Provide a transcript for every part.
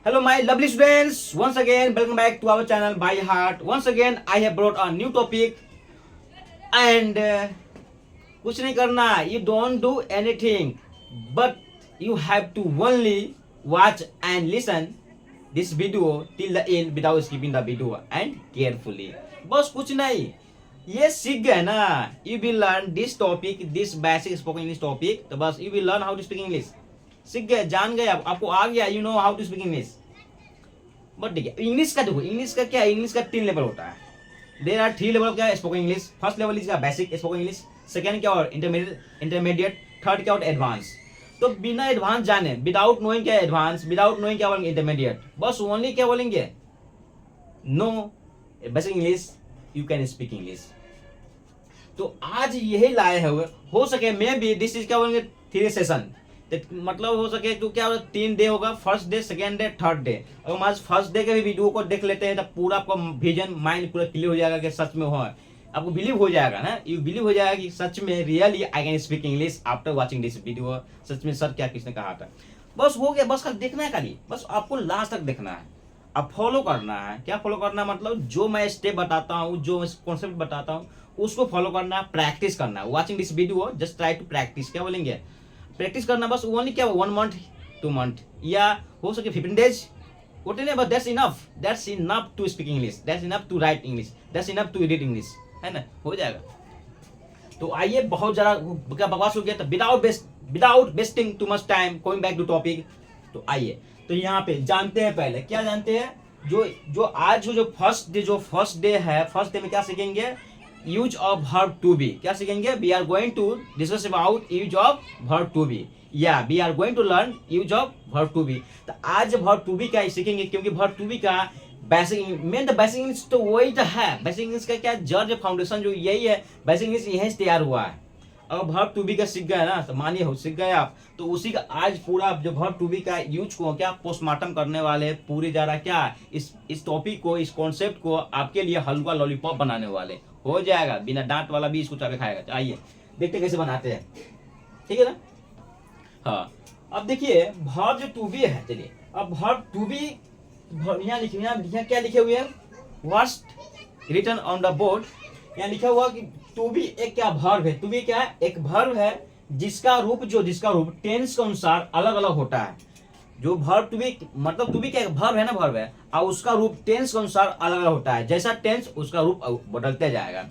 Hello, my lovely students. Once again, welcome back to our channel by Heart. Once again, I have brought a new topic, and कुछ नहीं करना. You don't do anything, but you have to only watch and listen this video till the end without skipping the video and carefully. बस कुछ नहीं. ये सीख गए ना. You will learn this topic, this basic spoken English topic. तो बस you will learn how to speak English. सीख गए, जान गए, आपको आ गया. You know how to speak English. But ठीक है, इंग्लिश का देखो, इंग्लिश का क्या है, इंग्लिश का 3 लेवल होता है. There are 3 level. क्या है spoken English. First level is basic spoken English, second क्या और इंटरमीडिएट, थर्ड क्या और एडवांस. तो बिना एडवांस जाने, विदाउट नोइंग क्या एडवांस, विदाउट नोइंग क्या बोलेंगे इंटरमीडिएट, बस ओनली क्या बोलेंगे no basic English, you can speak English. तो आज यही लाए हुए, हो सके मे बी दिस इज क्या बोलेंगे 3 सेशन. मतलब हो सके तो क्या 3 डे होगा, first day, second day, third day. अगर हम आज फर्स्ट डे के भी वीडियो को देख लेते हैं तो पूरा आपका विजन माइंड पूरा क्लियर हो जाएगा कि सच में हो, आपको बिलीव हो जाएगा ना. यू बिलीव हो जाएगा कि सच में really I can speak English after watching this video. सच में सर क्या किसने कहा था. बस हो गया, बस कल देखना है खाली, बस आपको लास्ट तक देखना है. अब फॉलो करना है. क्या फॉलो करना है, मतलब जो मैं स्टेप बताता हूँ, जो कॉन्सेप्ट बताता हूँ उसको फॉलो करना है, प्रैक्टिस करना है. Watching this video just try to practice. क्या बोलेंगे, प्रैक्टिस करना. बस ओनली क्या 1 मंथ 2 मंथ या हो सके 15 डेज, वोट नहीं, बस that's enough to speak English, that's enough to write English, that's enough to read English, है ना, हो जाएगा. तो आइए, बहुत ज़्यादा क्या बकवास हो गया. तो without wasting too much time, going back to topic. तो आइए, तो यहाँ पे जानते हैं, पहले क्या जानते हैं, जो आज जो फर्स्ट डे है, फर्स्ट डे में क्या सीखेंगे, use of verb to be. क्या सीखेंगे, we are going to discuss about use of verb to be, या we are going to learn use of verb to be. तो आज वर्ब टू बी का सीखेंगे, क्योंकि वर्ब टू बी का basic basic English तो वही तो है. बेसिक इंग्लिश का क्या जड़ फाउंडेशन जो यही है, बेसिक इंग्लिश यहीं से तैयार हुआ है. अगर वर्ब टू बी का सीख गए ना, तो मानिए हो सीख गए आप, तो उसी का आज पूरा जो वर्ब टू बी का यूज को क्या पोस्टमार्टम करने वाले, पूरी जरा क्या इस टॉपिक को, इस कॉन्सेप्ट को आपके लिए हलवा लॉलीपॉप बनाने वाले. हो जाएगा, बिना डांट वाला भी इसको चाबे खाएगा. आइए देखते कैसे बनाते हैं, ठीक है ना. हाँ, अब देखिए वर्ब जो टू बी है. चलिए, अब वर्ब टू बी यहाँ लिखे, यहाँ क्या लिखे हुए हैं, what's written on the board. यहाँ लिखा हुआ कि टू बी एक क्या वर्ब है. टू बी क्या है, एक वर्ब है जिसका रूप टेंस के अनुसार अलग अलग होता है. जो वर्ब टू बी, मतलब टू बी क्या वर्ब है ना, वर्ब है, और उसका रूप टेंस के अनुसार अलग अलग होता है. जैसा टेंस उसका रूप बदलते जाएगा.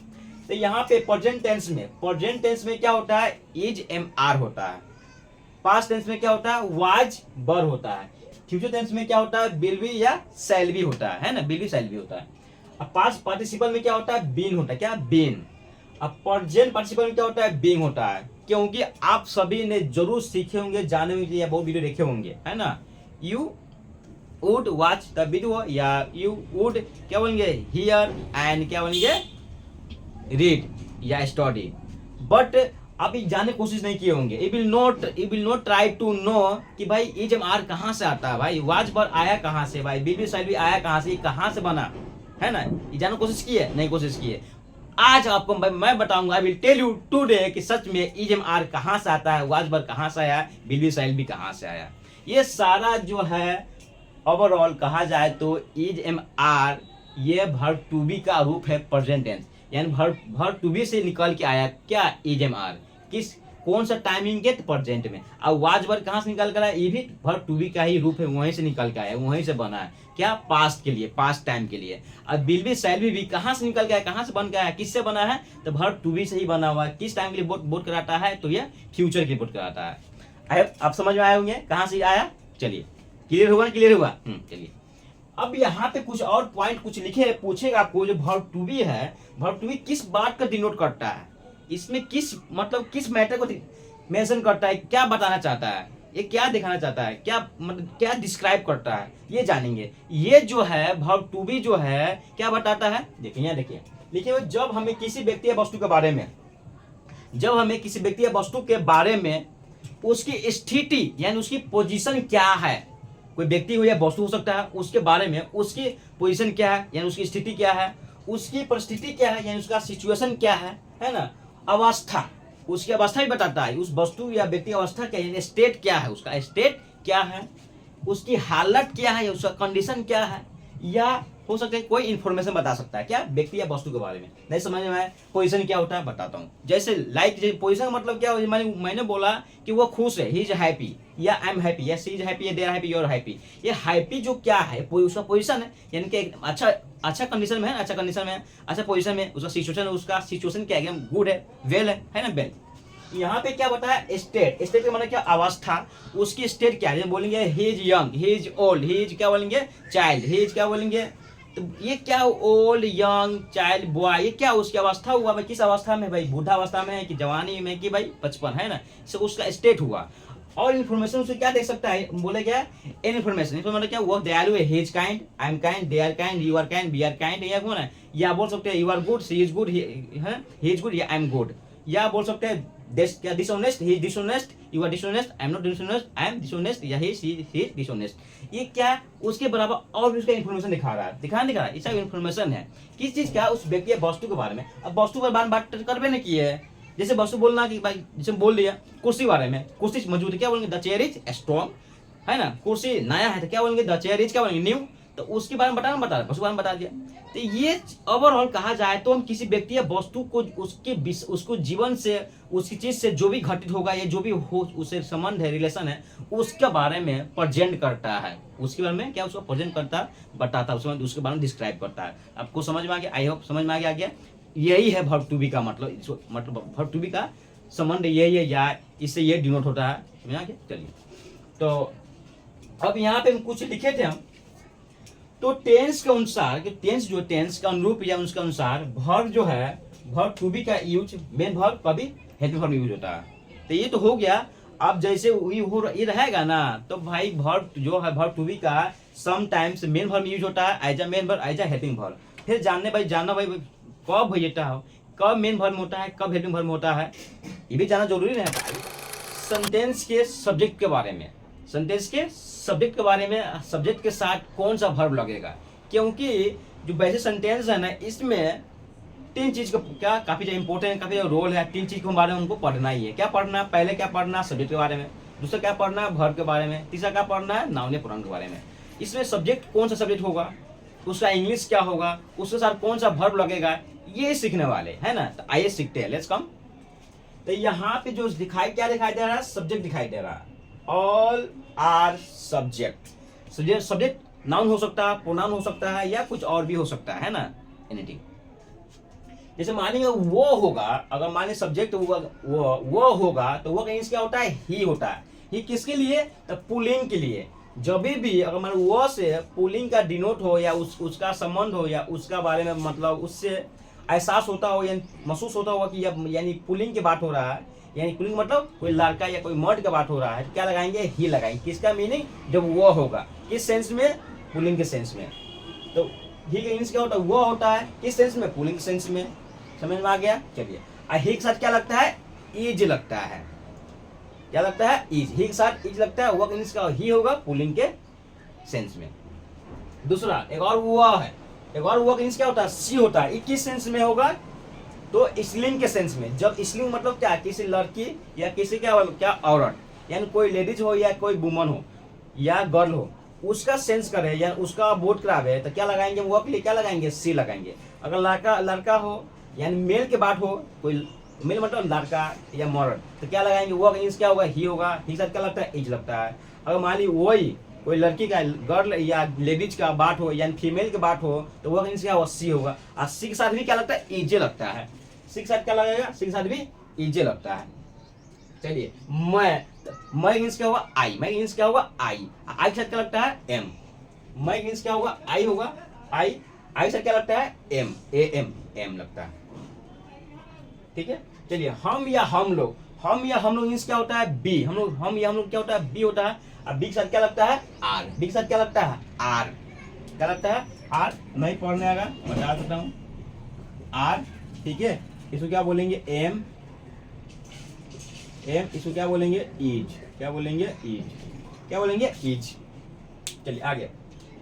तो यहाँ पे प्रेजेंट टेंस में क्या होता है, इज एम आर होता है. पास्ट टेंस में क्या होता है, वाज वर होता है. फ्यूचर टेंस में क्या होता है, विल बी या शैल बी होता है ना, विल बी शैल बी होता है. अब पास्ट पार्टिसिपल में क्या होता है, बीन होता है. क्या, बीन. अब प्रेजेंट पार्टिसिपल में क्या होता है, बीइंग होता है. क्योंकि आप सभी ने जरूर सीखे होंगे, जाने होंगे या बहुत वीडियो देखे होंगे, है ना. You would watch the video, या यू वुड क्या बोलेंगे, हियर, एंड क्या बोलेंगे, रीड या स्टडी. बट अभी जाने की कोशिश नहीं किए होंगे. You will not try to know कि भाई इज एम आर कहाँ से आता है, भाई वाज पर आया कहाँ से, भाई बीबी साइड भी आया कहाँ से, कहाँ से बना, है ना. ये जानने की कोशिश की है, नहीं कोशिश की है. आज आपको मैं बताऊंगा, I will tell you today कि सच में इज एम आर कहाँ से आता है, वाज पर कहाँ से आया, बीबी साइड भी कहाँ से आया. ये सारा जो है ओवरऑल कहा जाए तो इज एम आर ये वर्ब टू बी का रूप है, प्रेजेंट टेंस. यानी वर्ब टू बी से निकल के आया क्या, इज एम आर. कौन सा टाइमिंग के, प्रेजेंट में. अब वाज वर्ब कहाँ से निकल कर आया, ये भी वर्ब टू बी का ही रूप है, वहीं से निकल के आया, वहीं से बना है. क्या, पास्ट के लिए, पास्ट टाइम के लिए. अब विल बी शैल बी कहाँ से निकल गया, कहाँ से बन गया है, किससे बना है, तो वर्ब टू बी से ही बना हुआ है. किस टाइम के लिए बोध कराता है, तो ये फ्यूचर के लिए बोध कराता है. आप समझ में आए होंगे कहाँ से आया. चलिए, क्लियर हुआ ना, क्लियर हुआ. चलिए, अब यहाँ पे कुछ और पॉइंट कुछ लिखे, पूछेगा आपको, जो वर्ब टू बी है, वर्ब टू बी किस बात का डिनोट करता है, इसमें किस मैटर को मेंशन करता है, क्या बताना चाहता है, ये क्या दिखाना चाहता है, क्या मतलब क्या डिस्क्राइब करता है, ये जानेंगे. ये जो है वर्ब टू बी जो है क्या बताता है, देखिए यहाँ देखिए लिखे हुए, जब हमें किसी व्यक्ति या वस्तु के बारे में उसकी स्थिति यानी उसकी पोजीशन क्या है, कोई व्यक्ति हो या वस्तु हो सकता है, उसके बारे में उसकी पोजीशन क्या है यानी उसकी स्थिति क्या है, उसकी परिस्थिति क्या है यानी उसका सिचुएशन क्या है ना. अवस्था, उसकी अवस्था भी बताता है, उस वस्तु या व्यक्ति अवस्था क्या है, स्टेट क्या है, उसका स्टेट क्या है. उसकी हालत क्या है, उसका कंडीशन क्या है, या हो सकता है कोई इन्फॉर्मेशन बता सकता है क्या व्यक्ति या वस्तु के बारे में। नहीं समझ में आया पोजीशन क्या होता है बताता हूँ। जैसे लाइक पोजीशन का मतलब क्या हो, मैंने बोला कि वो खुश है, ही इज हैप्पी, या आई एम हैप्पी, या सी इज हैप्पी, या they are happy, you are happy. ये हैप्पी जो क्या है उसका पोजीशन है, यानी कि अच्छा कंडीशन में है, अच्छा कंडीशन में, अच्छा पोजीशन में, उसका सिचुएशन क्या है, एकदम गुड है, वेल है ना, वेल। यहाँ पे क्या बताया, स्टेट, स्टेट का मतलब क्या, अवस्था, उसकी स्टेट क्या है, बोलेंगे he is young, he is old, he is क्या बोलेंगे, चाइल्ड, ही इज क्या बोलेंगे, तो ये क्या ओल्ड, यंग, चाइल्ड, बॉय, ये क्या उसकी अवस्था हुआ भाई, किस अवस्था में भाई, बूढ़ा अवस्था में है कि जवानी में कि भाई बचपन, है ना, इससे उसका स्टेट हुआ। और इन्फॉर्मेशन उसे क्या दे सकता है, बोले क्या, इन्फॉर्मेशन मतलब क्या, वो दयालु है, he is kind, I am kind, they are kind, you are kind, we are kind, या कौन है, या बोल सकते हैं you are good, she is good, he is good, या आई एम गुड, या बोल सकते हैं dishonest, he is dishonest, you are dishonest, I am not dishonest, I am dishonest, या ही इज डिसऑनेस्ट। ये क्या उसके बराबर और भी उसका इन्फॉर्मेशन दिखा रहा है, दिखा नहीं रहा है, इसका इन्फॉर्मेशन है किस चीज का, उस व्यक्ति या वस्तु के बारे में। अब वस्तु के बारे में बात करबे नहीं की है, जैसे वस्तु बोलना कि भाई जैसे बोल दिया कुर्सी बारे में, कुर्सी मौजूद है क्या बोलेंगे, द चेयर इज स्ट्रॉन्ग, है ना, कुर्सी नया है तो क्या बोलेंगे, द चेयर इज क्या बोलेंगे, न्यू। तो उसके बारे में बता रहा वस्तु के बारे में बता दिया। तो ये ओवरऑल कहा जाए तो हम किसी व्यक्ति या वस्तु को उसको जीवन से, उसकी चीज से जो भी घटित होगा या जो भी हो उससे संबंध है, रिलेशन है, उसके बारे में प्रेजेंट करता है, उसके बारे में क्या उसको प्रेजेंट करता है, बताता है, उसके बारे में डिस्क्राइब करता है। आपको समझ में आ गया, आई होप समझ में आ गया। यही है वर्ब टू बी का मतलब वर्ब टू बी का संबंध यही है, या इससे ये डिनोट होता है, समझ आ गया। चलिए तो अब यहाँ पे हम कुछ लिखे थे हम, तो टेंस के अनुसार, टेंस जो टेंस का अनुरूप या उसके अनुसार वर्ब जो है, वर्ब टू बी का यूज मेन वर्ब कभी हेल्पिंग वर्ब यूज होता है। तो ये तो हो गया। अब जैसे ये रहेगा ना, तो भाई वर्ब जो है वर्ब टू बी का समटाइम्स मेन वर्ब यूज होता है, as a main verb, as a helping verb. फिर जानना भाई कब भेजता हो, कब मेन वर्ब होता है, कब हेल्पिंग वर्ब होता है, ये भी जानना जरूरी रहता है। सेंटेंस के सब्जेक्ट के बारे में, सेंटेंस के सब्जेक्ट के बारे में, सब्जेक्ट के साथ कौन सा वर्ब लगेगा, क्योंकि जो वैसे सेंटेंस है ना, इसमें तीन चीज का क्या काफी इंपॉर्टेंट, काफी रोल है। तीन चीज के बारे में उनको पढ़ना ही है। क्या पढ़ना, पहले क्या पढ़ना, सब्जेक्ट के बारे में, दूसरा क्या पढ़ना, वर्ब के बारे में, तीसरा क्या पढ़ना है, नाउन या प्रोनाउन के बारे में। इसमें सब्जेक्ट कौन सा सब्जेक्ट होगा, उसका इंग्लिश क्या होगा, उसके साथ कौन सा वर्ब लगेगा, ये सीखने वाले है ना। तो आइए सीखते हैं, लेट्स कम। तो यहाँ पे जो क्या दिखाई दे रहा है, सब्जेक्ट दिखाई दे रहा है। All are subject. Subject noun हो सकता है, प्रोनाउन हो सकता है, या कुछ और भी हो सकता है ना, एनीथिंग। जैसे मानिए वो होगा, अगर मानिए सब्जेक्ट वो होगा, तो वो कहीं क्या होता है, ही होता है। ही किसके लिए, तो पुलिंग के लिए। जब भी अगर मान वो से पुलिंग का डिनोट हो, या उसका संबंध हो, या उसका बारे में मतलब उससे एहसास होता हो, यानी महसूस होता होगा कि यानी पुलिंग की बात हो रहा है, यानी पुलिंग मतलब कोई लड़का या कोई मर्द का बात हो रहा है, तो क्या लगाएंगे, ही लगाएंगे। किसका मीनिंग, जब वो होगा, किस सेंस में, पुलिंग के सेंस में। तो ही का मीनिंग क्या होता है, वो होता है, किस सेंस में, पुलिंग सेंस में। समझ में आ गया। चलिए ही के साथ क्या लगता है, इज लगता है। क्या लगता है, इज। ही के साथ इज लगता है, वो का ही होगा पुलिंग के सेंस में। दूसरा एक और वो है, एक और वो क्या होता है, सी होता है। किस सेंस में होगा, तो स्त्रीलिंग के सेंस में। जब स्त्रीलिंग मतलब क्या, किसी लड़की या किसी क्या औरत, यानी कोई लेडीज हो या कोई वुमन हो या गर्ल हो, उसका सेंस करे या उसका बोध करावे, तो क्या लगाएंगे, वो के लिए क्या लगाएंगे, सी लगाएंगे। अगर लड़का हो यानी मेल के बात हो, कोई मेल मतलब लड़का या मर्द, तो क्या लगाएंगे, वो क्या होगा, ही होगा। ही साथ क्या लगता है, इज लगता है। अगर मान ली वही कोई लड़की का, गर्ल या लेडीज का बात हो, यानी फीमेल की बात हो, तो वो क्या होगा, सी होगा। और सी के साथ भी क्या लगता है, इजे लगता है। सी के साथ क्या लगेगा, सी के साथ भी इजे लगता है। चलिए मैं क्या होगा, आई। मैं क्या होगा, आई। आई के साथ क्या लगता है, एम। मैं क्या होगा, आई होगा। आई के साथ क्या लगता है, एम, ए एम, एम लगता है। ठीक है। चलिए हम या हम लोग, क्या होता है, बी। हम लोग क्या होता है, बी होता है। अब बी के साथ क्या लगता है, आर। बी के साथ क्या लगता है, आर। क्या लगता है, आर। नहीं पढ़ने आएगा, बता देता हूँ, आर। ठीक है। इसको क्या बोलेंगे, एम। इसको क्या बोलेंगे, इज। क्या बोलेंगे, इज। क्या बोलेंगे, इज। चलिए आगे।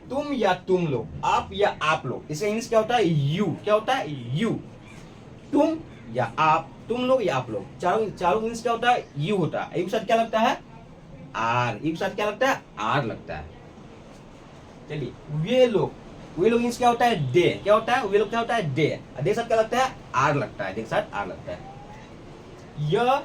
तुम या तुम लोग, आप या आप लोग, इसका इंग्लिश क्या होता है, यू। क्या होता है, यू। तुम या आप, तुम लोग या आप लोग, चारों इंग्लिश क्या होता है, यू होता है। एक साथ क्या लगता है, आर, ई के साथ क्या लगता है, आर लगता है। चलिए वे लोग मीन्स क्या होता है, डे, क्या होता है, वे लोग क्या होता है, डे, डे के साथ क्या लगता है, आर लगता है, डे के साथ आर लगता है। य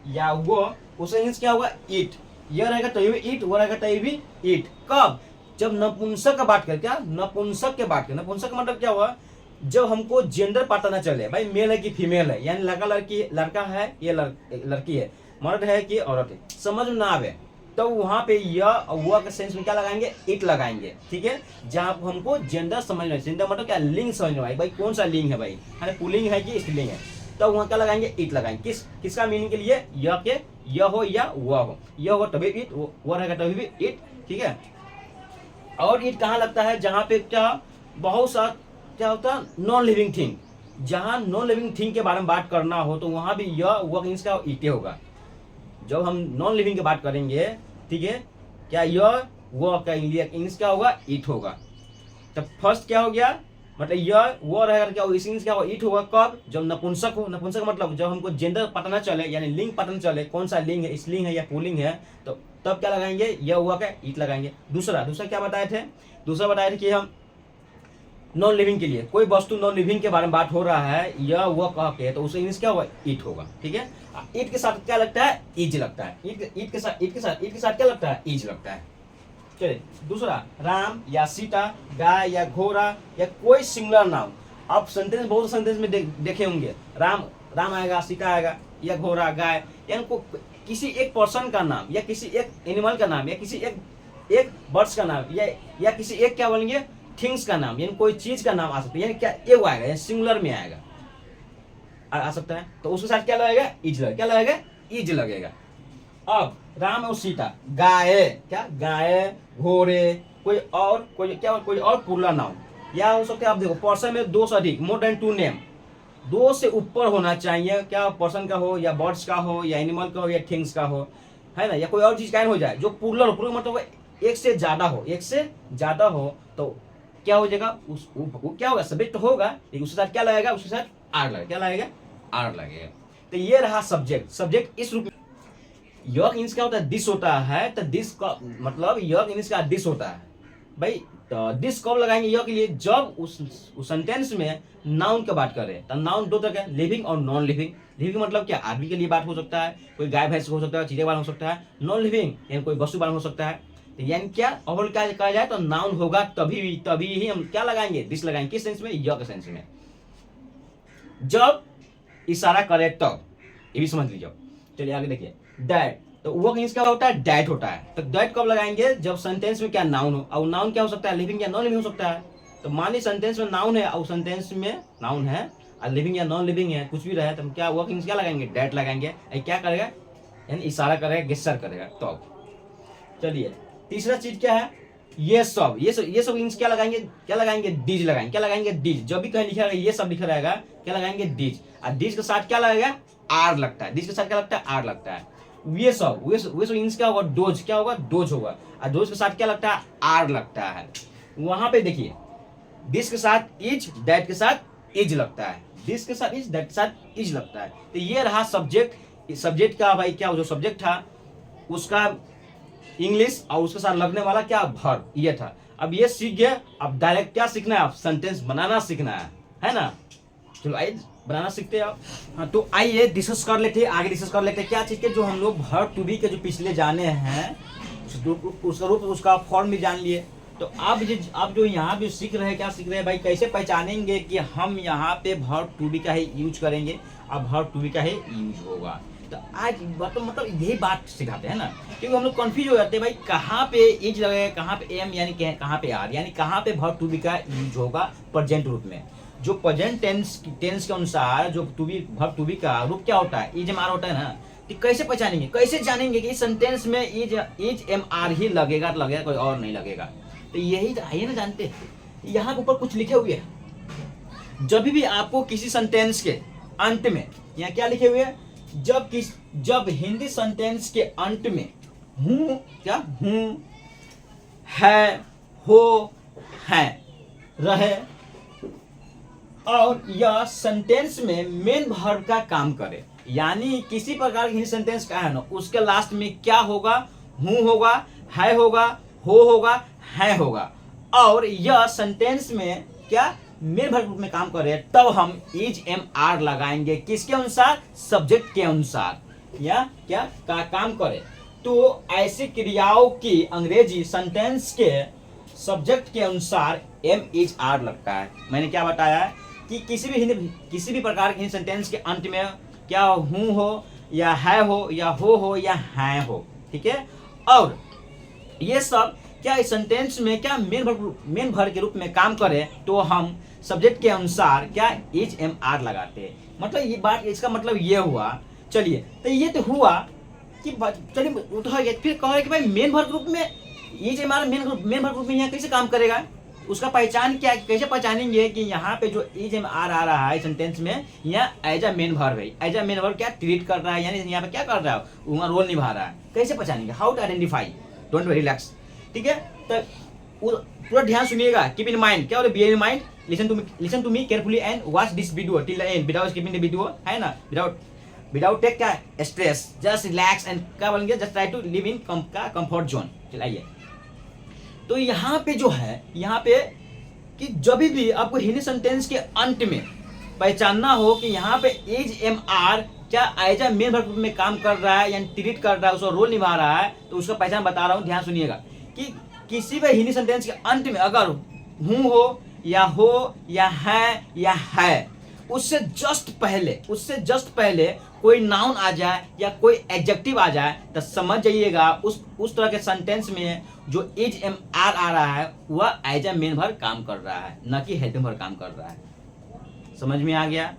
या वो उसका मीन्स क्या होगा, ईट, यह रहेगा तभी भी ईट, वो रहेगा तभी भी ईट। कब, जब नपुंसक का बात कर, क्या नपुंसक के बात कर, नपुंसक का मतलब क्या हुआ, जब हमको जेंडर पता ना चले, भाई मेल है कि फीमेल है, यानी लड़का है ये लड़की है, मर्द है कि औरत है, समझ में ना आवे, तो वहां पे यह वो के सेंस में क्या लगाएंगे, इट लगाएंगे, ठीक है। जहां हमको जेंडर समझना, जेंडर मतलब क्या, लिंग समझना, भाई कौन सा लिंग है, भाई पुल्लिंग है कि स्त्रीलिंग है, तो वहां क्या लगाएंगे, इट लगाएंगे। किसका मीनिंग के लिए, यह के यह हो या वह हो, यह हो तभी इट, वो रहेगा तभी भी इट, ठीक है। और इट कहाँ लगता है, जहां पे क्या बहुत सा क्या होता है, नॉन लिविंग थिंग, जहां नॉन लिविंग थिंग के बारे में बात करना हो तो वहां भी यह वो इसका इटे होगा। जब हम नॉन लिविंग की बात करेंगे, ठीक है, क्या यह वो का इंग्लिश क्या होगा, इट होगा। तो फर्स्ट क्या हो गया, मतलब यह वो रहेगा, क्या इस क्या होगा, इट होगा। कब, जब नपुंसक हो, नपुंसक मतलब जब हमको जेंडर पता ना चले, यानी लिंग पता ना चले, कौन सा लिंग है, स्त्रीलिंग है या पुल्लिंग है, तो तब क्या लगाएंगे, यह हुआ क्या, इट लगाएंगे। दूसरा क्या बताए थे, दूसरा बताए थे कि हम नॉन लिविंग के लिए, कोई वस्तु नॉन लिविंग के बारे में बात हो रहा है, यह वो कह के, तो उसे इंग्लिश क्या होगा, इट होगा, ठीक है। इट के साथ क्या लगता है, इज लगता है, इट के साथ क्या लगता है, इज लगता है। चलिए दूसरा, राम या सीता, गाय या घोड़ा या कोई सिंगुलर नाउन। आप सेंटेंस बहुत सेंटेंस में देखे होंगे, राम आएगा, सीता आएगा, या घोड़ा, गाय, यानी किसी एक पर्सन का नाम, या किसी एक एनिमल का नाम, या किसी एक बर्ड्स का नाम, या किसी एक क्या बोलेंगे, थिंग्स का नाम, यानी कोई चीज का नाम आ सकता है, यानी क्या ये आएगा, यानी सिंगुलर में आएगा, आ सकता है, तो उसके साथ क्या लगेगा, इज लगेगा, क्या लगेगा, इज लगेगा। अब राम और सीता, गाय, क्या गाय, घोड़े, कोई और पुरला नाउन, या हो सकता है, आप देखो पर्सन में दो से अधिक, मोर देन 2 नेम, 2 से ऊपर होना चाहिए, क्या पर्सन का हो, या बर्ड्स का हो, या एनिमल का हो, या थिंग्स का हो, है ना, या कोई और चीज का हो जाए जो पुरलर हो, मतलब एक से ज्यादा हो, तो क्या हो जाएगा, क्या होगा, सब्जेक्ट होगा, लेकिन उसके साथ क्या लगेगा, उसके साथ आर लगेगा, क्या लगेगा, आर लगेगा। तो ये रहा सब्जेक्ट इस रूप में। योग इंग्लिश क्या होता है, दिस होता है, तो दिस का मतलब योग इंग्लिश का दिस होता है, भाई तो दिस कब लगाएंगे योग के लिए, जब उस सेंटेंस में नाउन की बात करें, तो नाउन दो तरह के, लिविंग और नॉन लिविंग। लिविंग मतलब क्या, आदमी के लिए बात हो सकता है, कोई गाय भैंस हो सकता है, चीजें बारे हो सकता है। नॉन लिविंग यानी कोई वस्तु बारे हो सकता है, तो यानी क्या और क्या कहा जाए, तो नाउन होगा तभी ही हम क्या लगाएंगे, दिस लगाएंगे, किस सेंस में, योग के सेंस में, जब इशारा करे तब, ये भी समझ लीजिए। चलिए आगे देखिए, डैट, तो वर्क इंग्लिश क्या होता है, डैट होता है, तो डैट कब लगाएंगे, जब सेंटेंस में क्या नाउन हो, और नाउन क्या हो सकता है, लिविंग या नॉन लिविंग हो सकता है। तो मान ली सेंटेंस में नाउन है, और सेंटेंस में नाउन है और लिविंग या नॉन लिविंग है, कुछ भी रहे, तो हम क्या वर्क इंग्लिश क्या लगाएंगे, डैट लगाएंगे, क्या करेगा, यानी इशारा करेगा, गेस्चर करेगा। तो चलिए तीसरा चीज क्या है, ये सब इंग्लिश क्या लगाएंगे, डीज लगाएंगे, क्या लगाएंगे, डीज, जब भी कहीं लिखा रहेगा ये सब लिखा रहेगा, क्या लगाएंगे, डीज, और डीज के साथ क्या लगेगा, आर लगता है, डीज के साथ क्या लगता है, आर लगता है। ये सब इंग्लिश क्या होगा, डोज, क्या होगा, डोज होगा, और डोज के साथ क्या लगता है, आर लगता है। वहां पे देखिए, दिस के साथ इज, दैट के साथ इज लगता है, दिस के साथ इज, दैट के साथ इज लगता है। तो ये रहा सब्जेक्ट का, भाई क्या जो सब्जेक्ट था उसका इंग्लिश, और उसके साथ लगने वाला क्या, वर्ब, ये था। अब ये सीख गए, अब डायरेक्ट क्या सीखना है, आप सेंटेंस बनाना सीखना है ना। चलो आइए बनाना सीखते हैं आप। हाँ तो आइए डिस्कस कर लेते हैं क्या चीज के, जो हम लोग वर्ब टू बी के जो पिछले जाने हैं, उसका रूप, उसका फॉर्म भी जान लिए। तो आप जो यहाँ भी सीख रहे हैं, क्या सीख रहे हैं भाई, कैसे पहचानेंगे कि हम यहाँ पे वर्ब टू बी का ही यूज करेंगे, अब वर्ब टू बी का ही यूज होगा। तो आज मतलब यही बात सिखाते हैं ना, क्योंकि हम लोग कंफ्यूज हो जाते हैं भाई, कहाँ पे इज लगेगा, कहाँ पे एम, यानी कहाँ पे आर, यानी कहाँ पे वर्ब टू बी का यूज होगा प्रेजेंट रूप में। जो प्रेजेंट टेंस के अनुसार जो वर्ब टू बी का रूप क्या होता है, इज एम आर होता है ना। तो कैसे पहचानेंगे, कैसे जानेंगे कि इस सेंटेंस में इज एम आर ही लगेगा कोई और नहीं लगेगा। तो यही आइए ना जानते हैं, यहाँ के ऊपर कुछ लिखे हुए हैं, जब भी आपको किसी सेंटेंस के अंत में, यहाँ क्या लिखे हुए हैं, जब हिंदी सेंटेंस के अंत में हूं, क्या हूं, है, हो, है, रहे, और यह सेंटेंस में मेन वर्ब का काम करे, यानी किसी प्रकार की हिंदी सेंटेंस का है ना, उसके लास्ट में क्या होगा, हूँ होगा, है होगा, हो होगा, है होगा। और यह सेंटेंस में क्या मेन वर्ब रूप में काम कर रहे हैं, तब हम इज एम आर लगाएंगे। किसके अनुसार, सब्जेक्ट के अनुसार, या क्या का काम करे। तो ऐसी क्रियाओं की अंग्रेजी सेंटेंस के सब्जेक्ट के अनुसार एम इज आर लगता है। मैंने क्या बताया है कि किसी भी प्रकार के हिंदी सेंटेंस के अंत में क्या हूँ हो या है हो या हो या है हो, ठीक है। और ये सब क्या इस सेंटेंस में क्या मेन वर्ब के रूप में काम करे, तो हम सब्जेक्ट के अनुसार क्या इज एम आर लगाते हैं। मतलब ये बात, इसका मतलब ये हुआ। चलिए, तो ये तो हुआ कि चलिए उठा गया, फिर कहा कि भाई मेन वर्ब ग्रुप में is am are main verb group में यहाँ कैसे काम करेगा, उसका पहचान क्या, कैसे पहचानेंगे कि यहाँ पे जो इज एम आर आ रहा है सेंटेंस में, यहाँ एज अ मेन वर्ब है। एज अ मेन वर्ब क्या ट्रीट कर रहा है, यानी यहाँ पे क्या कर रहा है, वहाँ रोल निभा रहा है। कैसे पहचानेंगे, how to identify, don't worry relax, ठीक है। तो पूरा ध्यान सुनिएगा, कीप इन माइंड, क्या बोले be in mind, listen to me carefully and watch this video till the end without skipping the video, है ना, विदाउट टेक क्या स्ट्रेस, जस्ट रिलैक्स एंड क्या बोलेंगे, just try to live in comfort zone. चलाइए, तो यहाँ पे जो है, यहाँ पे कि जब भी आपको हिंदी सेंटेंस के अंत में पहचानना हो कि यहाँ पे इज एम आर क्या एज अ मेन वर्ब में काम कर रहा है, यानी ट्रीट कर रहा है, उसका रोल निभा रहा है, तो उसका पहचान बता रहा हूँ, ध्यान सुनिएगा कि किसी भी हिंदी सेंटेंस के अंत में अगर हूँ हो या है, उससे जस्ट पहले कोई नाउन आ जाए या कोई एडजेक्टिव आ जाए, तो समझ जाइएगा उस तरह के सेंटेंस में जो इज एम आर आ रहा है वह एज अ मेन वर्ब काम कर रहा है, न कि हेल्पिंग वर्ब काम कर रहा है। समझ में आ गया?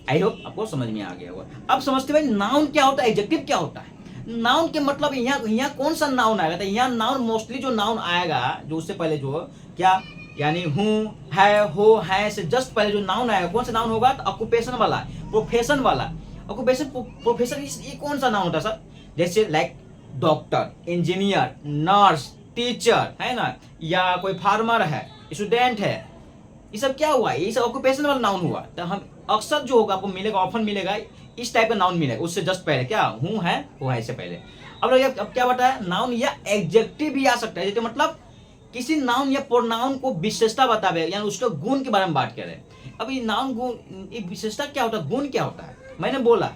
आई होप आपको समझ में आ गया होगा। अब समझते भाई नाउन क्या होता है, एडजेक्टिव क्या होता है। नाउन के मतलब यहाँ कौन सा नाउन आएगा, तो यहाँ नाउन मोस्टली जो नाउन आएगा, जो उससे पहले जो क्या यानी हूँ, है, हो, है से जस्ट पहले जो नाउन आएगा, कौन सा नाउन होगा, तो ऑक्यूपेशन वाला, प्रोफेशन वाला। प्रोफेशन ये कौन सा नाउन होता है सर, जैसे like doctor, engineer, nurse, teacher, है ना, या कोई फार्मर है, स्टूडेंट है, ये सब क्या हुआ, ये सब ऑक्यूपेशन वाला नाउन हुआ। तो हम अक्सर जो होगा आपको मिलेगा, ऑप्शन मिलेगा, इस टाइप का नाउन मिलेगा, उससे जस्ट पहले क्या हूँ, है, वो है से पहले। अब क्या बताया, नाउन या एडजेक्टिव भी आ सकता है, जैसे मतलब किसी नाउन या प्रोनाउन को विशेषता बतावे, यानी उसके गुण के बारे में बात करें। अब ये नाउन गुण, ये विशेषता क्या होता है, गुण क्या होता है। मैंने बोला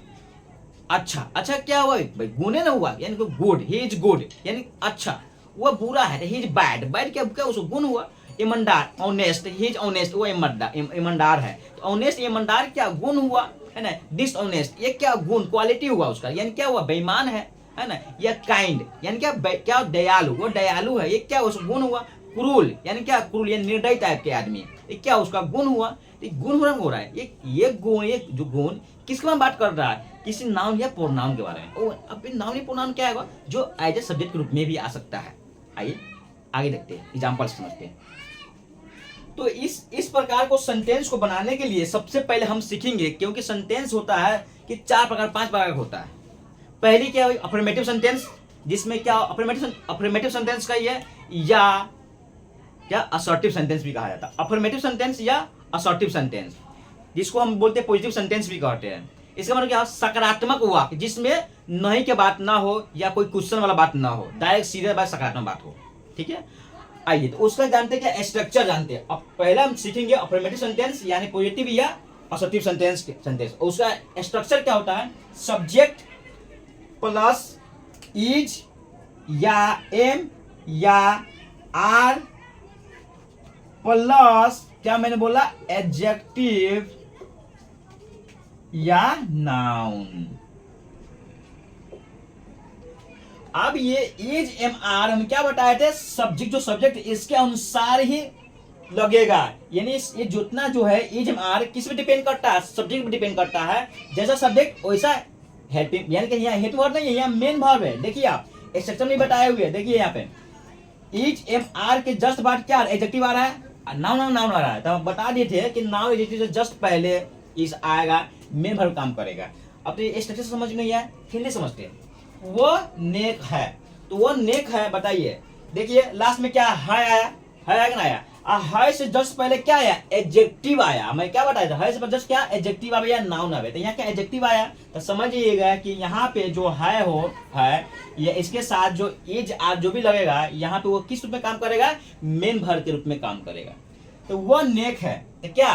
अच्छा क्या हुआ भाई, गुण है ना हुआ, यानी गुड, ही इज गुड, यानी अच्छा। वह बुरा है, ही इज बैड, क्या उसको गुण हुआ। ईमानदार, ऑनेस्ट, ही इज ऑनेस्ट, वो ईमानदार है, तो ऑनेस्ट ईमानदार क्या गुण हुआ, है ना। डिसऑनेस्ट, ये क्या गुण, क्वालिटी हुआ उसका, यानी क्या हुआ, बेईमान है ना। या काइंड, यानी क्या दयालु, वो दयालु है, ये क्या उसका गुण हुआ। क्रूल, यानी क्या क्रूल, यानी निर्दयी टाइप के आदमी, ये क्या उसका गुण हुआ। गुण हो रहा है, ये गुण, ये जो गुण किसके बारे में बात कर रहा है, किसी नाउन या प्रोनाउन के बारे में। अब नाउन या प्रोनाउन क्या है, जो एज ए सब्जेक्ट के रूप में भी आ सकता है। आइए आगे देखते हैं, एग्जाम्पल समझते हैं। तो इस प्रकार को सेंटेंस को बनाने के लिए सबसे पहले हम सीखेंगे, क्योंकि सेंटेंस होता है कि 4 प्रकार 5 प्रकार का होता है। पहली क्या हुई, अफर्मेटिव सेंटेंस, जिसमें क्या अफर्मेटिव सेंटेंस का ये, या क्या असर्टिव सेंटेंस भी कहा जाता है। अफर्मेटिव सेंटेंस या असर्टिव सेंटेंस, जिसको हम बोलते हैं पॉजिटिव सेंटेंस भी कहते हैं। इसका मतलब क्या, सकारात्मक वाक्य जिसमें नहीं के बात ना हो या कोई क्वेश्चन वाला बात ना हो, डायरेक्ट सीधे बात सकारात्मक बात हो, ठीक है। आइए तो उसका जानते हैं, क्या स्ट्रक्चर जानते हैं। अब पहला हम सीखेंगे अफर्मेटिव सेंटेंस यानी पॉजिटिव या असर्टिव सेंटेंस। उसका स्ट्रक्चर क्या होता है, सब्जेक्ट प्लस इज या एम या आर प्लस क्या मैंने बोला, एडजेक्टिव या नाउन। अब ये इज एम आर हम क्या बताए थे, सब्जेक्ट, जो सब्जेक्ट इसके अनुसार ही लगेगा, यानी ये जितना जो है इज एम आर किस पे डिपेंड करता है, सब्जेक्ट पे डिपेंड करता है। जैसा सब्जेक्ट वैसा हेल्पिंग, यानी कि यहाँ हेल्पिंग वर्ब नहीं है, यहाँ मेन वर्ब है। देखिए आप एक सेक्शन में बताए हुए, देखिए यहाँ पे इज एम आर के जस्ट बाद क्या एडजेक्टिव आ रहा है, नाउन आ रहा है। तो हम बता दिए थे कि नाउन एडजेक्टिव से जस्ट पहले इस आएगा, मेन वर्ब काम करेगा। अब तो ये स्ट्रक्चर समझ नहीं आया, फिर नहीं समझते हैं। वो नेक है, तो वो नेक है, बताइए। देखिए लास्ट में क्या है आया, है ना आया, है से जस्ट पहले क्या आया, एडजेक्टिव आया। मैं क्या बताया था, है से जस्ट क्या एडजेक्टिव आया या नाउन आवे, तो यहाँ क्या एडजेक्टिव आया। तो समझिएगा कि यहाँ पे जो है हो है या इसके साथ जो इज आर जो भी लगेगा यहाँ पे वो किस रूप में काम करेगा, मेन वर्ब के रूप में काम करेगा। तो वो नेक है तो क्या,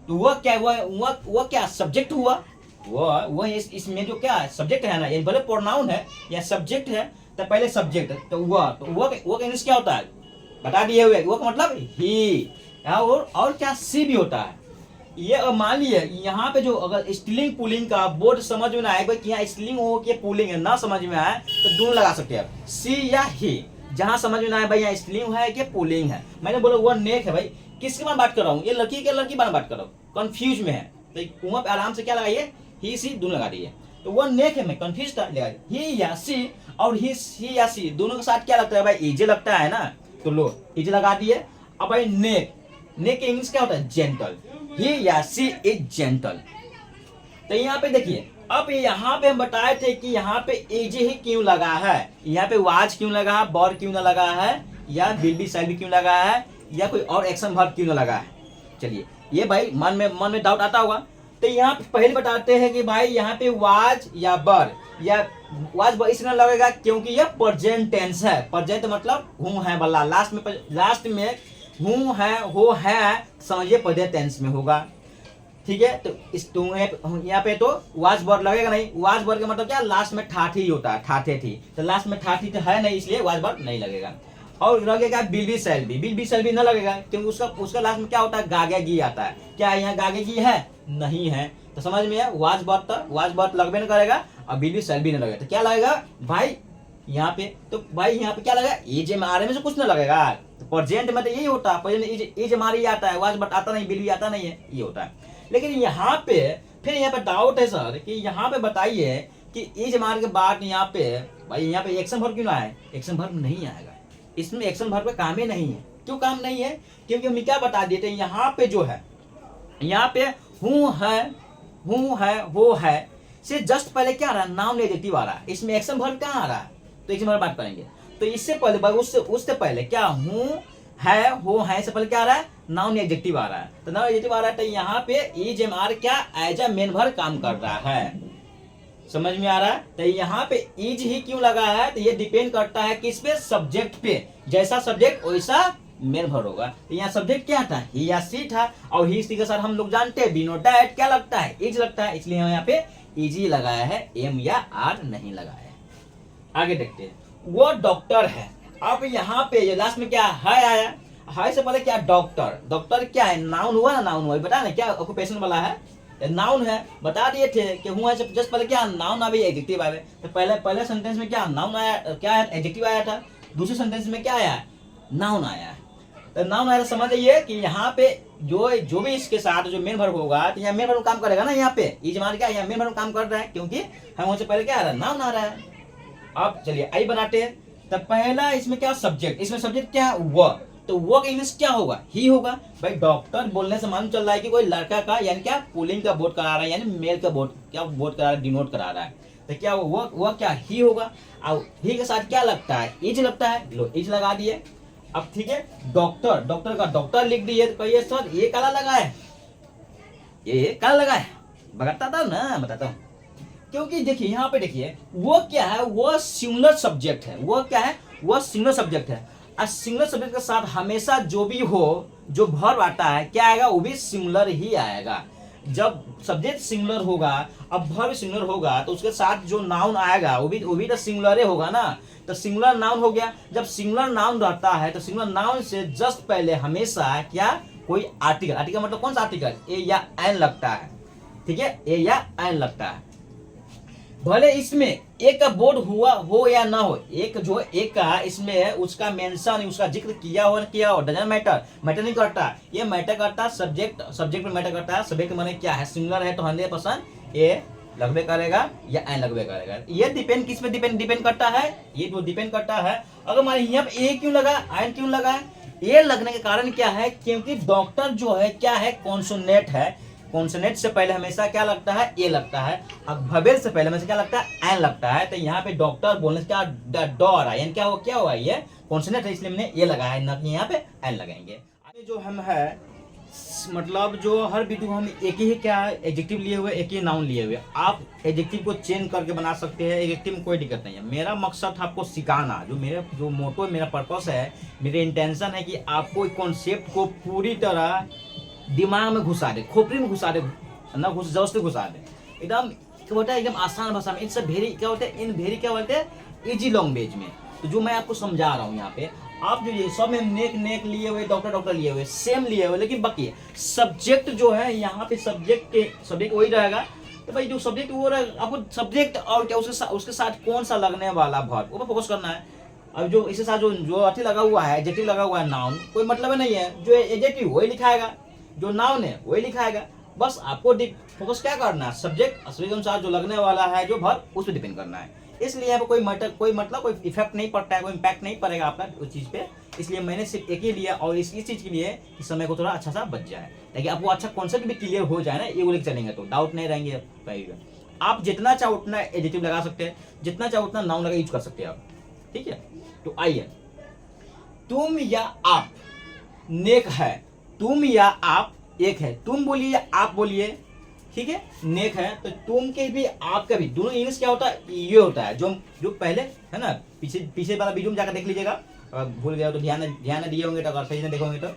तो वो क्या वो क्या सब्जेक्ट हुआ, वो इसमें जो क्या सब्जेक्ट है ना, ये भले प्रोनाउन है या सब्जेक्ट है, तो पहले सब्जेक्ट तो वो का इंग्लिश क्या होता है बता दिए हुए, वो का मतलब ही, और क्या सी भी होता है। ये मान लिए यहाँ पे जो अगर स्टिलिंग पुलिंग का बोर्ड समझ में ना आए कि यहाँ स्टिलिंग हो कि पुलिंग है ना समझ में आए, तो दोनों लगा सकते हैं आप, सी या ही। जहाँ समझ में ना आए भाई यहाँ स्टिलिंग है कि पुलिंग है, मैंने बोला वो नेक है भाई, किसके बारे में बात कर रहा हूँ, ये लड़की के लड़की बारे में बात कर रहा हूँ, कंफ्यूज में है तो वहाँ पे आराम से क्या लगाइए, ही सी दोनों लगा दीजिए। तो वो नेक है, मैं कंफ्यूज था, ही या सी, और ही या सी दोनों के साथ क्या लगता है भाई, इजे लगता है ना, तो लो इज लगा दिए। अब भाई नेक, नेक के इंग्लिश क्या होता है, जेंटल, ही या सी इज जेंटल। तो यहाँ पे देखिए, अब यहाँ पे हम बताए थे कि यहाँ पे इज ही क्यों लगा है, यहाँ पे वाज क्यों लगा है, बॉर क्यों ना लगा है, या विल बी शैल बी क्यों लगा है, या कोई और एक्शन वर्ब क्यों ना लगा है। चलिए ये भाई मन में डाउट आता होगा, तो यहाँ पे पहले बताते हैं कि भाई यहाँ पे वाज या बर या वाज बर इसलिए लगेगा क्योंकि ये प्रेजेंट टेंस है। प्रेजेंट मतलब हूँ है वाला, लास्ट में हूँ है हो है, समझिए प्रेजेंट टेंस में होगा, ठीक है। तो इस यहाँ पे तो वाज बर लगेगा नहीं, वाज बर का मतलब क्या, लास्ट में ठाठी होता है, ठाठे थी, तो लास्ट में ठाठी तो है नहीं, इसलिए वाज बर नहीं लगेगा। और लगेगा will be shall be, will be shall be न लगेगा क्योंकि उसका लास्ट में क्या होता है, गागेगी आता है, क्या यहाँ गागेगी है, नहीं है, तो समझ में है वाज बर्थ लगबे न करेगा, और बिल बी शैल बी न लगेगा, तो क्या लगेगा भाई यहाँ पे, तो भाई यहाँ पे क्या लगेगा, इज एम आर में से कुछ न लगेगा। तो प्रेजेंट में तो यही होता है, प्रेजेंट इज एम आर ही आता है, वाज बर्थ आता नहीं, बिल बी आता नहीं है, ये होता है। लेकिन यहाँ पे फिर यहाँ पे डाउट है सर कि यहाँ पे बताइए कि इज एम आर के बाद यहाँ पे भाई यहाँ पे एक्शन वर्ब क्यों ना आए, एक्शन वर्ब नहीं आएगा, इसमें एक्शन वर्ब का काम ही नहीं है। क्यों काम नहीं है, क्योंकि हम क्या बता देते हैं, यहाँ पे जो है, यहाँ पे हूँ है वो है से जस्ट पहले क्या आ रहा है, नाउन एडजेक्टिव आ रहा है, इसमें एक्शन वर्ब कहाँ आ रहा है, तो एक्शन वर्ब बात करेंगे। तो इससे पहले उससे पहले क्या, हूँ है हो है से पहले क्या आ रहा है, नाउन एडजेक्टिव आ रहा है, तो नाउन एडजेक्टिव आ रहा है, तो यहाँ पे इज एम आर क्या एज अ मेन वर्ब काम कर रहा है, समझ में आ रहा है। तो यहाँ पे इज ही क्यों लगा है, तो ये डिपेंड करता है किस पे, सब्जेक्ट पे, जैसा सब्जेक्ट वैसा मेन वर्ब होगा। तो यहाँ सब्जेक्ट क्या था, ही या सी था, और ही सी के साथ हम लोग जानते हैं बिनो डैट क्या लगता है, इज लगता है, इसलिए हम यहाँ पे इजी लगाया है, एम या आर नहीं लगाया है। आगे देखते हैं, वो डॉक्टर है। अब यहाँ पे ये लास्ट में क्या है आया, है से पहले क्या, डॉक्टर, डॉक्टर क्या है, नाउन हुआ ना, नाउन हुआ, बता ना क्या ऑक्यूपेशन वाला है, नाउन है, बता दिए थे कि हुआ से जस्ट पहले क्या नाउन आवे, एडजेक्टिव आवे। तो पहले सेंटेंस में क्या नाउन आया, क्या एडजेक्टिव आया था, दूसरे सेंटेंस में क्या आया, नाउन आया। तो नाउन आया, समझिए कि यहाँ पे जो भी इसके साथ जो मेन वर्ब होगा, तो यहाँ मेन वर्ब काम करेगा ना, यहाँ पे इज मान क्या यहाँ मेन वर्ब काम कर रहा है, क्योंकि हम उससे पहले क्या आ रहा है, नाउन आ रहा है। अब चलिए आई बनाते हैं। तो पहला इसमें क्या, सब्जेक्ट, इसमें सब्जेक्ट क्या है, वो, तो वो का इंग्लिश क्या होगा, ही होगा। भाई डॉक्टर बोलने से मालूम चल रहा है कि कोई लड़का का यानी क्या पुलिंग का बोर्ड करा रहा है, यानी मेल का बोर्ड क्या बोर्ड करा रहा है, डिनोट करा रहा है, तो क्या वो क्या ही होगा। और ही के साथ क्या लगता है, इज लगता है, लो इज लगा दिए। अब ठीक है, डॉक्टर का डॉक्टर लिख दिए, तो कहिए सर ये काला लगा है, ये काला लगा है, बताता हूँ ना, बताता हूँ, क्योंकि देखिए यहाँ पे देखिए वो क्या है, वो सिंगुलर सब्जेक्ट है, वो क्या है, वो सिंगुलर सब्जेक्ट है। और सिंगुलर सब्जेक्ट के साथ हमेशा जो भी हो, जो वर्ब आता है क्या आएगा, वो भी सिंगुलर ही आएगा। जब सब्जेक्ट सिंगुलर होगा, अब वर्ब सिंगुलर होगा, तो उसके साथ जो नाउन आएगा वो भी तो सिंगुलर ही होगा ना, तो सिंगुलर नाउन हो गया। जब सिंगुलर नाउन रहता है तो सिंगुलर नाउन से जस्ट पहले हमेशा क्या, कोई आर्टिकल, आर्टिकल मतलब कौन सा आर्टिकल, ए या एन लगता है, ठीक है, ए या एन लगता है। भले इसमें एक का बोर्ड हुआ हो या ना हो, एक जो एक का इसमें उसका मेंशन, उसका जिक्र किया हो डजंट मैटर नहीं करता, ये मैटर करता सब्जेक्ट में मैटर करता है। सब्जेक्ट माने क्या है, सिंगुलर है तो 100% ए लगबे करेगा या एन लगबे करेगा। ये डिपेंड किस पे डिपेंड करता है, ये जो डिपेंड करता है। अगर मान यहाँ पे ए क्यों लगा, एन क्यों लगा है, ए लगने के कारण क्या है, क्योंकि डॉक्टर जो है क्या है, कॉन्सोनेंट है, कॉन्सोनेंट से पहले हमेशा क्या लगता है, ए लगता है, अब ववेल से पहले हमेशा क्या लगता है, एन लगता है। तो यहाँ पे डॉक्टर बोलने से क्या डॉ आ रहा है, यानी क्या हुआ ये कॉन्सोनेंट है, इसलिए हमने ए लगाया है, ना कि यहाँ पे एन लगाएंगे। जो हम है मतलब जो हर वीडियो हम एक ही क्या एडजेक्टिव लिए हुए, एक ही नाउन लिए हुए। आप एडजेक्टिव को चेंज करके बना सकते हैं, एडजेक्टिव में कोई दिक्कत नहीं है। मेरा मकसद है आपको सिखाना, जो मोटो मेरा पर्पस है, मेरे इंटेंशन है कि आपको कॉन्सेप्ट को पूरी तरह दिमाग में घुसा दे, खोपड़ी में घुसा दे, ना घुस जोर से घुसा दे, एकदम क्या होता है एकदम आसान भाषा में। इट्स वेरी क्या होता है, इन वेरी क्या बोलते हैं, इजी लैंग्वेज में। तो जो मैं आपको समझा रहा हूँ यहाँ पे, आप जो ये सब में नेक लिए हुए, डॉक्टर लिए हुए, सेम लिए हुए, लेकिन बाकी सब्जेक्ट जो है यहाँ पे सब्जेक्ट वही रहेगा। तो भाई जो सब्जेक्ट वो रहेगा, आपको सब्जेक्ट और क्या उसके साथ कौन सा लगने वाला वर्ब, वो फोकस करना है। अब जो इसके साथ जो अथी लगा हुआ है, एडजेक्टिव लगा हुआ है, नाउन, कोई मतलब नहीं है। जो एडजेक्टिव वही लिखाएगा, जो नाउन है वही लिखाएगा। बस आपको फोकस क्या करना है, सब्जेक्ट के अनुसार जो लगने वाला है जो वर्ब, उस पर डिपेंड करना है। इसलिए यहाँ पे कोई इफेक्ट नहीं पड़ता है, कोई इम्पैक्ट नहीं पड़ेगा आपका उस चीज़ पे। इसलिए मैंने सिर्फ एक ही लिया, और इस चीज़ के लिए कि समय को थोड़ा अच्छा सा बच जाए, ताकि आपको अच्छा कॉन्सेप्ट भी क्लियर हो जाए ना, ये बोले चलेंगे तो डाउट नहीं रहेंगे। आप जितना चाहो उतना एडजेक्टिव लगा सकते हैं, जितना चाहो उतना नाउन लगा यूज कर सकते हैं आप, ठीक है। तो आइए, तुम या आप नेक है, तुम या आप एक है, तुम बोलिए या आप बोलिए, ठीक है। नेक है तो तुम के भी आप का भी, दोनों इंग्लिश क्या होता है, ये होता है। जो पहले है ना, पीछे वाला वीडियो में जाकर देख लीजिएगा, भूल गया तो ध्यान न दिए होंगे तो, अगर सही से देखोगे तो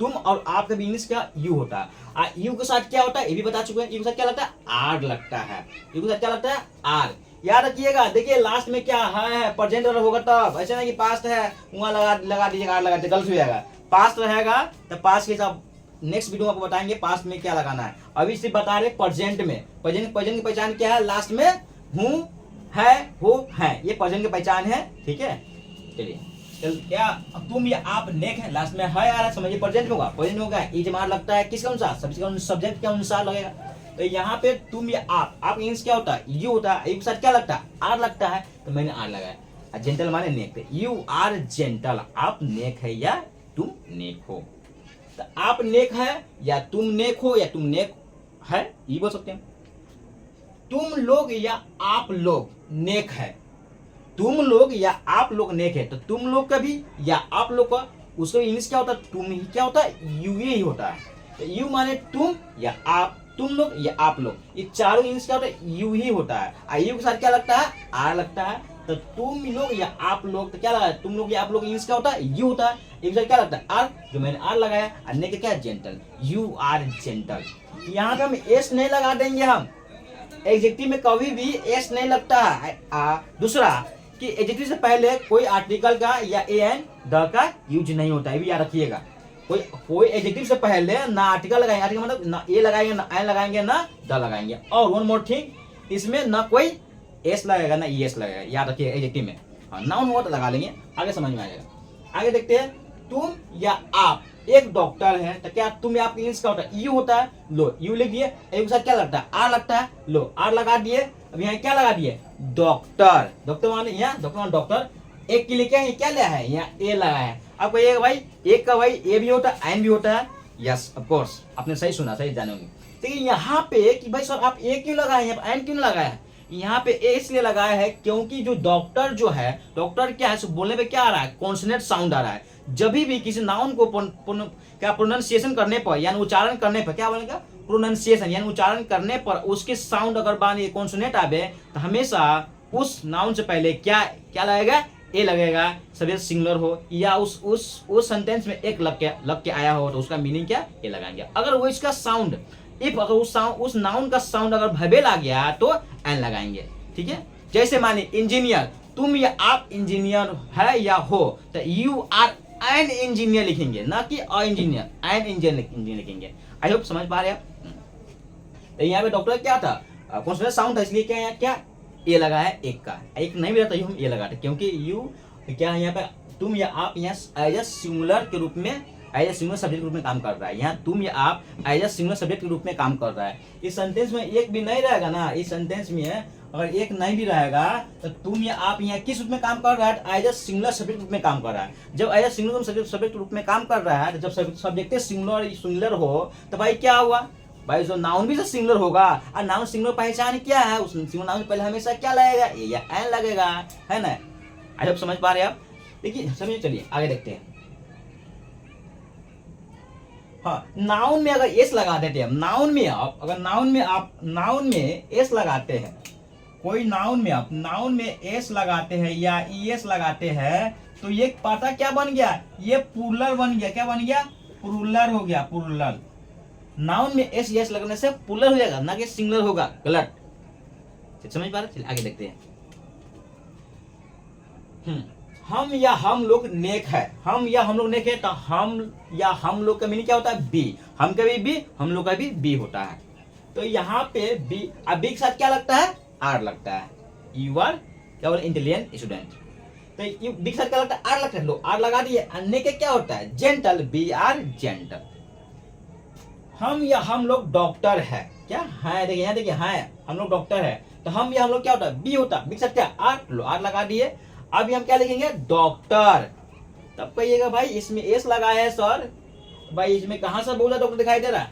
तुम और आप का भी इंग्लिश क्या यू होता है। यू के साथ क्या होता है ये भी बता चुके हैं। यू के साथ क्या लगता है, आर लगता है। यू के साथ क्या लगता है, आर। याद रखिएगा, देखिए लास्ट में क्या है, प्रेजेंट होगा तब, ऐसे नहीं कि पास्ट है वहां लगा दीजिएगा, आर लगा दीजिएगा, गलत हो जाएगा। पास्ट रहेगा तो पास्ट के हिसाब नेक्स्ट वीडियो में आपको बताएंगे पास्ट में क्या लगाना है। अभी सिर्फ बता रहे प्रेजेंट में। प्रेजेंट की पहचान क्या है, लास्ट में हूं, है, हो, है, ये प्रेजेंट की पहचान है, ठीक है। चलिए क्या तुम या आप नेक है, लास्ट में है आ रहा है, समझिए प्रेजेंट होगा। प्रेजेंट होगा इजमार लगता है किसके अनुसार, सब्जेक्ट के अनुसार लगेगा। तो यहाँ पे तुम या आप इंग्लिश क्या होता है, यू होता है। एक साथ क्या लगता है, आर लगता है, तो मैंने आर लगाया। जेंटल माने नेक, यू आर जेंटल, आप नेक है या तुम नेक हो। तो आप नेक है या तुम नेक हो, या तुम नेक है, ये बोल सकते हैं। तुम लोग या आप लोग नेक है, तुम लोग या आप लोग नेक है, तो तुम लोग का भी या आप लोग का, उसका इंग्लिश क्या होता है, तुम ही क्या होता है, यू ही होता है। तो यू माने तुम या आप, तुम लोग या आप लोग, ये चारों इंग्लिश क्या होता है, यू ही होता है। यू के साथ क्या लगता है, आर लगता है। तो तुम लोग या आप लोग, तो क्या लगा है, तुम लोग या आप लोग इंग्लिश क्या होता है, यू होता है। एक साथ क्या लगता है, आर, जो मैंने आर लगाया। अन्य का क्या है, जेंटल, यू आर जेंटल। यहाँ पे हम एस नहीं लगा देंगे, हम एडजेक्टिव में कभी भी एस नहीं लगता है। दूसरा कि एडजेक्टिव से पहले कोई आर्टिकल का या एन द का यूज नहीं होता है, भी याद रखिएगा। कोई एडजेक्टिव से पहले ना आर्टिकल लगाएंगे, आर्टिकल मतलब ना ए लगाएंगे, ना एन लगाएंगे, ना द लगाएंगे। और वन मोर थिंग, इसमें ना कोई एस लगेगा ना एस लगेगा, याद रखिए एडजेक्टिव में। हाँ, नाउन हुआ तो लगा लेंगे, आगे समझ में आ जाएगा। आगे देखते हैं, तुम या आप एक डॉक्टर है, तो क्या तुम या आप इंग्लिश का होता है, यू होता है। लो यू लिख दिए, एक साथ क्या लगता है, आर लगता है। लो आर लगा दिए, अब यहाँ क्या लगा दिए, डॉक्टर। डॉक्टर माने यहाँ डॉक्टर माने डॉक्टर। एक के लिए क्या लिया है, यहाँ ए लगा है। आपको ये भाई एक का भाई ए भी होता है, एन भी होता है। यस ऑफ कोर्स, आपने सही सुना, सही जाने होंगे। लेकिन यहाँ पे कि भाई सर आप ए क्यों लगाए, एन क्यों लगाया है, यहाँ पे ए इसलिए लगाया है क्योंकि जो डॉक्टर जो है, डॉक्टर क्या है, बोलने पे क्या आ रहा है, कॉन्सोनेंट साउंड आ रहा है। जब भी किसी नाउन को क्या प्रोनाउंसिएशन करने पर, यानी उच्चारण करने पर, क्या बोलेगा, प्रोनाउंसिएशन यानी उच्चारण करने पर उसके साउंड अगर बानी कॉन्सोनेंट आवे, तो हमेशा उस नाउन से पहले क्या लगेगा, ए लगेगा। सब्जेक्ट सिंगुलर हो या उस सेंटेंस में एक लग के आया हो, तो उसका मीनिंग क्या, ए लगाएंगे। अगर वो इसका साउंड अगर उस नाउन का साउंड अगर भवेल आ गया तो एन लगाएंगे, ठीक है। जैसे माने इंजीनियर, तुम या आप इंजीनियर है या हो, तो यू आर एन इंजीनियर लिखेंगे, ना कि अ इंजीनियर, एन इंजीनियर लिखेंगे। आई होप समझ पा रहे हैं आप। तो यहाँ पे डॉक्टर क्या था, कॉन्सोनेंट साउंड था, इसलिए क्या ए लगा है, एक का एक नहीं मिला तो हम ए लगाते, क्योंकि यू क्या है, यहाँ पे तुम या आप यहाँ एज ए सिंगुलर के रूप में, एज ए सिंगुलर सब्जेक्ट के रूप में काम कर रहा है। यहाँ तुम या आप एज ए सिंगुलर सब्जेक्ट के रूप में काम कर रहा है। इस सेंटेंस में एक भी नहीं रहेगा ना, इस सेंटेंस में अगर एक नहीं भी रहेगा तो तुम या आप यहाँ किस रूप में काम कर रहा है, एज ए सिंगुलर सब्जेक्ट रूप में काम कर रहा है। जब एज ए सिंगुलर सब्जेक्ट रूप में काम कर रहा है, तो जब सब्जेक्ट सिंगुलर हो, तो भाई क्या हुआ, भाई जो नाउन भी तो सिंगुलर होगा। और नाउन सिंगुलर पहचान क्या है, उस सिंगुलर नाउन पहले हमेशा क्या लगेगा, ए या एन लगेगा, है ना। आई होप समझ पा रहे हैं आप। देखिए समझिए, चलिए आगे देखते हैं। हाँ, नाउन में अगर एस लगा देते हैं, नाउन में आप अगर नाउन में एस लगाते हैं, कोई नाउन में आप नाउन में एस लगाते हैं या ईएस लगाते हैं, तो ये पता क्या बन गया, ये प्लूरल बन गया। क्या बन गया, प्लूरल हो गया, प्लूरल। नाउन में एस यस लगने से प्लूरल हो जाएगा, ना कि सिंगुलर होगा, गलत। समझ पा रहे, चलिए आगे देखते हैं। हम या हम लोग नेक है, हम या हम लोग नेक है, तो हम या हम लोग का मीनिंग क्या होता है, बी। हम का भी बी, हम लोग का भी बी होता है। तो यहाँ पे बी, अब बी के साथ क्या लगता है, आर लगता है। यू आर क्या बोले, इंटेलिजेंट स्टूडेंट। तो बी के साथ क्या लगता है, आर लगता है, लो आर लगा दिए। नेक क्या होता है, जेंटल, बी आर जेंटल। हम या हम लोग डॉक्टर है, क्या है, देखिए यहाँ देखिए, है हम लोग डॉक्टर है, तो हम या हम लोग क्या होता है, बी होता है। बी के साथ क्या, आर, लो आर लगा दिए। अब हम क्या लिखेंगे, डॉक्टर। तब कहिएगा भाई इसमें एस लगाया है सर, भाई इसमें कहां से बोला डॉक्टर दिखाई दे रहा है,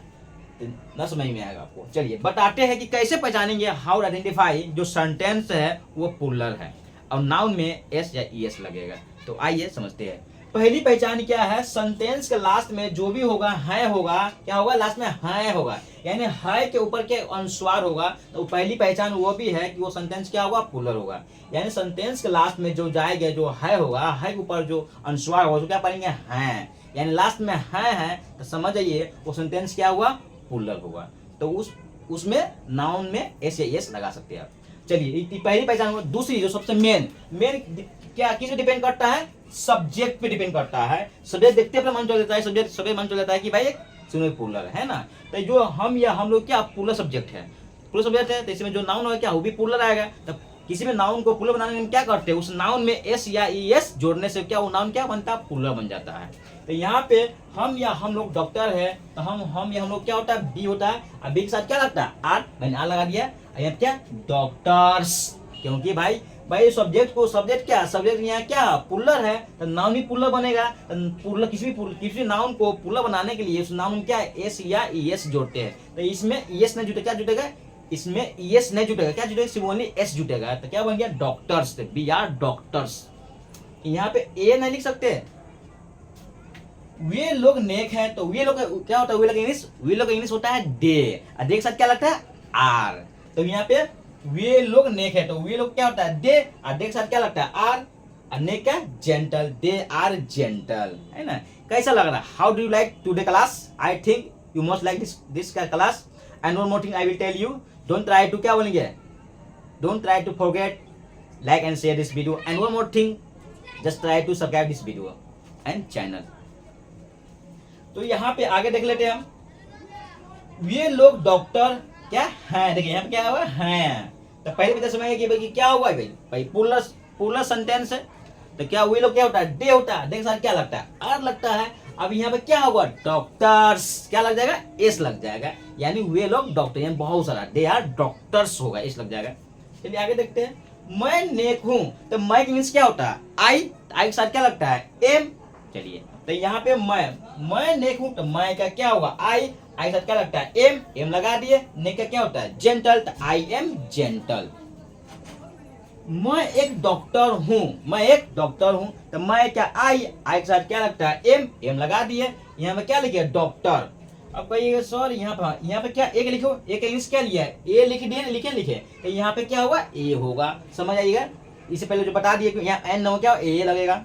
ना समझ में आएगा आपको। चलिए बताते हैं कि कैसे पहचानेंगे, हाउ आइडेंटिफाई जो सेंटेंस है वो प्लूरल है और नाउन में एस या ईएस लगेगा। तो आइए समझते हैं। पहली पहचान क्या है, सेंटेंस के लास्ट में जो भी होगा है होगा, क्या होगा, लास्ट में है होगा, यानी है के ऊपर के अनुस्वार होगा। तो पहली पहचान वो भी है कि वो सेंटेंस क्या होगा, प्लूरल होगा। यानी सेंटेंस के लास्ट में जो जाएगा, जो है होगा, है के ऊपर जो अनुस्वार होगा, तो क्या पढ़ेंगे, है। यानी लास्ट में है तो समझ जाइए वो सेंटेंस क्या हुआ, प्लूरल होगा। तो उसमें नाउन में एस या एस लगा सकते हैं आप। चलिए पहली पहचान। दूसरी जो सबसे मेन क्या किस पे डिपेंड करता है, सब्जेक्ट पे डिपेंड करता है। सब्जेक्ट देखते अपना मन चल जाता है, सब्जेक्ट मन चल जाता है कि भाई एक प्लूरल है ना। तो जो हम या हम लोग क्या प्लूरल सब्जेक्ट है, प्लूरल सब्जेक्ट है, तो इसमें जो नाउन होगा क्या, वो भी प्लूरल आएगा। तो किसी में नाउन को प्लूरल बनाने में क्या करते हैं, उस नाउन में एस या ईएस जोड़ने से क्या वो नाउन क्या बनता है, प्लूरल बन जाता है। तो यहाँ पे हम या हम लोग डॉक्टर है, तो हम या हम लोग क्या होता है, बी होता है। अब बी के साथ क्या लगता है, आर, मैंने आर लगा दिया। यहाँ क्या, डॉक्टर्स, क्योंकि भाई सब्जेक्ट क्या, सब्जेक्ट यहाँ क्या प्लूरल है, तो नाउन भी प्लूरल बनेगा। प्लूरल किसी नाउन को प्लूरल बनाने के लिए उस नाउन में क्या एस या ईएस जोड़ते हैं। तो इसमें ईएस नहीं जुटेगा, क्या जुटेगा, इसमें ईएस नहीं जुटेगा, क्या जुटेगा, सिर्फ ओनली एस जुटेगा। तो क्या बन गया, डॉक्टर्स, बी आर डॉक्टर्स। यहाँ पे ए नहीं लिख सकते, वे लोग नेक है, तो वे लोग क्या होता है, वे लोग इंग्लिश होता है डे, और डे के साथ क्या लगता है, आर। तो यहाँ पे वे लोग नेक है, तो वे लोग क्या होता है, डे, और डे के साथ क्या लगता है, आर, और नेक क्या, जेंटल, दे आर जेंटल, है ना। कैसा लग रहा है, how do you like today class, I think you must like this class. And one more thing I will tell you, don't try to, क्या बोलेंगे, don't try to forget like and share this video. And one more thing, just try to subscribe this video and channel. तो यहाँ पे आगे देख लेते हैं हम, वे लोग डॉक्टर क्या है, देखिए यहाँ पे क्या हुआ, है। तो पहले भी समझ कि भाई क्या हुआ, भाई प्लूरल सेंटेंस है, तो क्या वे लोग क्या होता है, डे होता है, डे के साथ क्या लगता है, आर लगता है। अब यहाँ पे क्या होगा, डॉक्टर्स, क्या लग जाएगा, एस लग जाएगा, यानी वे लोग डॉक्टर, यानी बहुत सारा, दे आर डॉक्टर्स होगा, एस लग जाएगा। चलिए आगे देखते हैं। मैं नेक हूं, तो मैं मीन्स क्या होता है, आई के साथ क्या लगता है, एम। चलिए तो यहाँ पे मैं नेक हूं, तो मैं का क्या होगा, आई के साथ क्या लगता है, एम लगा दिए। नेक का क्या होता है, जेंटल, तो आई एम जेंटल। मैं एक डॉक्टर हूं, तो मैं क्या, आई के साथ क्या लगता है, एम लगा दिए। यहाँ पे क्या लिखे, डॉक्टर। अब कहिएगा सर यहाँ पे क्या एक लिखो, एक इंग्लिश क्या लिया है, ए लिख दिए, लिखे तो यहाँ पे क्या होगा, ए होगा, समझ आइएगा। इससे पहले जो बता दिए कि यहाँ एन न हो, क्या ए लगेगा।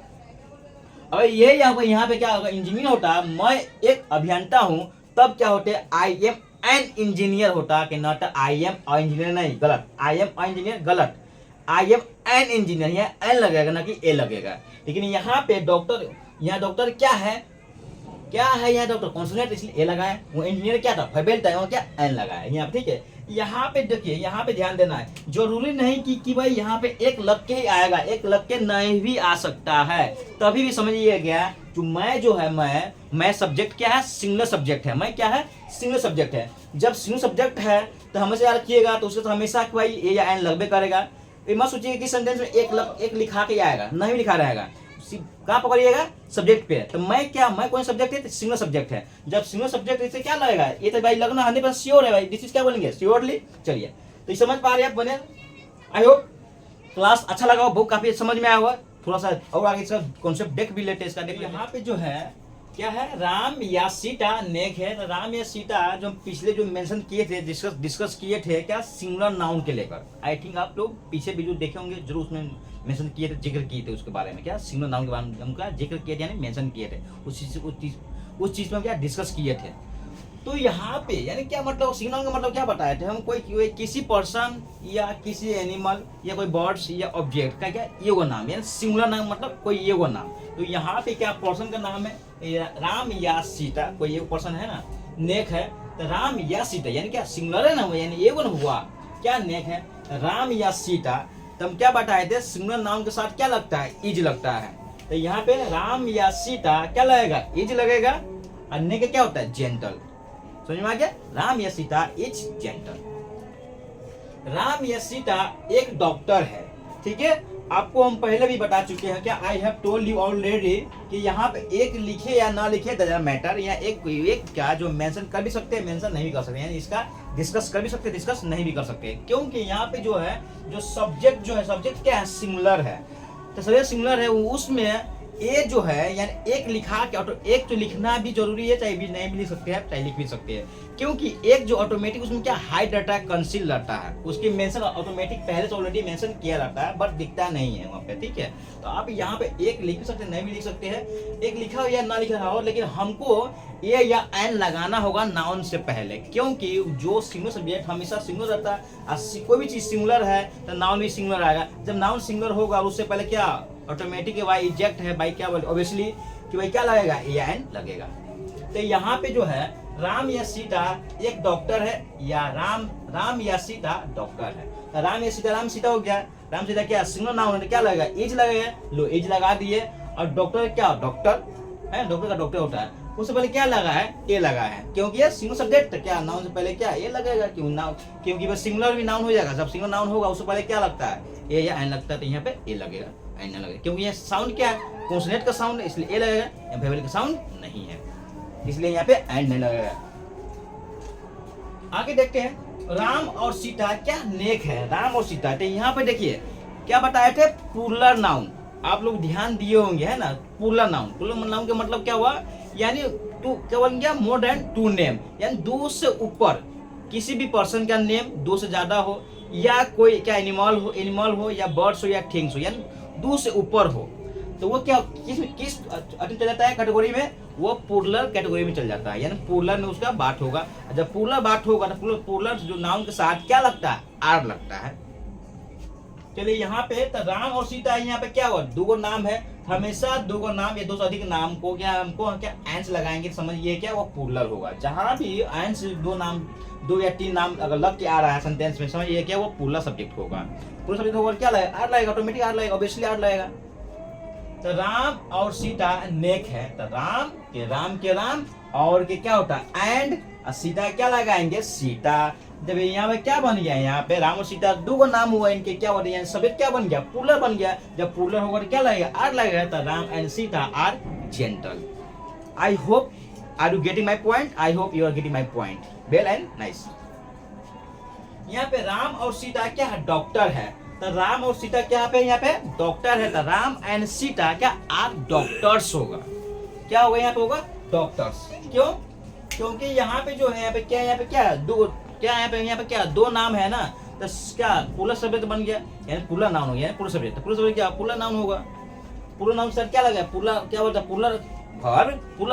अब ये यहाँ पे क्या होगा, इंजीनियर होता है, मैं एक अभियंता हूं, तब क्या होते हैं, आई एम एन इंजीनियर होता है, कि not I am a engineer, नहीं, गलत, आई एम अ इंजीनियर गलत, आई एम एन इंजीनियर, यहाँ एन लगेगा ना कि ए लगेगा। लेकिन यहाँ पे डॉक्टर, यहाँ डॉक्टर क्या है यहाँ डॉक्टर कॉन्सोनेंट, इसलिए ए लगा है। वो इंजीनियर क्या था, फेबेल था, वहाँ क्या एन लगा है यहाँ, ठीक है। यहाँ पे देखिए, यहाँ पे ध्यान देना है, जरूरी नहीं कि भाई यहाँ पे एक लग के ही आएगा, एक लग के नहीं भी आ सकता है, तभी भी समझिए गया। जो मैं जो है, मैं सब्जेक्ट क्या है, सिंगुलर सब्जेक्ट है, मैं क्या है, सिंगुलर सब्जेक्ट है। जब सिंगुलर सब्जेक्ट है तो हमेशा याद रखिएगा, तो उसके तो हमेशा भाई ए या एन लगबे करेगा। मत सोचिए कि सेंटेंस में एक लिखा के आएगा, नहीं लिखा रहेगा, कहाँ पकड़िएगा, सब्जेक्ट पे। तो मैं कौन सब्जेक्ट है, सिंगुलर सब्जेक्ट है। जब सिंगुलर सब्जेक्ट इससे क्या लगेगा, ये तो भाई लगना 100% श्योर है भाई, दिस इज क्या बोलेंगे, श्योरली। चलिए तो समझ पा रहे हैं आप, बने। आई होप क्लास अच्छा लगा हो, बहुत काफी समझ में आया हुआ। थोड़ा सा और आगे इसका कॉन्सेप्ट देख भी लेते हैं इसका। देखिए यहाँ पे जो है क्या है, राम या सीता नेक है। तो राम या सीता जो हम पिछले जो मेंशन किए थे, डिस्कस किए थे क्या, सिंगुलर नाउन के लेकर। आई थिंक आप लोग पीछे वीडियो देखे होंगे जरूर, उसमें मेंशन किए थे, जिक्र किए थे उसके बारे में, क्या सिंगुलर नाउन के बारे में उनका जिक्र किए थे, यानी मेंशन किए थे उस चीज में क्या डिस्कस किए थे। तो यहाँ पे यानी क्या मतलब, सिंगुलर का मतलब क्या बताए थे हम, कोई किसी पर्सन या किसी एनिमल या कोई बर्ड्स या ऑब्जेक्ट का क्या ये वो नाम, यानी सिंगुलर नाम मतलब कोई ये वो नाम। तो यहाँ पे क्या पर्सन का नाम है राम या सीता, कोई एक पर्सन है ना, नेक है। तो राम या सीता यानी क्या सिंगुलर है ना, यानी ये वो हुआ क्या, नेक है राम या सीता। तो हम क्या बताए थे, सिंगुलर नाउन के साथ क्या लगता है, इज लगता है। तो यहाँ पे राम या सीता क्या लगेगा, इज लगेगा। और नेक क्या होता है, जेंटल। समझ में आ गया, राम या सीता इज जेंटल। राम या सीता एक डॉक्टर है, ठीक है। आपको हम पहले भी बता चुके हैं, क्या I have told you already कि यहाँ पे एक लिखे या ना लिखे डजंट मैटर। या एक क्या जो मेंशन कर भी सकते हैं, मेंशन नहीं भी कर सकते, यानी इसका डिस्कस कर भी सकते, डिस्कस नहीं भी कर सकते, क्योंकि यहाँ पे जो है जो सब्जेक्ट जो है, सब्जेक्ट क्या है, सिंगुलर है। तो सब्जेक्ट सिंगुलर है, उसमें ए जो है यानी एक लिखा के एक तो लिखना भी जरूरी है, चाहे भी नहीं भी लिख सकते हैं, चाहे लिख भी सकते हैं, क्योंकि एक जो ऑटोमेटिक उसमें क्या हाइड रहता है, कंसील रहता है, उसकी मेंशन ऑटोमेटिक पहले से ऑलरेडी मेंशन किया रहता है, बट दिखता नहीं है वहाँ पे, ठीक है। तो आप यहाँ पे एक लिख भी सकते हैं, नहीं भी लिख सकते हैं, एक लिखा हो या ना लिखा हो, लेकिन हमको ए या एन लगाना होगा नाउन से पहले, क्योंकि जो सिंगुलर सब्जेक्ट हमेशा सिंगुलर रहता है। कोई भी चीज सिंगुलर है तो नाउन भी सिंगुलर आएगा। जब नाउन सिंगुलर होगा उससे पहले क्या ऑटोमेटिक भाई इजेक्ट है भाई, क्या बोले ऑब्वियसली कि भाई क्या लगेगा, ए या एन लगेगा। तो यहाँ पे जो है राम या सीता एक डॉक्टर है, या राम या सीता डॉक्टर है। तो राम या सीता हो गया, राम सीता क्या सिंगुलर नाउन है, क्या लगेगा, इज लगेगा, लो इज लगा दिए। और डॉक्टर क्या, डॉक्टर है, डॉक्टर का डॉक्टर होता है, उससे पहले क्या लगा है, ए लगा है, क्योंकि ये सिंगुलर सब्जेक्ट क्या नाउन से पहले क्या ए लगेगा, क्यों नाउन, क्योंकि बस सिंगुलर भी नाउन हो जाएगा। जब सिंगुलर नाउन होगा उससे पहले क्या लगता है, ए या एन लगता है, तो यहाँ पे ए लगेगा, एन ना लगेगा, क्योंकि ये साउंड क्या है, कॉन्सोनेंट का साउंड है, इसलिए ए लगेगा, या वेवल का साउंड नहीं है, इसलिए यहाँ पे एन नहीं लगेगा। आगे देखते हैं, राम और सीता क्या नेक है, राम और सीता। तो यहाँ पे देखिए क्या बताए थे, प्लूरल नाउन, आप लोग ध्यान दिए होंगे है ना, प्लूरल नाउन का मतलब क्या हुआ, यानी टू क्या बन गया, मोर देन टू नेम, यानी दो से ऊपर किसी भी पर्सन का नेम दो से ज्यादा हो, या कोई क्या एनिमल हो या बर्ड्स हो या थिंग्स हो, यानी दो से ऊपर हो, तो वो क्या किस चल जाता है कैटेगरी में, वो प्लूरल कैटेगरी में चल जाता है, यानी प्लूरल में उसका बात होगा। जब प्लूरल बात होगा तो प्लूरल जो नाउन के साथ क्या लगता है, आर लगता है। चलिए यहाँ पे तो राम और सीता यहाँ पे क्या हुआ, दो नाम है, हमेशा दो नाम या दो से अधिक नाम को क्या हमको क्या एंस लगाएंगे, समझिए क्या वो प्लूरल होगा। जहां भी एंस दो नाम, दो या तीन नाम अगर लग के आ रहा है सेंटेंस में, समझिए क्या वो प्लूरल सब्जेक्ट होगा। प्लूरल सब्जेक्ट होगा क्या लगेगा, आर लगेगा, ऑटोमेटिक आर लगेगा, ऑब्वियसली आर लगेगा। तो राम और सीता नेक है, तो राम के राम और के क्या होता है एंड, सीता क्या लगाएंगे, सीता। जब यहाँ पे क्या बन गया, यहाँ पे राम और सीता दो नाम हुआ, इनके क्या बन गया, सब्जेक्ट क्या बन गया, प्लूरल बन गया। जब प्लूरल होगा तो क्या लगेगा, आर लगेगा, तो Ram and Sita are gentle. I hope are you getting my point, I hope you are getting my point, well and nice. यहाँ पे राम और सीता क्या है, डॉक्टर है, तो राम और सीता क्या पे यहाँ पे डॉक्टर है, तो राम एंड सीता क्या आर डॉक्टर्स होगा, क्या होगा यहाँ पे होगा डॉक्टर्स। क्यों, क्योंकि यहाँ पे जो है यहाँ पे क्या दो क्या यहाँ पे क्या दो नाम है ना, तो क्या प्लूरल सब्जेक्ट बन गया, यानी प्लूरल नाउन हो गया, प्लूरल सब्जेक्ट, प्लूरल सब्जेक्ट क्या प्लूरल नाउन होगा। प्लूरल नाउन सर क्या लगा, प्लूरल क्या बोलता है, प्लूरल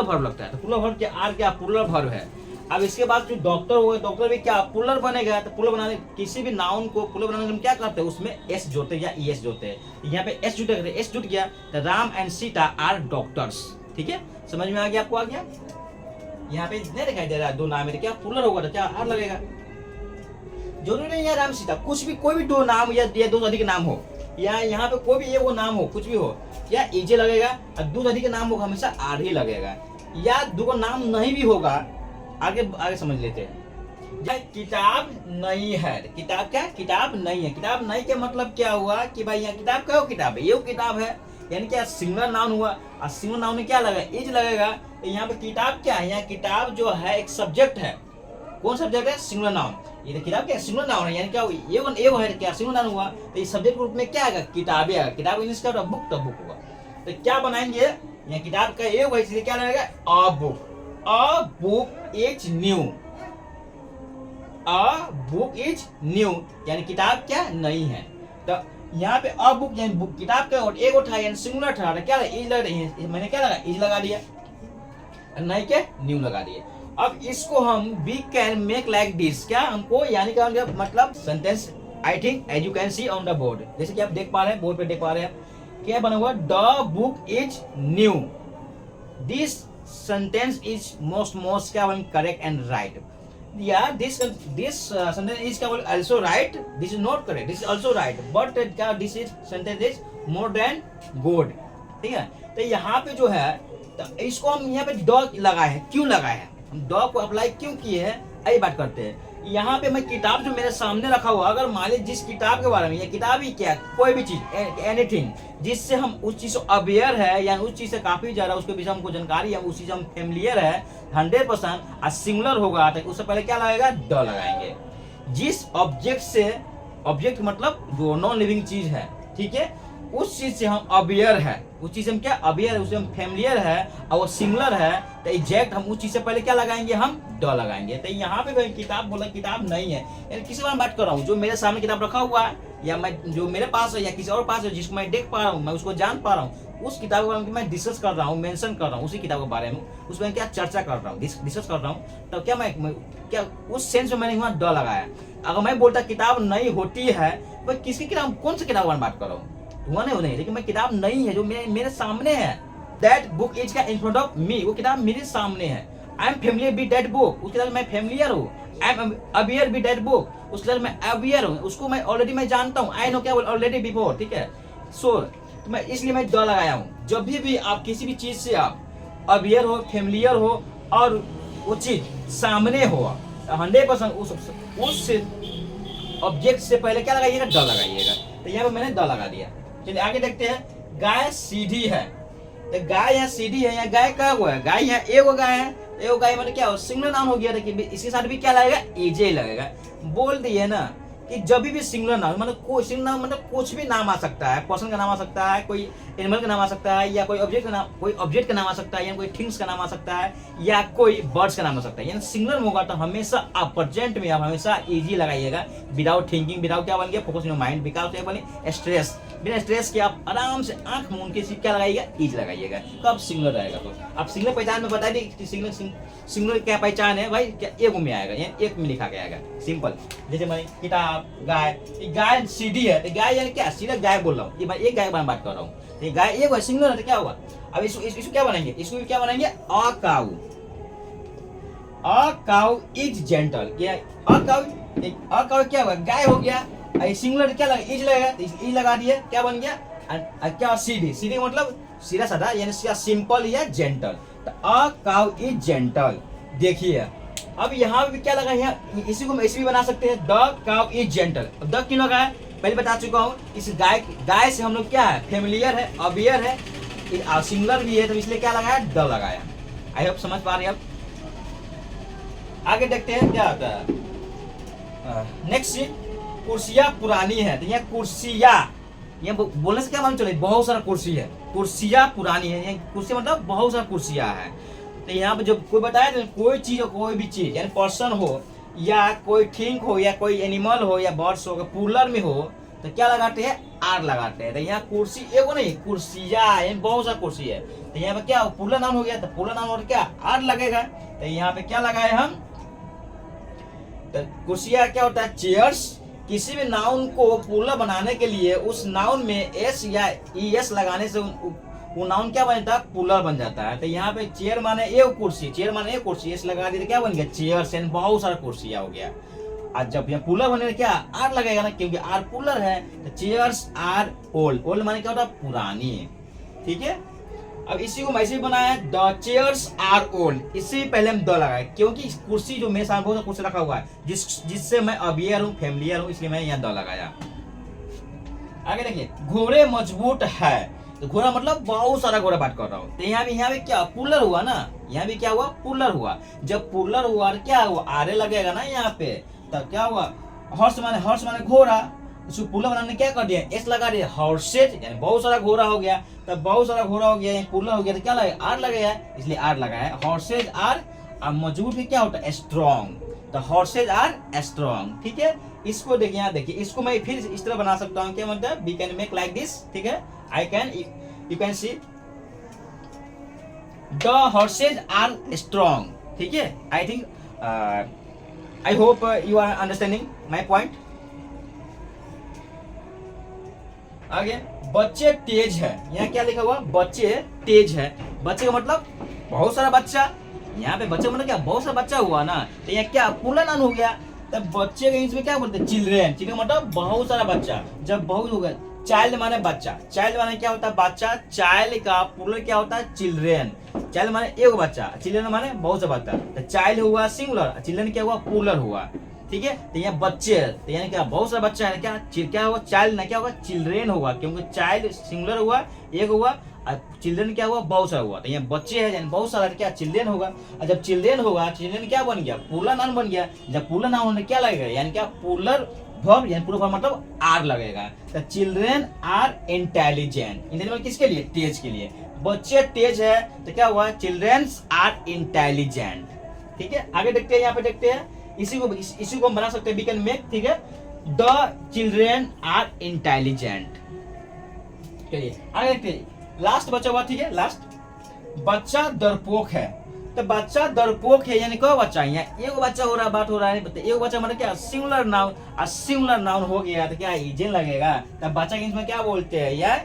वर्ब लगता है, तो प्लूरल वर्ब क्या आर क्या प्लूरल वर्ब है। अब इसके बाद जो डॉक्टर होगा, डॉक्टर भी क्या प्लूरल बनेगा, तो प्लूरल बनाने किसी भी नाउन को प्लूरल बनाने में क्या करते हैं, उसमें एस जोड़ते हैं या ई एस जोड़ते हैं। यहाँ पे एस जुटेगा, एस जुट गया, तो Ram and Sita are doctors, ठीक है, समझ में आ गया आपको, आ गया। यहाँ पे नहीं दिखाई दे रहा है दो नाम है, क्या प्लूरल होगा तो क्या आर लगेगा, जरूरी नहीं है राम सीता, कुछ भी कोई भी दो नाम या दो से अधिक नाम हो, या यहाँ पे कोई भी ये वो नाम हो, कुछ भी हो, या इजे लगेगा, और दो से अधिक नाम होगा हमेशा आर ही लगेगा, या दो नाम नहीं भी होगा, आगे समझ लेते हैं। किताब नहीं है, किताब क्या, किताब नहीं है, किताब नहीं के मतलब क्या हुआ कि भाई यहाँ किताब क्या हो, किताब है, ये किताब है, यानी क्या सिंगुलर नाउन हुआ, और सिंगुलर नाउन में क्या लगेगा, इज लगेगा। तो यहाँ पे किताब क्या है, यहाँ किताब जो है एक सब्जेक्ट है, कौन सब्जेक्ट है, सिंगुलर नाउन। ये किताब क्या सिंगुलर नाउन है, यानी क्या ये है क्या सिंगुलर नाउन हुआ, तो ये सब्जेक्ट ग्रुप में क्या आएगा, किताबें आएगा, किताब इंग्लिश का बुक, तो बुक होगा। तो क्या बनाएंगे, यहाँ किताब का एक इसलिए क्या लगेगा a book is new, a book is new यानी किताब क्या नई है। तो यहाँ पे अ बुक यानी बुक किताब का और एक उठा यानी सिंगुलर ठहरा क्या इज लग रही है, मैंने क्या लगा इज लगा दिया, नई के न्यू लगा दिए। अब इसको हम we can make like this, क्या हमको यानी क्या मतलब sentence I think as you can see on the board, जैसे कि आप देख पा रहे हैं बोर्ड पे देख पा रहे हैं क्या बना हुआ the book is new, this sentence is most क्या correct and right. Yeah, this sentence is also right. This is not correct. This is also right. But this is sentence is more than good. ठीक है, तो यहाँ पे जो है तो इसको हम यहाँ पे डॉग लगाए हैं, क्यों लगाए हैं, हम डॉग को अप्लाई क्यों किए हैं, यही बात करते हैं। यहाँ पे मैं किताब जो मेरे सामने रखा हुआ, अगर मान लीजिए जिस किताब के बारे में, ये किताब ही क्या कोई भी चीज एनीथिंग जिससे हम उस चीज से अवेयर है या उस चीज से काफी ज्यादा उसके पीछे हमको जानकारी है, उस चीज हम फेमिलियर है 100% सिंगुलर होगा तो उससे पहले क्या लगाएगा द लगाएंगे। जिस ऑब्जेक्ट से, ऑब्जेक्ट मतलब जो नॉन लिविंग चीज है, ठीक है, उस चीज से हम अवेयर है, उस चीज से हम क्या अवेयर है, उससे हम फेमिलियर है और वो सिंगुलर है तो एग्जैक्ट हम उस चीज से पहले क्या लगाएंगे हम द लगाएंगे। तो यहाँ पे मैं किताब बोला किताब नहीं है, यानी किसी बार बात कर रहा हूँ जो मेरे सामने किताब रखा हुआ है या मैं जो मेरे पास है या किसी और पास है जिसको मैं देख पा रहा हूँ, मैं उसको जान पा रहा हूँ, उस किताब के बारे में मैं डिस्कस कर रहा हूँ, मेंशन कर रहा हूँ उसी किताब के बारे में, उसमें क्या चर्चा कर रहा हूँ, डिस्कस कर रहा हूँ, तो क्या मैं क्या उस सेंस में मैंने वहाँ द लगाया। अगर मैं बोलता किताब नहीं होती है तो किसकी किताब, कौन सी किताब बात कर रहा हूँ, हुआ नहीं, लेकिन मैं किताब नहीं है जो मेरे सामने है, दैट बुक इज का इन फ्रंट ऑफ मी, वो किताब मेरे सामने है। I am familiar with that book, उस किताब मैं फेमिलियर हूँ। I am aware with that book, उस किताब मैं अवेयर हूँ, उसको मैं ऑलरेडी मैं जानता हूँ, आई नो क्या ऑलरेडी बिफोर, ठीक है। सो तो मैं इसलिए मैं द लगाया हूँ। जब भी आप किसी भी चीज से आप अवेयर हो, फेमिलियर हो और वो चीज सामने हो 100% उस ऑब्जेक्ट से पहले क्या लगाइएगा द लगाइएगा। तो यहाँ पे मैंने द लगा दिया। चलिए आगे देखते हैं। गाय सीधी है, तो गाय यहाँ सीधी है, यहाँ गाय क्या हुआ है, गाय यहाँ एगो गाय है, एगो गाय मतलब क्या हो सिंगुलर नाउन हो गया था कि इसके साथ भी क्या लगेगा एजे लगेगा। बोल दिए ना कि जब भी सिंगुलर नाउन मतलब कोई सिंगुलर नाउन मतलब कुछ भी नाम आ सकता है, पर्सन का नाम आ सकता है, कोई एनिमल का नाम आ सकता है, या कोई ऑब्जेक्ट का नाम आ सकता है, या कोई थिंग्स का नाम आ सकता है, या कोई बर्ड्स का नाम आ सकता है। यानी सिंगुलर होगा तो हमेशा आप प्रेजेंट में आप हमेशा इजी लगाइएगा, विदाउट थिंकिंग, विदाउट क्या बन गया फोकस इन माइंड, विदाउट क्या बने स्ट्रेस, बिना स्ट्रेस के आप आराम से आंख मूंद के क्या लगाइएगा इज लगाइएगा, तो आप सिंगुलर रहेगा। तो आप सिंगुलर पहचान में बता दी सिंगुलर क्या पहचान है भाई, क्या एक में आएगा, यानी एक में लिखा गया आएगा, सिंपल। जैसे मैंने किताब, गाय, गाय सीधी है तो गाय यानी क्या सीधा गाय बोल रहा हूँ, ये मैं एक गाय बात कर रहा हूँ, तो गाय एक सिंगुलर है तो क्या हुआ। अब इसको क्या बनाएंगे, इसको क्या बनाएंगे अ काऊ, अ काऊ इज जेंटल, अ काऊ क्या हुआ गाय हो गया, सिंगुलर क्या लगा इज लगेगा, इज लगा दिए क्या बन गया क्या सीधी, सीधी मतलब सीधा साधा यानी सिंपल या जेंटल, तो अ काऊ इज जेंटल। देखिए अब यहाँ भी क्या लगा है, इसी को ऐसे भी बना सकते हैं the cow is gentle. The क्यों लगा है पहले बता चुका हूँ, इस गाय से हम लोग क्या है फेमिलियर है, अवेयर है, सिंगुलर भी है, तो इसलिए क्या लगाया द लगाया। आई होप समझ पा रहे हैं। अब आगे देखते हैं क्या होता है। नेक्स्ट कुर्सियां पुरानी है, तो यहाँ कुर्सियां, यहाँ बोलने से क्या मालूम चले बहुत सारा कुर्सी है, कुर्सियां पुरानी है, यहाँ कुर्सी मतलब बहुत सारा कुर्सियां है। तो यहाँ पे जब कोई बताया तो कोई चीज हो, कोई भी चीज यानी पर्सन हो या कोई थिंग हो या कोई एनिमल हो या बर्ड्स हो, प्लूरल में हो तो क्या लगाते हैं आर लगाते हैं। तो यहाँ कुर्सी एगो नहीं कुर्सियां यानी बहुत सारा कुर्सी है, तो यहाँ पे क्या प्लूरल नाउन हो गया, तो प्लूरल नाउन और क्या आर लगेगा। तो यहाँ पे क्या लगाए हम, तो कुर्सियां क्या होता है चेयर्स। किसी भी नाउन को प्लूरल बनाने के लिए उस नाउन में एस या ईएस लगाने से वो नाउन क्या बन जाता है प्लूरल बन जाता है। तो यहाँ पे चेयर माने एक कुर्सी, चेयर माने एक कुर्सी, एस लगा दिए तो क्या बन गया चेयर्स, यानी बहुत सारा कुर्सियां हो गया। आज जब यहाँ प्लूरल बने क्या आर लगेगा ना, क्योंकि आर प्लूरल है, तो चेयर्स आर ओल्ड, ओल्ड माने क्या होता है पुरानी, ठीक है। अब इसी को मैं ऐसे बनाया है द चेयर्स आर ओल्ड, इससे भी पहले हम द लगाए क्योंकि कुर्सी जो मेरे सामने बहुत कुर्सी रखा हुआ है जिससे मैं अवेयर हूँ, फेमिलियर हूँ, इसलिए मैंने यहाँ द लगाया। आगे देखिए घोड़े मजबूत है, तो घोड़ा मतलब बहुत सारा घोड़ा बात कर रहा हूँ। तो यहाँ भी क्या पुलर हुआ ना, यहाँ भी क्या हुआ पुलर हुआ। जब पुलर हुआ क्या हुआ आरे लगेगा ना यहाँ पे, तो क्या हुआ हर्ष माने घोड़ा, इसको पुल्ला बनाने क्या कर दिया, एस लगा दिया, हॉर्सेज यानी बहुत सारा घोड़ा हो गया, तब बहुत सारा घोड़ा हो गया, पुल्ला हो गया, तो क्या लगेगा, आर लगेगा, इसलिए आर लगा है, हॉर्सेज आर, अब मजबूत भी क्या होता है, स्ट्रॉन्ग, तो हॉर्सेज आर स्ट्रॉन्ग, ठीक है। इसको देखिए, यहाँ देखिए, इसको मैं फिर इस तरह बना सकता हूँ, क्या मतलब, we can make like this, ठीक है, I can, you can see the horses are strong, ठीक है। I think, I hope you are understanding my point. आगे, बच्चे तेज है, यहाँ क्या लिखा हुआ, बच्चे तेज है, बच्चे का मतलब बहुत सारा बच्चा, यहाँ पे बच्चे मतलब क्या, बहुत सारा बच्चा हुआ ना, तो यहाँ क्या पुल्ला नाउन हो गया, तब बच्चे के इंग्लिश में क्या बोलते हैं, चिल्ड्रेन, चिल्ड्रेन मतलब बहुत सारा बच्चा, जब बहुत हो गया, चाइल्ड माने बच्चा, चाइल्ड माने क्या होता है, बच्चा, चाइल्ड का प्लूरल क्या होता है, चिल्ड्रेन, चाइल्ड माने एक बच्चा, चिल्ड्रेन माने बहुत सा बच्चा, तो चाइल्ड हुआ सिंगुलर, चिल्ड्रेन क्या हुआ, प्लूरल हुआ, ठीक है। तो यहाँ बच्चे, तो यानी क्या बहुत सारा बच्चा है, क्या होगा, चाइल्ड ना क्या होगा, चिल्ड्रेन होगा, क्योंकि चाइल्ड सिंगुलर हुआ, एक हुआ, चिल्ड्रेन क्या हुआ, बहुत सारा हुआ, तो यहाँ बच्चे है यानी बहुत सारा, क्या चिल्ड्रेन होगा, और जब चिल्ड्रेन होगा, चिल्ड्रेन क्या बन गया, प्लूरल नाउन बन गया, जब प्लूरल नाउन होने क्या लगेगा, यानी क्या प्लूरल वर्ब, यानी प्लूरल वर्ब मतलब आर लगेगा, तो चिल्ड्रेन आर इंटेलिजेंट, इंटेलिजेंट किसके लिए, तेज के लिए, बच्चे तेज है, तो क्या हुआ, चिल्ड्रेन्स आर इंटेलिजेंट, ठीक है। आगे देखते हैं, यहाँ पे देखते हैं, इसी को हम बना सकते हैं, वी कैन मेक, ठीक है, द चिल्ड्रेन आर इंटेलिजेंट, चलिए आगे देखते हैं, लास्ट बचा हुआ, ठीक है, लास्ट, बच्चा डरपोक है, तो बच्चा डरपोक है यानी कोई बच्चा, यहाँ एक बच्चा हो रहा, बात हो रहा है, एक बच्चा मतलब क्या, सिंगुलर नाउन, और सिंगुलर नाउन हो गया तो क्या इजेन लगेगा, तब बच्चा के इसमें क्या बोलते हैं, या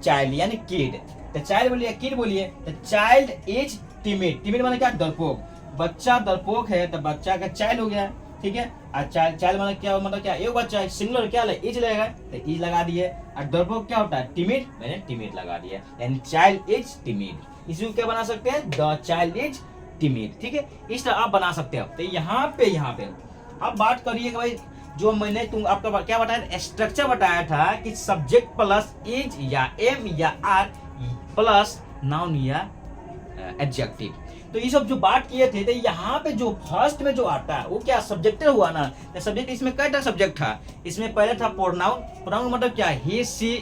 चाइल्ड यानी किड, तो चाइल्ड बोलिए, किड बोलिए, तो चाइल्ड इज टिमिड, टिमिड मतलब क्या, डरपोक, बच्चा डरपोक है, तो बच्चा का चाइल्ड हो गया, ठीक है, और चाइल्ड मतलब क्या, मतलब क्या, एक बच्चा, सिंगुलर क्या ले, इज लगेगा, तो इज लगा दिए, और डरपोक क्या होता है, टिमिड, मैंने टिमिड लगा दिया, यानी चाइल्ड इज टिमिड, इसको क्या बना सकते हैं, द चाइल्ड इज टिमिड, ठीक है, इस तरह आप बना सकते हो। तो यहाँ पे अब बात करिए कि भाई जो मैंने तुम आपका क्या बताया, स्ट्रक्चर बताया था कि सब्जेक्ट प्लस इज या एम या आर प्लस नाउन या एडजेक्टिव, तो ये सब जो बात किए थे, तो यहाँ पे जो फर्स्ट में जो आता है वो क्या, सब्जेक्ट हुआ ना, सब्जेक्ट, इसमें कई सब्जेक्ट था, इसमें पहले था प्रोनाउन, प्रोनाउन मतलब क्या, ही सी,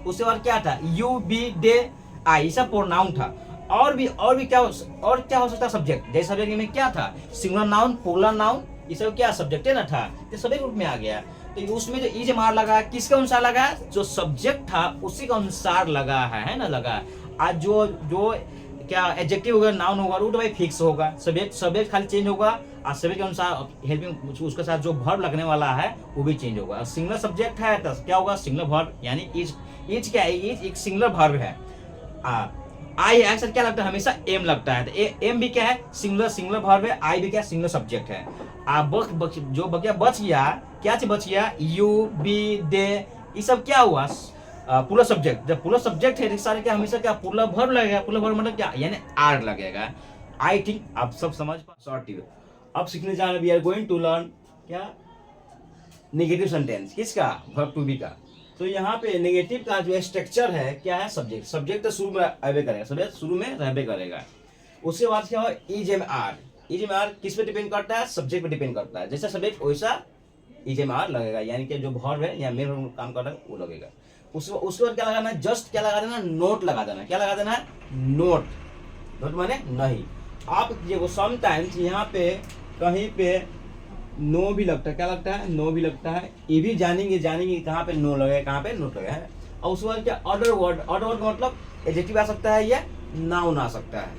उसके बाद क्या था, यू बी दे आई, सब प्रोनाउन था, और भी क्या हो सकता है सब्जेक्ट, जैसे सब्जेक्ट में क्या था, सिंगुलर नाउन, प्लूरल नाउन, ये सब क्या सब्जेक्ट है ना था, तो सभी ग्रुप में आ गया, तो उसमें जो इज मार लगा, किसके अनुसार लगा, जो सब्जेक्ट था उसी के अनुसार लगा है ना, लगा, आज जो क्या एडजेक्टिव होगा, नाउन होगा, रूट भाई फिक्स होगा, सब्जेक्ट खाली चेंज होगा, और सब्जेक्ट के अनुसार हेल्पिंग उसके साथ जो वर्ब लगने वाला है वो भी चेंज होगा, सिंगुलर सब्जेक्ट है तो क्या होगा, सिंगुलर वर्ब, यानी इज क्या है, इज एक सिंगुलर वर्ब है, आई अक्सर क्या लगता है, हमेशा एम लगता है, तो एम भी क्या है, सिंगुलर वर्ब है, आई भी क्या, सिंगुलर सब्जेक्ट है, जो बच गया, क्या चीज बच गया, यू बी दे, ये सब क्या हुआ, पूरा सब्जेक्ट, जब पूरा सब्जेक्ट है सारे क्या, हमेशा क्या, पूरा वर्ब लगेगा, पूरा वर्ब मतलब क्या, यानी आर लगेगा। आई थिंक आप सब समझ शॉर्ट टिप। अब सीखने जा रहे, we are going to learn क्या, नेगेटिव सेंटेंस, किसका, वर्ब टू बी का। तो यहाँ पे नेगेटिव का जो स्ट्रक्चर है क्या है, सब्जेक्ट तो शुरू में रहबे करेगा, सब्जेक्ट शुरू में रहबे करेगा, उसके बाद क्या हो, इज एम आर किस पे डिपेंड करता है, सब्जेक्ट पे डिपेंड करता है, जैसा सब्जेक्ट वैसा इज एम आर लगेगा, यानी कि जो वर्ब है या मेन काम कर रहा है वो लगेगा। उसके बाद क्या लगाना है, जस्ट क्या लगा देना, नोट लगा देना, क्या लगा देना है, नोट माने नहीं। आप देखो समटाइम्स यहाँ पे कहीं पे नो भी लगता है, क्या लगता है, नो भी लगता है, ये भी जानेंगे कहाँ पे नो लगेगा, कहाँ पे नोट लगेगा है। और उसके बाद क्या, अदर वर्ड का मतलब एडजेक्टिव आ सकता है या नाउन आ सकता है,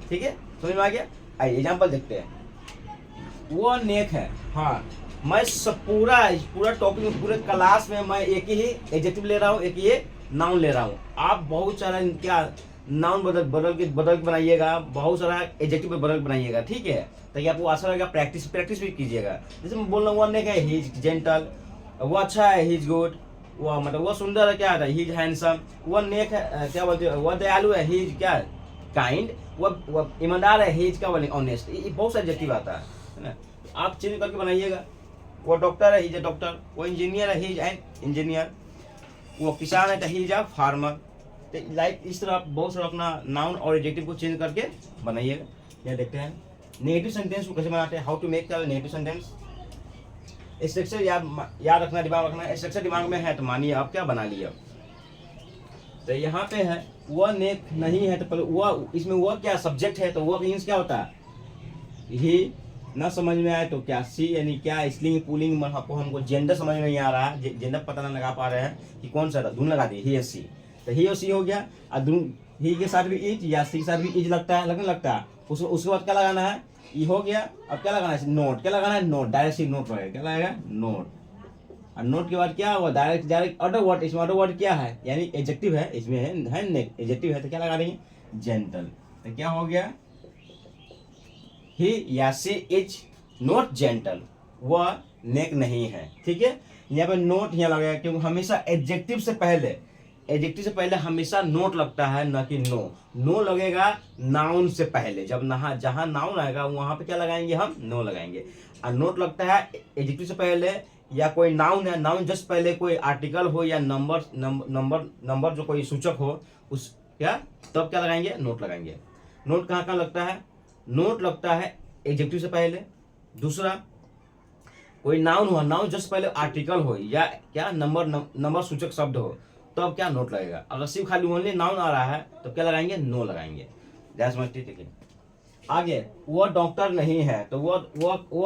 ठीक है, समझ में आ गया। आइए एग्जाम्पल देखते हैं, वो नेक है, हाँ मैं पूरा टॉपिक में, पूरे क्लास में मैं एक ही एडजेक्टिव ले रहा हूँ, एक ये नाउन ले रहा हूँ, आप बहुत सारा क्या नाउन बदल के बनाइएगा, बहुत सारा एडजेक्टिव बदल के बनाइएगा, ठीक है, ताकि आपको आसान रहेगा, प्रैक्टिस भी कीजिएगा। जैसे मैं बोल रहा हूँ, वो नेक है, ही इज जेंटल, वो अच्छा है, ही इज गुड, वो मतलब वो सुंदर है, क्या है, ही इज हैंडसम, वो नेक है, क्या बोलते हैं, वो दयालु है, ही इज क्या, काइंड, वो ईमानदार है, ही इज क्या बोले, ऑनेस्ट, ये बहुत सारे एडजेक्टिव आता है ना, आप चेंज करके बनाइएगा। वो डॉक्टर है, ही इज अ डॉक्टर, वो इंजीनियर है, ही इज एन इंजीनियर, वो किसान है, ही इज अ फार्मर। तो लाइक इस तरह आप बहुत सारा अपना नाउन और एडजेक्टिव को चेंज करके बनाइएगा। यह देखते हैं नेगेटिव सेंटेंस को कैसे बनाते हैं, how to make negative sentence. Structure याद रखना, दिमाग रखना। स्ट्रक्चर दिमाग में है तो मानिए आप क्या बना लिया। तो यहाँ पे है वह नेक नहीं है, तो पहले वह, इसमें वह क्या सब्जेक्ट है, तो वह मीन्स क्या होता है, ही। ना समझ में आए तो क्या सी, यानी क्या स्लिंग पुलिंग, हमको जेंडर समझ में नहीं आ रहा है, जेंडर पता नहीं लगा पा रहे हैं कि कौन सा धुन लगा दी, ही और सी। तो ही और सी हो गया, और ही के साथ भी इज या सी के साथ भी इज लगता है, लगने लगता है। उसके बाद क्या लगाना है, ये हो गया। अब क्या लगाना है, नोट। क्या लगाना है, नोट। डायरेक्ट सी नोट रहेगा, क्या लगाएगा, नोट। और नोट के बाद क्या हुआ, डायरेक्ट अदर वर्ड। इसमें अदर वर्ड क्या है, यानी एडजेक्टिव है, इसमें है नेक, एडजेक्टिव है, तो क्या लगा देंगे, जेंटल। तो क्या हो गया, ही या सी इज नॉट जेंटल, वह नेक नहीं है। ठीक है, यहाँ पे नोट यहाँ लगेगा, क्योंकि हमेशा एडजेक्टिव से पहले हमेशा नोट लगता है, न कि नो। नो लगेगा नाउन से पहले, जब जहां नाउन आएगा वहां पे क्या लगाएंगे, हम नो लगाएंगे। और नोट लगता है एडजेक्टिव से पहले, या कोई नाउन है, नाउन जस्ट पहले कोई आर्टिकल हो या नंबर जो कोई सूचक हो, उस क्या, तब क्या लगाएंगे, नोट लगाएंगे। नोट कहाँ कहाँ लगता है, नोट लगता है एडजेक्टिव से पहले। दूसरा, कोई नाउन हो, नाउन जस्ट पहले आर्टिकल हो या क्या नंबर सूचक शब्द हो, तब क्या नोट लगेगा। अगर सिर्फ खाली ओनली नाउन आ रहा है तो क्या लगाएंगे, नो लगाएंगे। दैट्स मस्ट ठीक है। आगे, वो डॉक्टर नहीं है, तो वो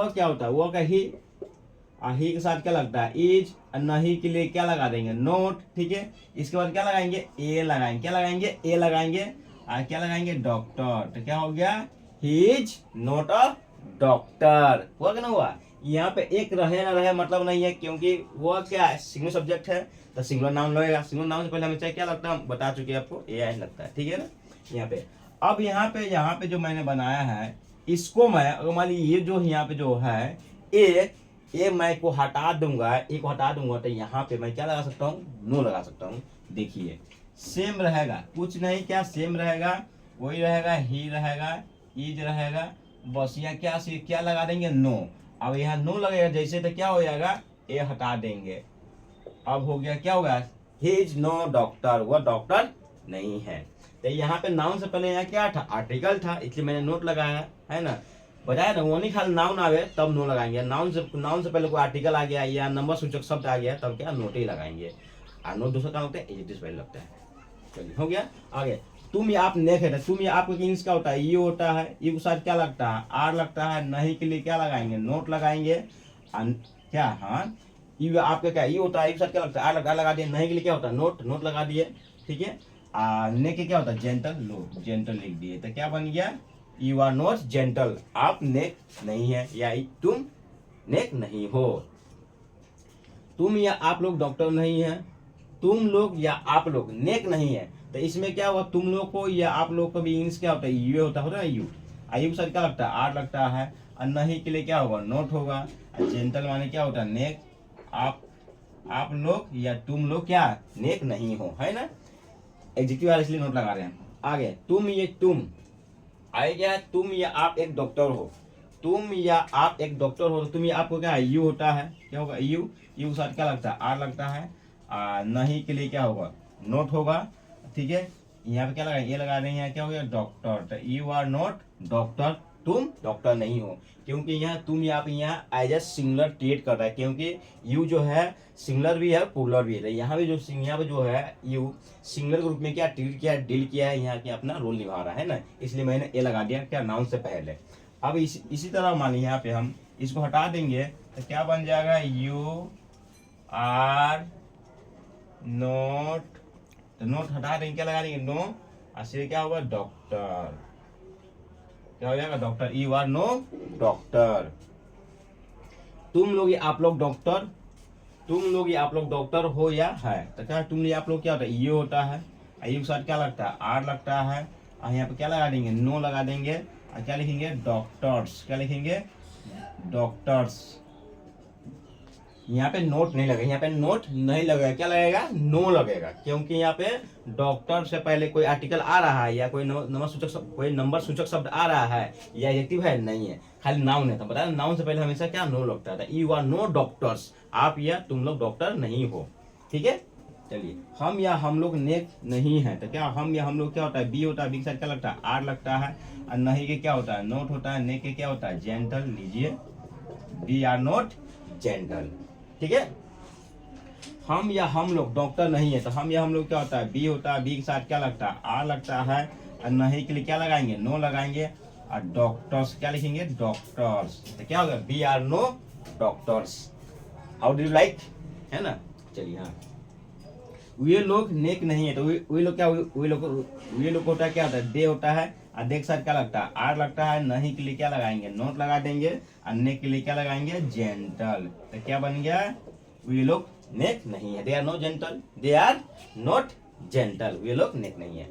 क्या होता है, वो का ही के साथ क्या लगता है, इज। नहीं के लिए क्या लगा देंगे, नोट। ठीक है, इसके बाद क्या लगाएंगे, ए लगाएंगे। क्या लगाएंगे, ए लगाएंगे। और क्या लगाएंगे, डॉक्टर। तो क्या हो गया, he is not a doctor. हुआ कि ना हुआ। यहाँ पे एक रहे ना रहे मतलब नहीं है, क्योंकि वो क्या है, सिंगुलर सब्जेक्ट है, तो सिंगुलर नाउन लगेगा। सिंगुलर नाउन से पहले हमें क्या लगता है, बता चुके आपको, ए आई लगता है। ठीक है ना। यहाँ पे अब यहाँ पे जो मैंने बनाया है, इसको मैं अगर मान लीजिए ये जो यहाँ पे जो है ए मैं को हटा दूंगा, ए को हटा दूंगा, तो यहाँ पे मैं क्या लगा सकता हूँ, नो लगा सकता हूँ। देखिए सेम रहेगा, कुछ नहीं, क्या सेम रहेगा, वही रहेगा, ही रहेगा, इज रहेगा, बस यहाँ क्या लगा देंगे, नो। अब यहाँ नो लगेगा जैसे, तो क्या हो जाएगा, ए हटा देंगे। अब हो गया, क्या होगा, ही इज नो डॉक्टर, वह डॉक्टर नहीं है। तो यहाँ पे नाउन से पहले यहाँ क्या था, आर्टिकल था, इसलिए मैंने नोट लगाया है ना। बताया ना, वो नहीं खाली नाउन आवे तब नो लगाएंगे, नाउन से पहले कोई आर्टिकल आ गया या नंबर सूचक शब्द आ गया, तब क्या नोट ही लगाएंगे। और नोट दूसरा काम लगता है, एडजेक्टिव पहले लगता है। चलिए हो गया। आगे, तुम या आप नेक है, तुम या आप मीन्स क्या होता है, ये होता है, ये के साथ क्या लगता है, आर लगता है। नहीं के लिए क्या लगाएंगे, नोट लगाएंगे। क्या, हाँ, ये आपका क्या, ये होता है, एक साथ क्या लगता है, आर लगता है, लगा दिए। नहीं के लिए क्या होता है, नोट लगा दिए। ठीक है, ने के क्या होता है, जेंटल, लो जेंटल लिख दिए, तो क्या बन गया, यू आर नॉट जेंटल, आप नेक नहीं है, या तुम नेक नहीं हो। तुम या आप लोग डॉक्टर नहीं है, तुम लोग या आप लोग नेक नहीं है। तो इसमें क्या हुआ, तुम लोग को या आप लोग को भी इंग्लिश क्या होता है, यू होता है ना, यू। आयु के साथ क्या लगता है, आर लगता है। और नहीं के लिए क्या होगा, नोट होगा। जेंटल माने क्या होता है, नेक। आप लोग या तुम लोग क्या नेक नहीं हो, है ना। एडजेक्टिव वाले इसलिए नोट लगा रहे हैं। आगे, तुम आएगा, तुम या आप एक डॉक्टर हो, तुम या आप एक डॉक्टर हो, तुम या आपको क्या है, यू होता है, क्या होगा, यू के साथ क्या लगता है, आर लगता है। नहीं के लिए क्या होगा, नोट होगा। ठीक है, यहाँ पे क्या लगा, ये लगा रहे हैं, क्या हो गया, doctor. You are not doctor, तुम डॉक्टर नहीं हो, क्योंकि यहाँ तुम या आप यहाँ एज ए सिंगुलर ट्रीट कर रहा है, क्योंकि यू जो है सिंगुलर भी है, प्लूरल भी है। यहाँ भी यहाँ पे जो है यू सिंगुलर के रूप में क्या ट्रीट किया, डील किया है, यहाँ की अपना रोल निभा रहा है ना, इसलिए मैंने ए लगा दिया, क्या, नाउन से पहले। अब इसी तरह मानिए यहाँ पे हम इसको हटा देंगे, तो क्या बन जाएगा, यू आर नोट। तो नोट हटा देंगे, क्या लगा देंगे, नो। और फिर क्या होगा, डॉक्टर। क्या हो जाएगा, doctor. You are no doctor. तुम लोग या आप लोग डॉक्टर, तुम लोग या आप लोग डॉक्टर हो या है। तो क्या, तुम लोग आप लोग क्या होता है, ये होता है। यू के साथ क्या लगता है, आर लगता है। और यहाँ पे क्या लगा देंगे, नो लगा देंगे। और क्या लिखेंगे, डॉक्टर्स। क्या लिखेंगे, डॉक्टर्स। यहाँ पे नोट नहीं लगेगा, यहाँ पे नोट नहीं लगेगा, क्या लगेगा, नो लगेगा, क्योंकि यहाँ पे डॉक्टर से पहले कोई आर्टिकल आ रहा है या कोई नंबर सूचक शब्द आ रहा है या एडजेक्टिव है, नहीं है, खाली नाउन है। तो बताया नाउन से पहले हमेशा क्या, नो लगता था। यू आर नो डॉक्टर्स, आप या तुम लोग डॉक्टर नहीं हो। ठीक है, चलिए, हम या हम लोग नेक नहीं है। तो क्या, हम या हम लोग क्या होता है, बी होता है, बी के साथ क्या लगता है, आर लगता है। और नहीं के क्या होता है, नोट होता है। नेक के क्या होता है, जेंटल। लीजिए, बी आर नॉट जेंटल। ठीक है, हम या हम लोग डॉक्टर नहीं है, तो हम या हम लोग क्या होता है, बी होता है, बी के साथ क्या लगता है, आर लगता है, और नहीं के लिए क्या लगाएंगे, नो लगाएंगे, और डॉक्टर्स क्या लिखेंगे, डॉक्टर्स। तो क्या होगा, we are no doctors. How do you like, है ना। चलिए हाँ, वे लोग नेक नहीं है, तो वे लोग क्या, वे लोग होता है, क्या होता है, दे होता है, और दे के साथ क्या लगता है, आर लगता है, नहीं के लिए क्या लगाएंगे, नोट लगा देंगे, और नेक के लिए क्या लगाएंगे, जेंटल। तो क्या बन गया, वे लोग नेक नहीं है, they are no gentle, they are not gentle, वे लोग नेक नहीं है।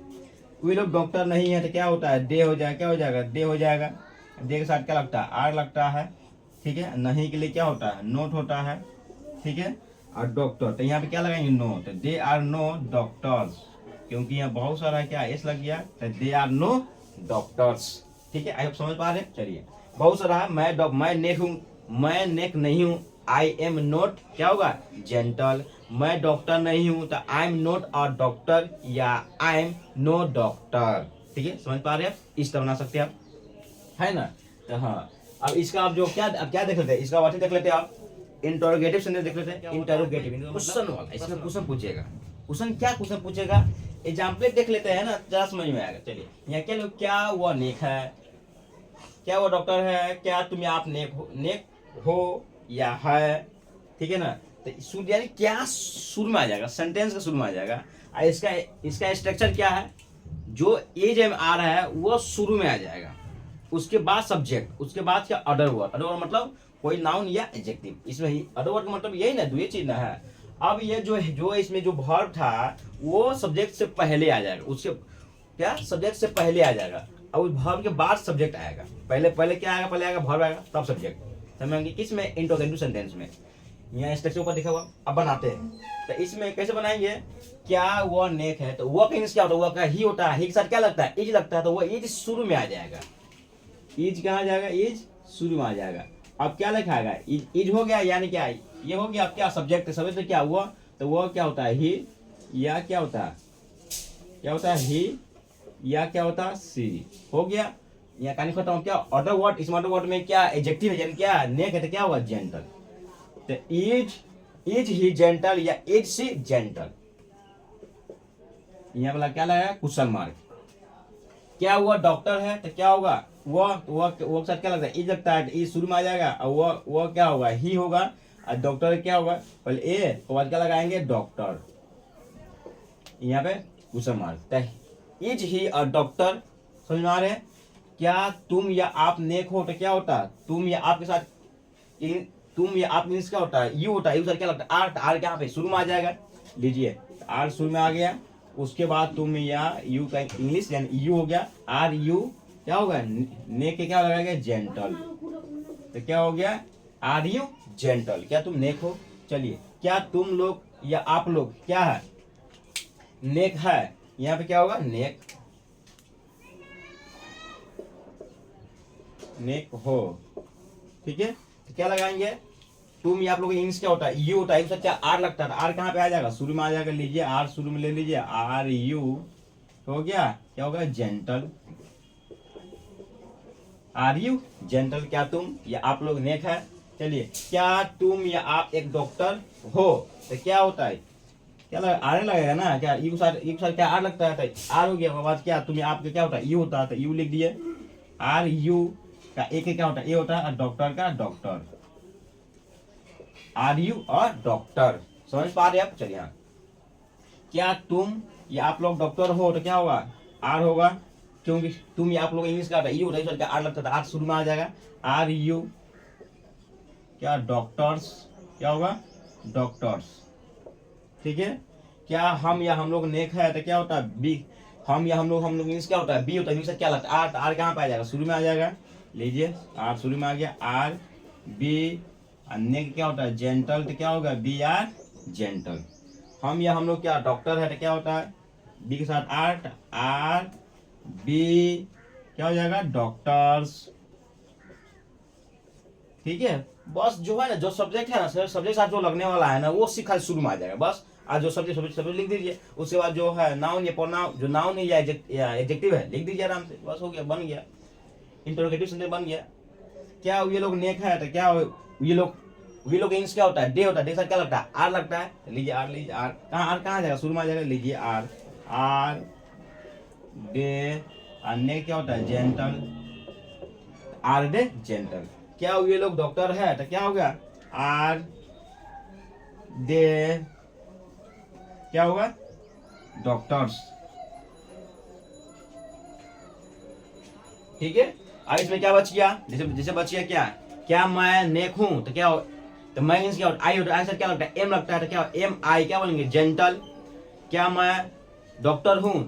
वे लोग डॉक्टर नहीं है, तो क्या होता है, दे हो जाएगा, क्या हो जाएगा, दे हो जाएगा, दे के साथ क्या लगता है, आर लगता है। ठीक है, नहीं के लिए क्या होता है, नोट होता है। ठीक है, और डॉक्टर, तो यहाँ पे क्या लगाएंगे, नो, तो दे आर नो डॉक्टर्स, क्योंकि यहाँ बहुत सारा क्या एस लग गया, तो दे आर नो डॉक्टर्स। ठीक है, आई होप समझ पा रहे हैं। चलिए, बहुत सारा है, मैं नेक हूँ, मैं नेक नहीं हूँ, आई एम नॉट क्या होगा, जेंटल। मैं डॉक्टर नहीं हूँ, तो आई एम नॉट अ डॉक्टर, या आई एम नो डॉक्टर। ठीक है, समझ पा रहे हैं आप, इस तरह बना सकते हैं आप, है ना। तो हाँ, अब इसका आप जो क्या, अब क्या देख लेते हैं, इसका वाक्य देख लेते हैं आप, इंटरोगेटिव सेंटेंस देख लेते हैं। इंटरोगेटिव क्वेश्चन वाला, इसमें क्वेश्चन पूछेगा, क्वेश्चन क्या क्वेश्चन पूछेगा, एग्जाम्पल देख लेते हैं ना, जरा समझ में आएगा। चलिए, यहाँ क्या लोग, क्या वो नेक है, क्या वो डॉक्टर है, क्या तुम या आप नेक हो या है। ठीक है ना, तो शुरू यानी क्या शुरू में आ जाएगा, सेंटेंस का शुरू में आ जाएगा। इसका इसका स्ट्रक्चर क्या है, जो एज में आ रहा है वो शुरू में आ जाएगा, उसके बाद सब्जेक्ट, उसके बाद क्या, अदर वर्ड। अदर वर्ड मतलब कोई नाउन या एडजेक्टिव, इसमें ही अदर वर्ड का मतलब यही ना, दो ये चीज ना है। अब ये जो इसमें जो वर्ब था वो सब्जेक्ट से पहले आ जाएगा, उसके क्या, सब्जेक्ट से पहले आ जाएगा, और उस वर्ब के बाद सब्जेक्ट आएगा। पहले क्या आएगा, पहले आएगा वर्ब आएगा, तब सब्जेक्ट। समझेंगे किस में, इंटरोगेटिव सेंटेंस में। यहाँ स्ट्रक्चर ऊपर दिखा हुआ, अब बनाते हैं। तो इसमें कैसे बनाएंगे, क्या वो नेक है, तो वो का इंग्लिश क्या होता है, वो का ही होता है, ही के साथ क्या लगता है, इज लगता है, तो वो इज शुरू में आ जाएगा। इज कहाँ जाएगा, इज शुरू में आ जाएगा। अब क्या लिखाएगा, इज हो गया, यानी क्या, ये हो गया अब क्या, सब्जेक्ट, सब्जेक्ट क्या हुआ, तो वो क्या होता है, ही, या क्या होता है, ही, या क्या होता है, सी, हो गया। यहाँ कहानी खत्म। क्या अदर वर्ड, इस अदर वर्ड में क्या एडजेक्टिव है, यानी क्या नेक है, तो क्या हुआ, जेंटल। तो इज ही जेंटल, या इज सी जेंटल, यहाँ वाला क्या लगाया, क्वेश्चन मार्क। क्या हुआ, डॉक्टर है, तो क्या होगा, वो साथ क्या लगता है, इज लगता है, इज शुरू में आ जाएगा, और वो क्या होगा, ही होगा, और डॉक्टर क्या होगा, पहले ए, तो बाद क्या लगाएंगे, डॉक्टर, यहाँ पे question mark. Is he a doctor, समझ में आ रहे हैं। क्या तुम या आप नेक हो, तो क्या होता है, तुम या आप के साथ, तुम या आप मीन्स क्या होता है, यू होता है, यू सर क्या लगता है, आर, आर यहाँ पे शुरू में आ जाएगा। लीजिए, आर शुरू में आ गया, उसके बाद तुम या यू का इंग्लिश यानी यू हो गया, आर यू क्या होगा, नेक के क्या लगाएगा, जेंटल। तो क्या हो गया, आर यू जेंटल, क्या तुम नेक हो। चलिए, क्या तुम लोग या आप लोग क्या है, नेक है, यहाँ पे क्या होगा, नेक, नेक हो। ठीक है, तो क्या लगाएंगे, तुम या आप लोग इंग्लिश क्या होता है, यू होता है, क्या आर लगता है, आर कहाँ पे आ जाएगा, शुरू में आ जाएगा। लीजिए, आर शुरू में ले लीजिए, आर यू हो गया, क्या होगा, जेंटल, आर यू जेंटल, क्या तुम या आप लोग नेक है। चलिए, क्या तुम या आप एक डॉक्टर हो, तो क्या होता है, क्या लगा, आर लगेगा ना, क्या यू साथ क्या आर लगता है, आर हो गया, बाद क्या तुम या आपका क्या होता है, यू होता है, तो यू लिख दिए, आर यू का एक क्या होता है, ए होता है, और डॉक्टर का डॉक्टर, आर यू और डॉक्टर। समझ पा रहे आप। चलिए, हाँ, क्या तुम या आप लोग डॉक्टर हो, तो क्या होगा, आर होगा, क्योंकि तुम या आप लोग इंग्लिश का यू होता है, आर लगता था, आर शुरू में आ जाएगा, आर यू क्या, डॉक्टर्स, क्या होगा, डॉक्टर्स। ठीक है, क्या हम या हम लोग नेक है, तो क्या होता है, बी, हम या हम लोग इंग्लिश क्या होता है, बी होता है, क्या लगता है, आर, आर कहाँ पे आ जाएगा, शुरू में आ जाएगा। लीजिए, आर शुरू में आ गया, आर बी, नेक क्या होता है, जेंटल, तो क्या होगा, बी आर जेंटल। हम या हम लोग क्या, डॉक्टर है, तो क्या होता है, बी के साथ आर, आर बी क्या हो जाएगा, डॉक्टर्स। ठीक है, बस जो है ना, जो सब्जेक्ट है ना, सब्जेक्ट साथ जो लगने वाला है ना, वो सिखा शुरू में आ जाएगा बस। आज जो सब्जेक्ट लिख दीजिए, उसके बाद जो है नाउन या प्रोनाउन, जो नाउन है या एडजेक्टिव है लिख दीजिए आराम से, बस हो गया, बन गया, इंटरोगेटिव सेंटेंस बन गया। क्या ये लोग नेक है, तो क्या ये लोग वी लोग इंग्लिश क्या होता है, डे होता है, डे के साथ क्या लगता है, आर लगता है। लीजिए आर, लीजिए आर, कहाँ आर कहाँ जाएगा, शुरू में आ जाएगा। लीजिए आर, आर डे, अन्य क्या होता है, जेंटल, आर डे जेंटल। क्या ये लोग डॉक्टर है तो क्या हो गया, आर डे क्या होगा, डॉक्टर्स। ठीक है। अब इसमें क्या बच गया, जैसे जैसे बच गया क्या, क्या मैं नेक हूं तो क्या हो, तो मैं मीन्स क्या होता, आई होता है, आई क्या लगता है, एम लगता है, तो क्या एम आई क्या बोलेंगे, जेंटल। क्या मैं डॉक्टर हूं,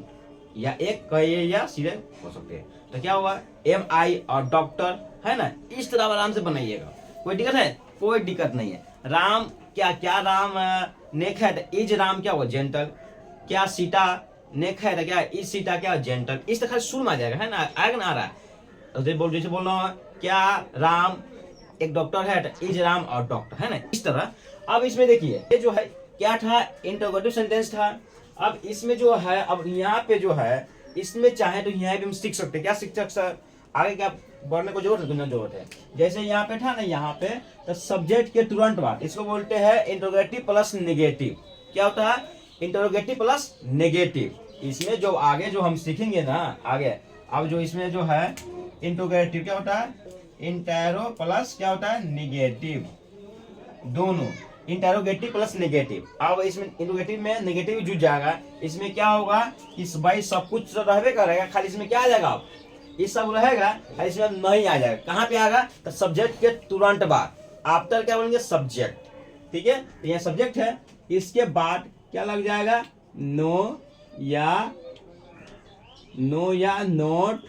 या एक कहिए या सीधे हो सकते हैं, तो क्या होगा, एम आई और डॉक्टर, है ना। इस तरह आराम से बनाइएगा, कोई दिक्कत है, कोई दिक्कत नहीं है। राम क्या क्या राम नेक है तो इज राम क्या होगा, जेंटल। क्या सीता नेक है तो क्या इज सीता क्या जेंटल। इस तरह शुरू में आ जाएगा, है ना, आएगा ना, आ रहा है। जैसे बोल रहा हूँ, क्या राम एक डॉक्टर है तो इज राम और डॉक्टर, है ना, इस तरह। अब इसमें देखिए ये जो है क्या था, इंटरोगेटिव सेंटेंस था। अब इसमें जो है, अब यहाँ पे जो है, इसमें चाहे तो यहाँ भी हम सीख सकते हैं। क्या सीख सकते सर, आगे क्या बढ़ने को जरूरत है, दुनिया जरूरत है। जैसे यहाँ पे था ना, यहाँ पे तो सब्जेक्ट के तुरंत बाद इसको बोलते हैं इंटरोगेटिव प्लस नेगेटिव। क्या होता है, इंटरोगेटिव प्लस नेगेटिव। इसमें जो आगे जो हम सीखेंगे ना आगे, अब जो इसमें जो है इंटरोगेटिव क्या होता है, इंटेरो प्लस क्या होता है, निगेटिव, दोनों इंटेरोगेटिव प्लस नेगेटिव। अब इसमें इंटरोगेटिव में नेगेटिव जुड़ जाएगा, इसमें क्या होगा, इस भाई सब कुछ तो रहबे करेगा, खाली इसमें क्या आ जाएगा, ये सब रहेगा, खाली इसमें नहीं आ जाएगा। कहाँ पे आएगा, तो सब्जेक्ट के तुरंत बाद, आफ्टर क्या बोलेंगे, सब्जेक्ट। ठीक है, तो यहाँ सब्जेक्ट है, इसके बाद क्या लग जाएगा, नो या नोट।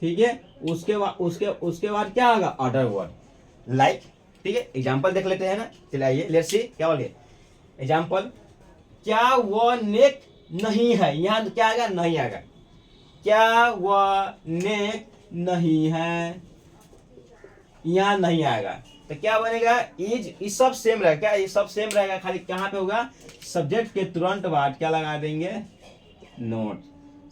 ठीक है, उसके बाद क्या आएगा, अदर वर्ड लाइक। ठीक है, एग्जाम्पल देख लेते हैं ना, चलिए लेट्स सी क्या बोलिए एग्जाम्पल। क्या वो नेक नहीं है, यहाँ क्या आएगा, नहीं आएगा। क्या वह नेक नहीं है, यहाँ नहीं आएगा, तो क्या बनेगा, इज सब सेम रहेगा। क्या ये सब सेम रहेगा, खाली कहाँ पे होगा, सब्जेक्ट के तुरंत बाद क्या लगा देंगे, नोट।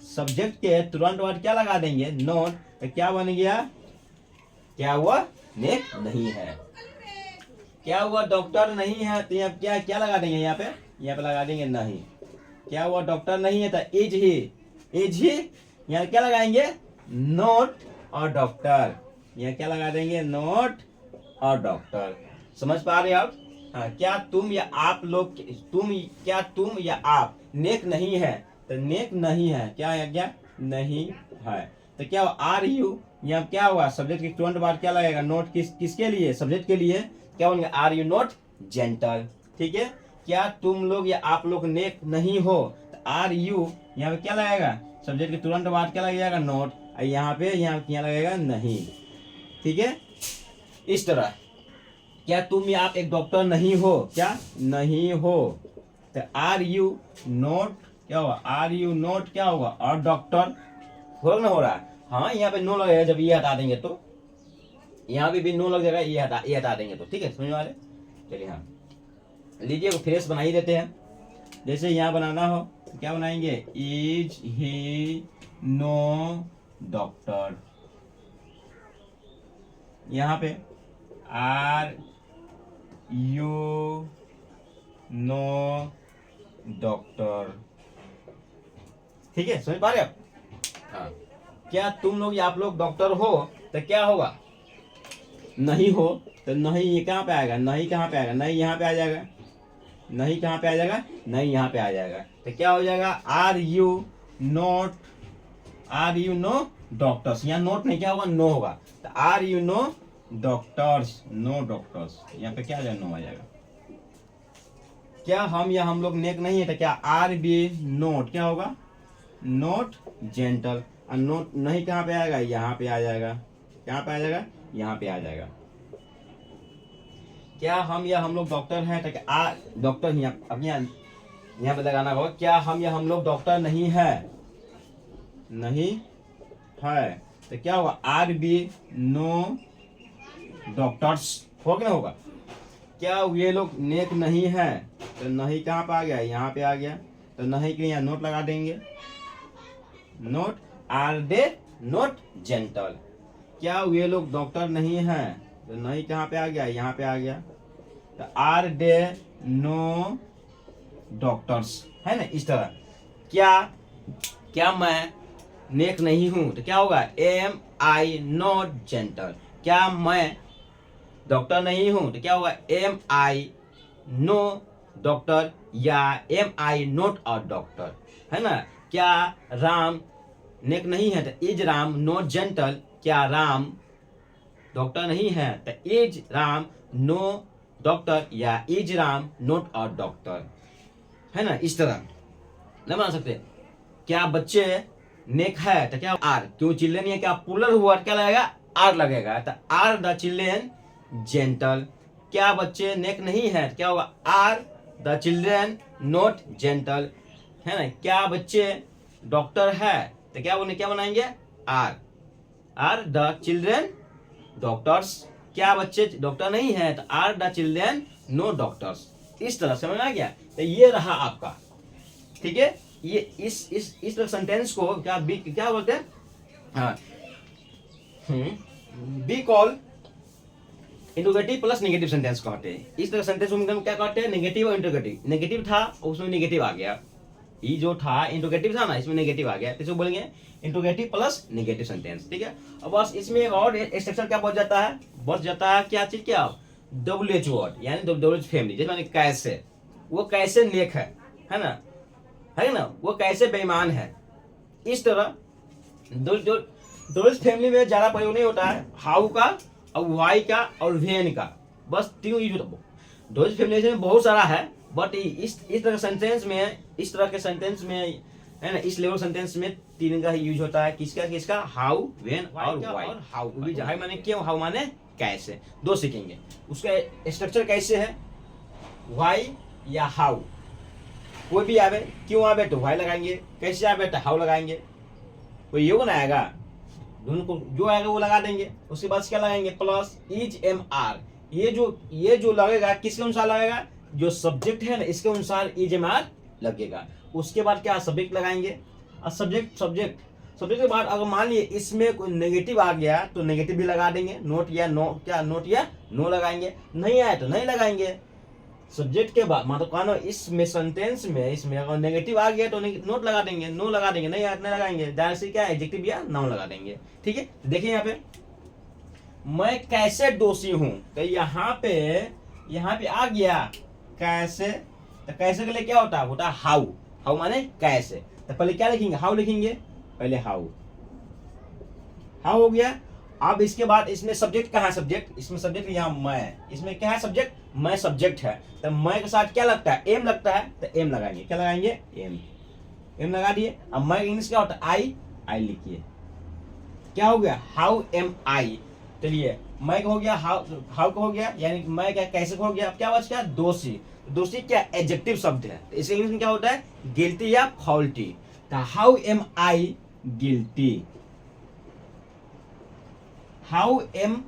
सब्जेक्ट के तुरंत बाद क्या लगा देंगे, नोट। तो क्या बन गया, क्या वह नेक नहीं है। क्या हुआ, डॉक्टर नहीं है, तो यहाँ क्या क्या लगा देंगे, यहाँ पे लगा देंगे नहीं। क्या हुआ, डॉक्टर नहीं है तो इज ही, यहाँ क्या लगाएंगे, नोट और डॉक्टर। यहाँ क्या लगा देंगे, नोट और डॉक्टर। समझ पा रहे हैं आप। हाँ, क्या तुम या आप लोग, क्या तुम या आप नेक नहीं है, तो नेक नहीं है क्या है, क्या नहीं है। तो क्या आर यू, यहाँ क्या हुआ, सब्जेक्ट के तुरंत बाद क्या लगेगा, नोट। किसके लिए, सब्जेक्ट के लिए, क्या बोलेंगे, आर यू नॉट जेंटल। ठीक है, क्या तुम लोग या आप लोग नेक नहीं हो, तो आर यू यहाँ पे क्या लगेगा, सब्जेक्ट के तुरंत बाद क्या लगेगा, नोट। यहाँ लगेगा नहीं। ठीक है, इस तरह। क्या तुम या आप एक डॉक्टर नहीं हो, क्या नहीं हो, तो आर यू नॉट क्या होगा, आर यू नॉट क्या होगा, और डॉक्टर हो रहा है। हाँ, यहाँ पे नो लगेगा, जब ये हटा देंगे तो यहाँ भी नो लग जाएगा, ये हटा देंगे तो। ठीक है, समझ वाले। चलिए हाँ, लीजिए फ्रेश बना ही देते हैं। जैसे यहाँ बनाना हो तो क्या बनाएंगे, इज ही नो डॉक्टर। यहाँ पे आर यू नो डॉक्टर। ठीक है, समझ पा रहे आप। हाँ, क्या तुम लोग या आप लोग डॉक्टर हो, तो क्या होगा, नहीं हो, तो नहीं ये कहाँ पे आएगा, नहीं कहाँ पे आएगा, नहीं यहाँ पे आ जाएगा, नहीं कहाँ पे आ जाएगा, नहीं यहाँ पे आ जाएगा। तो क्या हो जाएगा, आर यू नो डॉक्टर्स। यहाँ नोट नहीं, क्या होगा, नो होगा। तो are you no doctors, no doctors, यहाँ पे क्या आ जाएगा, नो आ जाएगा। क्या हम या हम लोग नेक नहीं है, तो क्या आर बी नोट क्या होगा, नोट जेंटल। और नोट नहीं कहाँ पे आएगा, यहाँ पे आ जाएगा। कहाँ पे आ जाएगा, यहाँ पे आ जाएगा। क्या हम या हम लोग डॉक्टर हैं, तो क्या डॉक्टर यहाँ पे लगाना होगा। क्या हम या हम लोग डॉक्टर नहीं है, नहीं है, तो क्या होगा, आर बी नो डॉक्टर्स हो क्या होगा। क्या ये लोग नेक नहीं है, तो नहीं कहाँ पे आ गया, यहाँ पे आ गया। तो नहीं के लिए यहाँ नोट लगा देंगे, not. Are they not gentle. क्या ये लोग डॉक्टर नहीं हैं, तो नहीं कहाँ पे आ गया, यहाँ पे आ गया। तो आर डे नो डॉक्टर्स, है ना, इस तरह। क्या मैं नेक नहीं हूं, तो क्या होगा, एम आई नॉट जेंटल। क्या मैं डॉक्टर नहीं हूं, तो क्या होगा, एम आई नो डॉक्टर, या am I not a doctor, है ना। क्या राम नेक नहीं है, तो इज राम नॉट जेंटल। क्या राम डॉक्टर नहीं है, तो इज राम नो डॉक्टर, या is Ram not a doctor, है ना, इस तरह नहीं बना सकते। क्या बच्चे नेक है, तो क्या आर, क्यों चिल्ड्रन है, क्या पुलर हुआ, क्या लगेगा, आर लगेगा, तो आर द चिल्ड्रन जेंटल। क्या बच्चे नेक नहीं है, तो क्या होगा, are the children not gentle, है ना। क्या बच्चे डॉक्टर है, तो क्या बनाएंगे, आर द चिल्ड्रन डॉक्टर्स। क्या बच्चे डॉक्टर नहीं है, तो are the children no doctors. इस तरह समझ में आ गया। तो ये रहा आपका, ठीक है। ये इस सेंटेंस को क्या बोलते हैं, हाँ, be call interrogative plus negative sentence कहते हैं। इस तरह सेंटेंस को क्या कहते हैं, नेगेटिव और इंट्रोगेटिव। नेगेटिव था उसमें नेगेटिव आ गया, ये जो था इंट्रोगेटिव था ना, इसमें नेगेटिव आ गया, तो इसको बोलेंगे इंट्रोगेटिव प्लस नेगेटिव सेंटेंस, ठीक है। अब बस इसमें एक और स्ट्रक्चर क्या बच जाता है क्या चीज, क्या WH वर्ड, यानी WH फैमिली। जैसे मैंने कैसे, वो कैसे नेक है ना, है ना, वो कैसे बेईमान है। इस तरह WH फैमिली में ज्यादा प्रयोग नहीं होता है, हाउ का और वाई का और वेन का, बस तीनों यूज होता है। WH फैमिली में बहुत सारा है, बट इस तरह सेंटेंस में, इस तरह के सेंटेंस में, है ना, इस लेवल सेंटेंस में तीन का ही यूज होता है। किसका हाउ, वेन और वाई। हाउ माने क्यों, हाउ माने कैसे, दो सीखेंगे। उसका स्ट्रक्चर कैसे है, वाई या हाउ। कोई भी आवे, क्यों आवे तो वाई लगाएंगे, कैसे आवे तो हाउ लगाएंगे। कोई योग ना आएगा, दोनों को जो आएगा वो लगा देंगे। उसके बाद क्या लगाएंगे, प्लस इज एम आर। ये जो लगेगा किसके अनुसार लगेगा, जो सब्जेक्ट है ना इसके अनुसार इज एम आर लगेगा। उसके बाद क्या सब्जेक्ट लगाएंगे, और सब्जेक्ट के बाद अगर मान लिए इसमें कोई नेगेटिव आ गया तो नेगेटिव भी लगा देंगे, नोट या नो लगाएंगे। नहीं आए तो नहीं लगाएंगे। सब्जेक्ट के बाद मतलब कहना इसमें सेंटेंस में इसमें अगर नेगेटिव आ गया तो नोट लगा देंगे, नो लगा देंगे, नहीं आए तो नहीं लगाएंगे। डायरेक्ट से क्या एडजेक्टिव या नाउन लगा देंगे, ठीक है। तो देखिए यहाँ पे मैं कैसे दोषी हूं, तो यहाँ पे आ गया कैसे। तो कैसे के लिए क्या होता है हाउ माने कैसे। तो पहले क्या लिखेंगे, हाउ लिखेंगे, पहले हाउ हो गया। अब इसके बाद इसमें सब्जेक्ट कहाँ है, सब्जेक्ट इसमें सब्जेक्ट यहाँ मैं, इसमें क्या है सब्जेक्ट, मैं सब्जेक्ट है। तो मैं के साथ क्या लगता है, एम लगता है, तो एम लगाएंगे, क्या लगाएंगे, एम लगा दिए। अब मैं इंग्लिश क्या होता है, आई लिखिए, क्या हो गया, हाउ एम आई। चलिए मैं हो गया, हाउ का हो गया, यानी मैं क्या कैसे हो गया। अब क्या बच गया, दोषी क्या एडजेक्टिव शब्द है, तो इसे इंग्लिश में क्या होता है, गिल्टी या फॉल्टी। तो how am I guilty, how am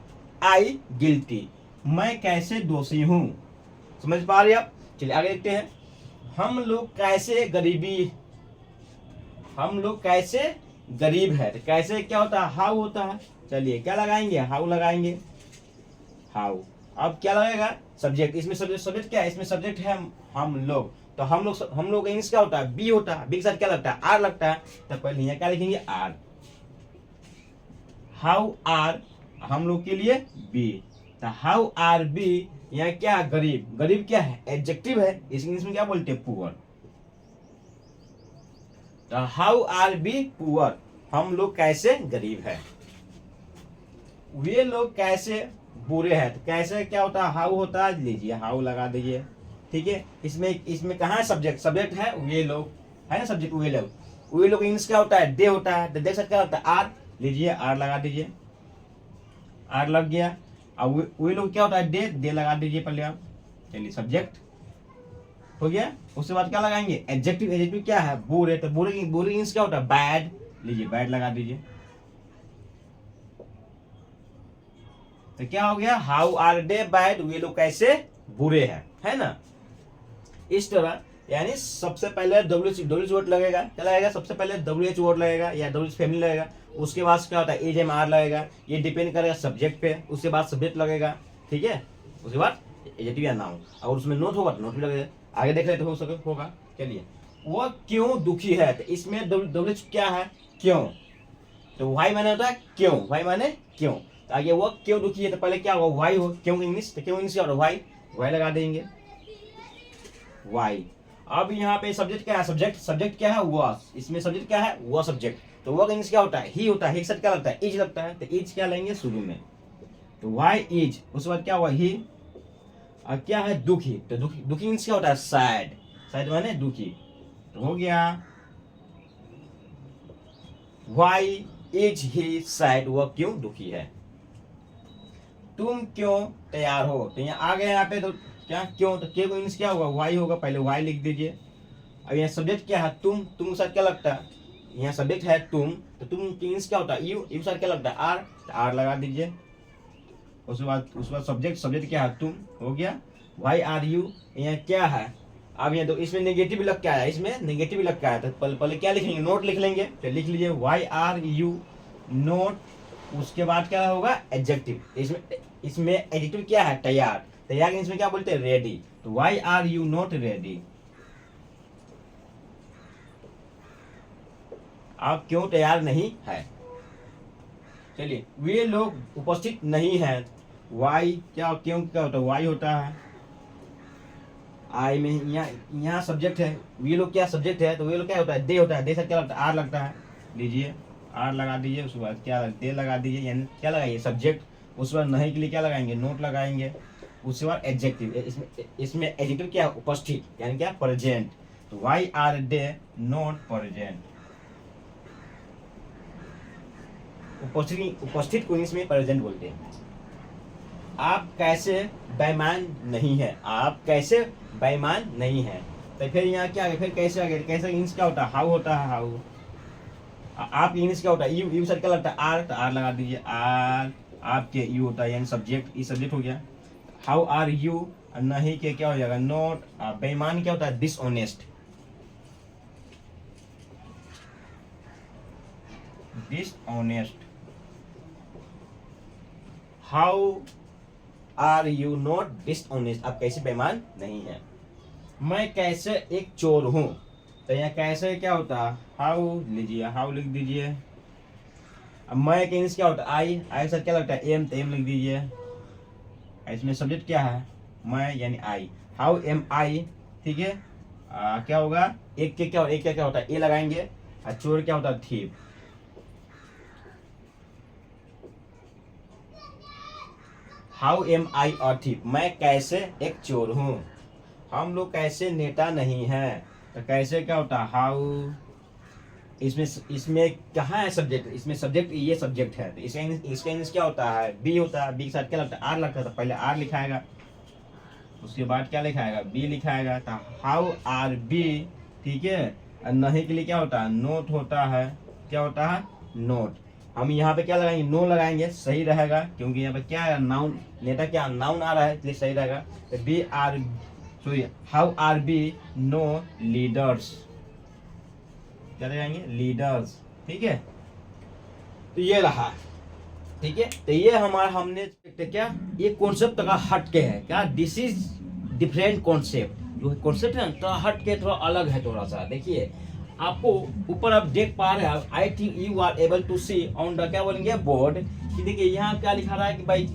I guilty, मैं कैसे दोषी हूं। समझ पा रहे आप। चलिए आगे देखते हैं, हम लोग कैसे गरीब है। तो कैसे क्या होता है, हाउ होता है। चलिए क्या लगाएंगे, हाउ लगाएंगे, हाउ। अब क्या लगेगा, सब्जेक्ट। इसमें सब्जेक्ट क्या है, इसमें सब्जेक्ट है हम लोग। तो हम लोग इंग्लिश क्या होता है, बी होता है, बी के साथ क्या लगता है, आर लगता है। तो पहले यहाँ क्या लिखेंगे, आर, हाउ आर हम लोग के लिए बी। तो हाउ आर बी, यहाँ क्या है, गरीब क्या है, एडजेक्टिव है, इस इंग्लिश में क्या बोलते हैं, पुअर। तो हाउ आर बी पुअर, हम लोग कैसे गरीब है। वे लोग कैसे बुरे हैं। तो कैसे क्या होता है, हाउ होता है, लीजिए हाउ लगा दीजिए, ठीक है। इसमें कहाँ है सब्जेक्ट है, वे लोग है ना, सब्जेक्ट वे लोग इंग्लिश क्या होता है, दे होता है। तो देख सकते क्या होता है, आर, लीजिए आर लगा दीजिए, आर लग गया। अब वे लोग क्या होता है, दे लगा दीजिए पहले आप। चलिए सब्जेक्ट हो गया। उसके बाद क्या लगाएंगे, एडजेक्टिव क्या है, बुरे। तो बुरे इंग्लिश क्या होता है, बैड, लीजिए बैड लगा दीजिए। तो क्या हो गया, हाउ आर दे बैड, वे लोग कैसे बुरे हैं, है ना। इस तरह यानी सबसे पहले WH वर्ड लगेगा, क्या लगेगा, सबसे पहले WH वर्ड लगेगा या WH फैमिली लगेगा। उसके बाद क्या होता है इज आर लगेगा, ये डिपेंड करेगा सब्जेक्ट पे, उसके बाद सब्जेक्ट लगेगा, ठीक है, उसके बाद एडजेक्टिव या नाउन, अगर उसमें नोट होगा तो नोट भी लगेगा। आगे देख लेते हो सके होगा। चलिए, वो क्यों दुखी है, तो इसमें डब्ल्यू क्या है, क्यों, तो वाई माने होता है क्यों, वाई माने क्यों, तो आगे वो क्यों दुखी है तो पहले क्या होगा वाई हो, क्यों इंग्लिश, तो क्यों इंग्लिश क्या होगा वाई, वाई लगा देंगे वाई। अब यहाँ पे सब्जेक्ट क्या है, सब्जेक्ट क्या है वॉस, इसमें सब्जेक्ट क्या है वो सब्जेक्ट, तो वो इंग्लिश क्या होता है ही होता है, क्या लगता है इज लगता है, तो इज क्या लेंगे शुरू में, तो वाई इज, उसके बाद क्या हुआ ही, और क्या है दुखी, तो दुखी मीन्स क्या होता है सैड, सैड माने दुखी, तो हो गया वाई इज ही सैड, वह क्यों दुखी है। तुम क्यों तैयार हो, तो यहाँ आ गया यहाँ पे, तो क्या क्यों, तो के को मीन्स क्या होगा वाई होगा, पहले वाई लिख दीजिए। अब यहाँ सब्जेक्ट क्या है तुम के साथ क्या लगता है, यहाँ सब्जेक्ट है तुम, तो तुम मीन्स क्या होता है यू साथ क्या लगता है आर, तो आर लगा दीजिए। उसके बाद सब्जेक्ट क्या है तुम, हो गया वाई आर यू, यहाँ क्या है, अब यहाँ तो इसमें नेगेटिव लग क्या है, इसमें नेगेटिव लग क्या है, तो पहले क्या लिखेंगे नोट लिख लेंगे, तो लिख लीजिए वाई आर यू नोट, उसके बाद क्या होगा एडजेक्टिव, इसमें एडजेक्टिव क्या है तैयार, तैयार इसमें क्या बोलते हैं रेडी, तो why are you not ready, आप क्यों तैयार नहीं है। चलिए, वे लोग उपस्थित नहीं है, वाई क्या क्यों क्या होता है वाई होता है, आई में यहाँ सब्जेक्ट है, वे लोग क्या सब्जेक्ट है, तो वे लोग क्या होता है दे होता है, दे से क्या लगता है आर लगता है, लीजिए आर लगा दीजिए, उसके बाद क्या दे लगा दीजिए, यानी क्या लगाइए सब्जेक्ट, उसके बाद नहीं के लिए क्या लगाएंगे नोट लगाएंगे, उसके बाद एडजेक्टिव, इसमें एडजेक्टिव क्या उपस्थित यानी क्या प्रेजेंट, तो why are they not present, उपस्थित को इसमें प्रेजेंट बोलते हैं। आप कैसे बेईमान नहीं है, आप कैसे बेईमान नहीं है, तो फिर यहाँ क्या है, फिर कैसे आगे, कैसे इंग्लिश क्या होता है हाउ होता है, हाउ, आप इंग्लिश क्या होता है यू सर क्या लगता है आर, तो आर लगा दीजिए, आर आपके यू होता है यानी सब्जेक्ट, ये सब्जेक्ट हो गया। हाउ आर यू, नहीं के क्या हो जाएगा नॉट, बेईमान क्या होता है dishonest, dishonest, how are you not dishonest, आप कैसे बेईमान नहीं है। मैं कैसे एक चोर हूं, तो यहाँ कैसे क्या होता है हाउ लीजिए, हाउ लिख दीजिए। अब मैं के क्या होता है आई सर क्या लगता है एम, तो एम लिख दीजिए, इसमें सब्जेक्ट क्या है मैं यानी आई, हाउ एम आई, ठीक है, क्या होगा एक के क्या होता है ए लगाएंगे, और चोर क्या होता है thief, how am I a thief, मैं कैसे एक चोर हूँ। हम लोग कैसे नेता नहीं है, तो कैसे क्या होता है हाउ, इसमें कहाँ है सब्जेक्ट, इसमें सब्जेक्ट ये सब्जेक्ट है, तो इसका इंग्लिश क्या होता है बी होता है, बी के साथ क्या लगता है आर लगता है, तो पहले आर लिखाएगा, उसके बाद क्या लिखाएगा बी लिखाएगा, तो हाउ आर बी, ठीक है, और नहीं के लिए क्या होता है नोट होता है, क्या होता है नोट, हम यहाँ पे क्या लगाएंगे नो लगाएंगे, सही रहेगा क्योंकि यहाँ पे क्या है नाउन, नेता क्या नाउन आ रहा है इसलिए सही रहेगा, तो we are sorry how are we no leaders, क्या लगाएंगे लीडर्स, ठीक है, तो ये रहा, ठीक है, तो ये हमारा हमने क्या ये कॉन्सेप्ट का हट के है, क्या दिस इज डिफरेंट कॉन्सेप्ट, जो कॉन्सेप्ट है थोड़ा हट के थोड़ा अलग है, थोड़ा सा देखिए आपको ऊपर आप देख पा रहे हैं, I think you are able to see on the क्या बोलेंगे बोर्ड, कि देखिए यहाँ क्या लिखा रहा है कि भाई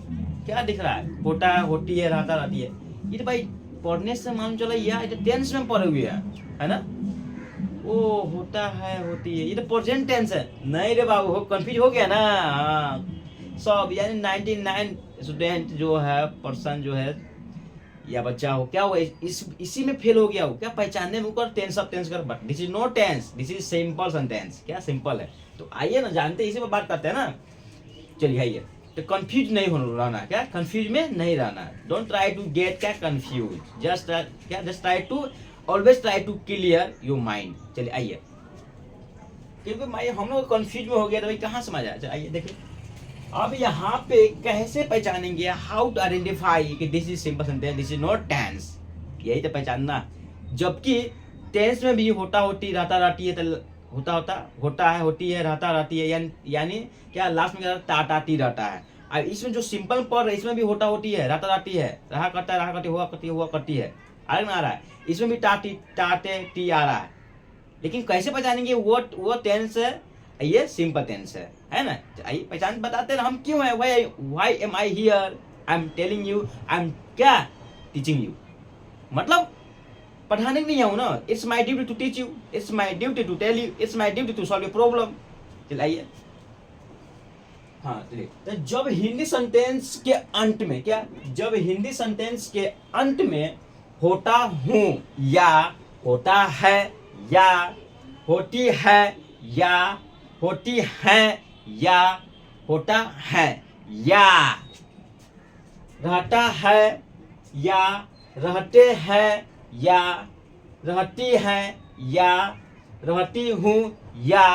क्या दिख रहा है होता है होती है रहता रहती है, ये तो भाई पढ़ने से मालूम चला यार ये टेंस में पढ़े हुए है ना, वो होता है होती है, ये तो प्रेजेंट टेंस है, नहीं रे बाबू कंफ्यूज हो गया ना, हाँ सब यानी 99 स्टूडेंट जो है पर्सन जो है या बच्चा हो क्या हुआ इसी में फेल हो गया हो, क्या पहचानने में कर टेंस ऑफ टेंस कर, but this is not tense, this is simple sentence, क्या सिंपल है, तो आइए ना जानते इसी पर बात करते हैं ना, चलिए आइए, तो कंफ्यूज नहीं होना रहना, क्या कंफ्यूज में नहीं रहना, डोंट ट्राई टू गेट क्या confuse, just try to always try to clear your mind. चलिए आइए, क्योंकि मैं हम लोग कंफ्यूज में हो गया तो भाई कहाँ समझ आया, आइए देखिए अब यहाँ पे कैसे पहचानेंगे, हाउ टू आइडेंटिफाई कि this is simple sentence, this is not tense, यही तो पहचानना, जबकि टेंस में भी होता होती रहता रहती है, तो होता है, होती है, रहता रहती है, यानी क्या लास्ट में क्या टा टा टी रहता है। अब इसमें जो सिंपल पर है इसमें भी होता होती है, रहता रहती है, रहा करता है, रहा करती, हुआ करती है, आ रहा है। इसमें भी टाटे टी आ रहा है। लेकिन कैसे पहचानेंगे वो टेंस है, ये सिंपल टेंस है ना। आइए पहचान बताते हैं हम क्यों है। Why am I here, I am telling you, I am क्या टीचिंग यू, मतलब पढ़ाने के लिए आऊँ ना। It's my duty to teach you, it's my duty to tell you, it's my duty to solve your problem. चलाइए, हाँ चलिए। तो जब हिंदी सेंटेंस के अंत में क्या, जब हिंदी सेंटेंस के अंत में होता हूँ या होता है या होती है या होती है या होता है या रहता है या रहते हैं या रहती है या रहती हूँ या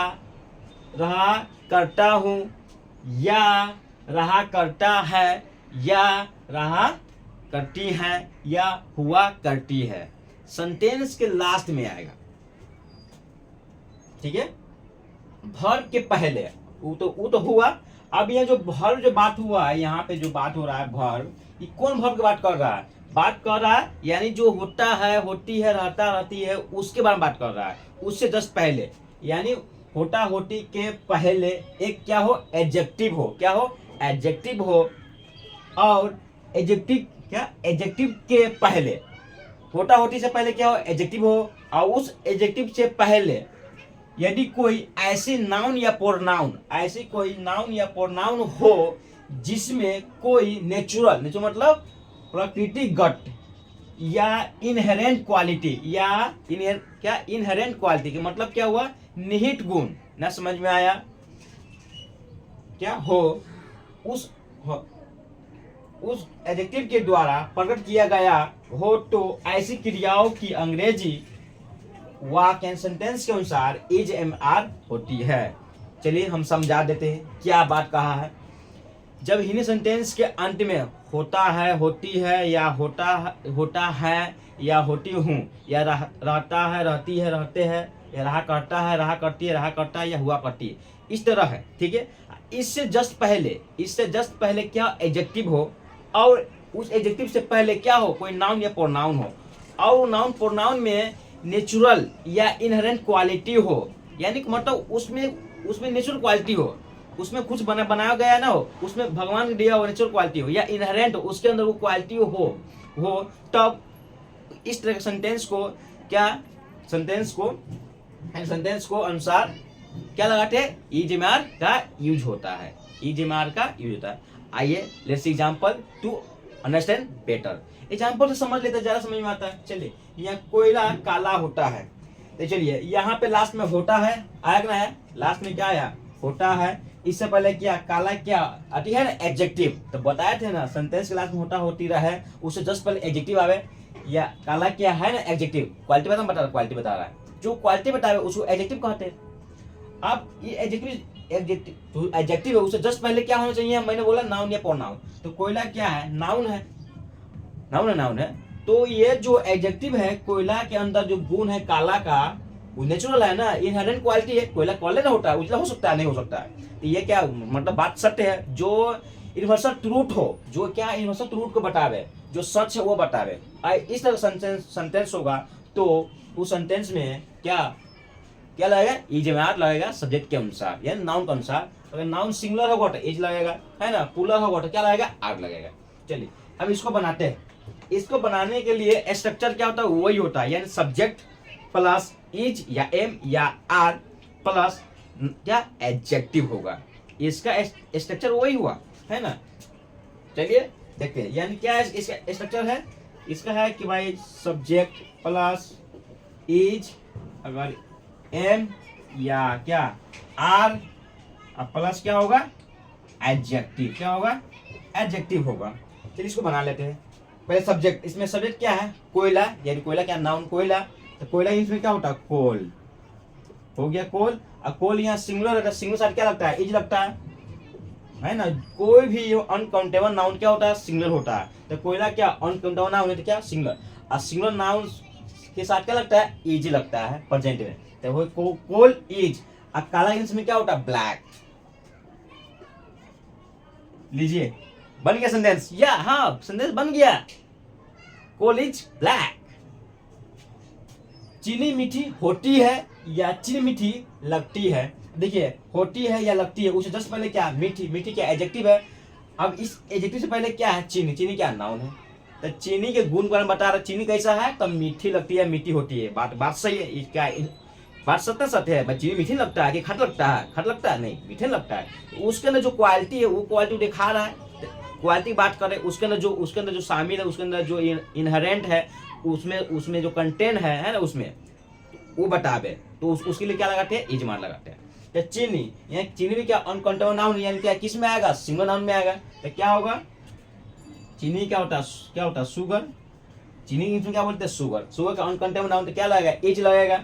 रहा करता हूँ या रहा करता है या रहा करती है या हुआ करती है, सेंटेंस के लास्ट में आएगा। ठीक है, वर्ब के पहले वो तो हुआ। अब ये जो वर्ब जो बात हुआ है, यहाँ पे जो बात हो रहा है वर्ब, ये कौन वर्ब की बात कर रहा है? बात कर रहा है यानी जो होता है, होती है, रहता रहती है, उसके बारे में बात कर रहा है। उससे जस्ट पहले यानी होता होती के पहले एक क्या हो, एडजेक्टिव हो। क्या हो? एडजेक्टिव हो। और एडजेक्टिव क्या, एडजेक्टिव के पहले होता होती से पहले क्या हो, एडजेक्टिव हो। और उस एडजेक्टिव से पहले यदि कोई ऐसी नाउन या प्रोनाउन, ऐसी कोई नाउन या प्रोनाउन हो जिसमें कोई नेचुरल मतलब प्रकृतिगत या इनहेरेंट क्वालिटी या इनहेरेंट क्वालिटी के मतलब क्या हुआ, निहित गुण, ना समझ में आया क्या हो, उस एडजेक्टिव के द्वारा प्रकट किया गया हो, तो ऐसी क्रियाओं की अंग्रेजी वाक्य सेंटेंस के अनुसार इज एम आर होती है। चलिए हम समझा देते हैं क्या बात कहा है। जब हिंदी सेंटेंस के अंत में होता है, होती है या होता है या होती हूँ या रहता है, रहती है, रहते हैं या रहा करता है, रहा करती है, रहा करता है या हुआ करती है, इस तरह है। ठीक है, इससे जस्ट पहले क्या एडजेक्टिव हो और उस एडजेक्टिव से पहले क्या हो, कोई नाउन या प्रोनाउन हो। और नाउन प्रोनाउन में नेचुरल या इनहेरेंट क्वालिटी हो, यानी कि मतलब उसमें नेचुरल क्वालिटी हो, उसमें कुछ बनाया गया ना हो, उसमें भगवान ने दिया हो नेचुरल क्वालिटी हो या इनहेरेंट हो, उसके अंदर वो क्वालिटी हो तब इस तरह के सेंटेंस को अनुसार क्या लगाते हैं, इजमार का यूज होता है। इजमार का यूज होता है। आइए let's example to understand better. Example से समझ लेते, ज्यादा समझ में आता है। चलिए, यहाँ कोयला काला होता है, तो चलिए यहाँ पे लास्ट में होता है आएगा ना, है लास्ट में क्या आया, होता है। इससे पहले क्या, काला क्या आती है ना, एडजेक्टिव। तो बताए थे ना सेंटेंस के लास्ट में होता होती रहे, उससे जस्ट पहले एडजेक्टिव आवे। या काला क्या है ना, एडजेक्टिव। क्वालिटी क्वालिटी बता रहा है, जो क्वालिटी बतावे उसको एडजेक्टिव कहते हैं। अब ये एडजेक्टिव है, उससे जस्ट पहले क्या होना चाहिए, मैंने बोला नाउन या प्रोनाउन। तो कोयला क्या है, नाउन है, नाउन है। तो ये जो एडजेक्टिव है, कोयला के अंदर जो गुण है काला का, वो नेचुरल है ना, इनहेरेंट क्वालिटी है। कोयला काले ना होता है, उजला हो सकता है, नहीं हो सकता है। तो ये क्या मतलब बात सत्य है, जो यूनिवर्सल ट्रूथ हो, जो क्या यूनिवर्सल ट्रूथ को बतावे, जो सच है वो बतावे। इस तरह सेंटेंस होगा तो उस सेंटेंस में क्या लगेगा, इजमार लगेगा सब्जेक्ट के अनुसार, यानी नाउन के अनुसार। अगर नाउन सिंगुलर होगा तो इज लगेगा, है ना, प्लूरल होगा तो क्या लगेगा, आर लगेगा। चलिए अब इसको बनाते हैं। इसको बनाने के लिए स्ट्रक्चर क्या होता है, वही होता है, यानी सब्जेक्ट प्लस इज या एम या आर प्लस क्या एडजेक्टिव होगा। इसका स्ट्रक्चर वही हुआ, है ना। चलिए देखते हैं, यानी क्या है इसका स्ट्रक्चर है, इसका है कि भाई सब्जेक्ट प्लस इज, अगर एम या क्या आर, प्लस क्या होगा, एडजेक्टिव। क्या होगा, एडजेक्टिव होगा। चलिए इसको बना लेते हैं। पहले सब्जेक्ट, इसमें सब्जेक्ट क्या है, कोयला, यानी कोयला क्या, नाउन कोयला। तो कोयला इसमें क्या होता है, कोल हो गया, कोल। और कोल यहाँ सिंगुलर है, सिंगुलर साइड क्या लगता है, इज लगता है ना। कोई भी अनकाउंटेबल नाउन क्या होता है, सिंगुलर होता है। तो कोयला क्या अनकाउंटेबल नाउन है, तो क्या सिंगुलर। और सिंगुलर नाउन के साथ क्या लगता है, इज लगता है प्रेजेंट में। तो वो कोल इज, और काला इसमें क्या होता है, ब्लैक। लीजिए बन गया सेंटेंस, या हाँ सेंटेंस बन गया, कोल इज ब्लैक। चीनी मीठी होती है या चीनी मीठी लगती है। देखिए होती है या लगती है, उससे जस्ट पहले क्या, मीठी, मीठी क्या एडजेक्टिव है। अब इस एडजेक्टिव से पहले क्या है, चीनी, चीनी क्या नाउन है। तो चीनी के गुण बारे में बता रहा, चीनी कैसा है, तब मीठी लगती है, मीठी होती है। बात सही है, क्या बात सत्य है। भाई चीनी मीठी लगता है कि खट लगता है, खट लगता है नहीं, मीठे लगता है। तो उसके अंदर जो क्वालिटी है वो क्वालिटी दिखा रहा है, क्वालिटी बात करें, उसके अंदर जो शामिल है, उसके अंदर जो इनहेरेंट है, उसमें जो कंटेंट है ना, उसमें वो बतावे, तो उसके लिए क्या लगाते हैं, इजमान लगाते हैं। तो चीनी, यहाँ चीनी भी क्या अनकाउंटेबल नाउन, यानी क्या किस में आएगा, सिंगल नाउन में आएगा। तो क्या होगा, चीनी क्या होता है, शुगर। चीनी इसमें क्या बोलते हैं, शुगर। शुगर का अनकाउंटेबल नाउन तो क्या लगेगा, इज लगेगा।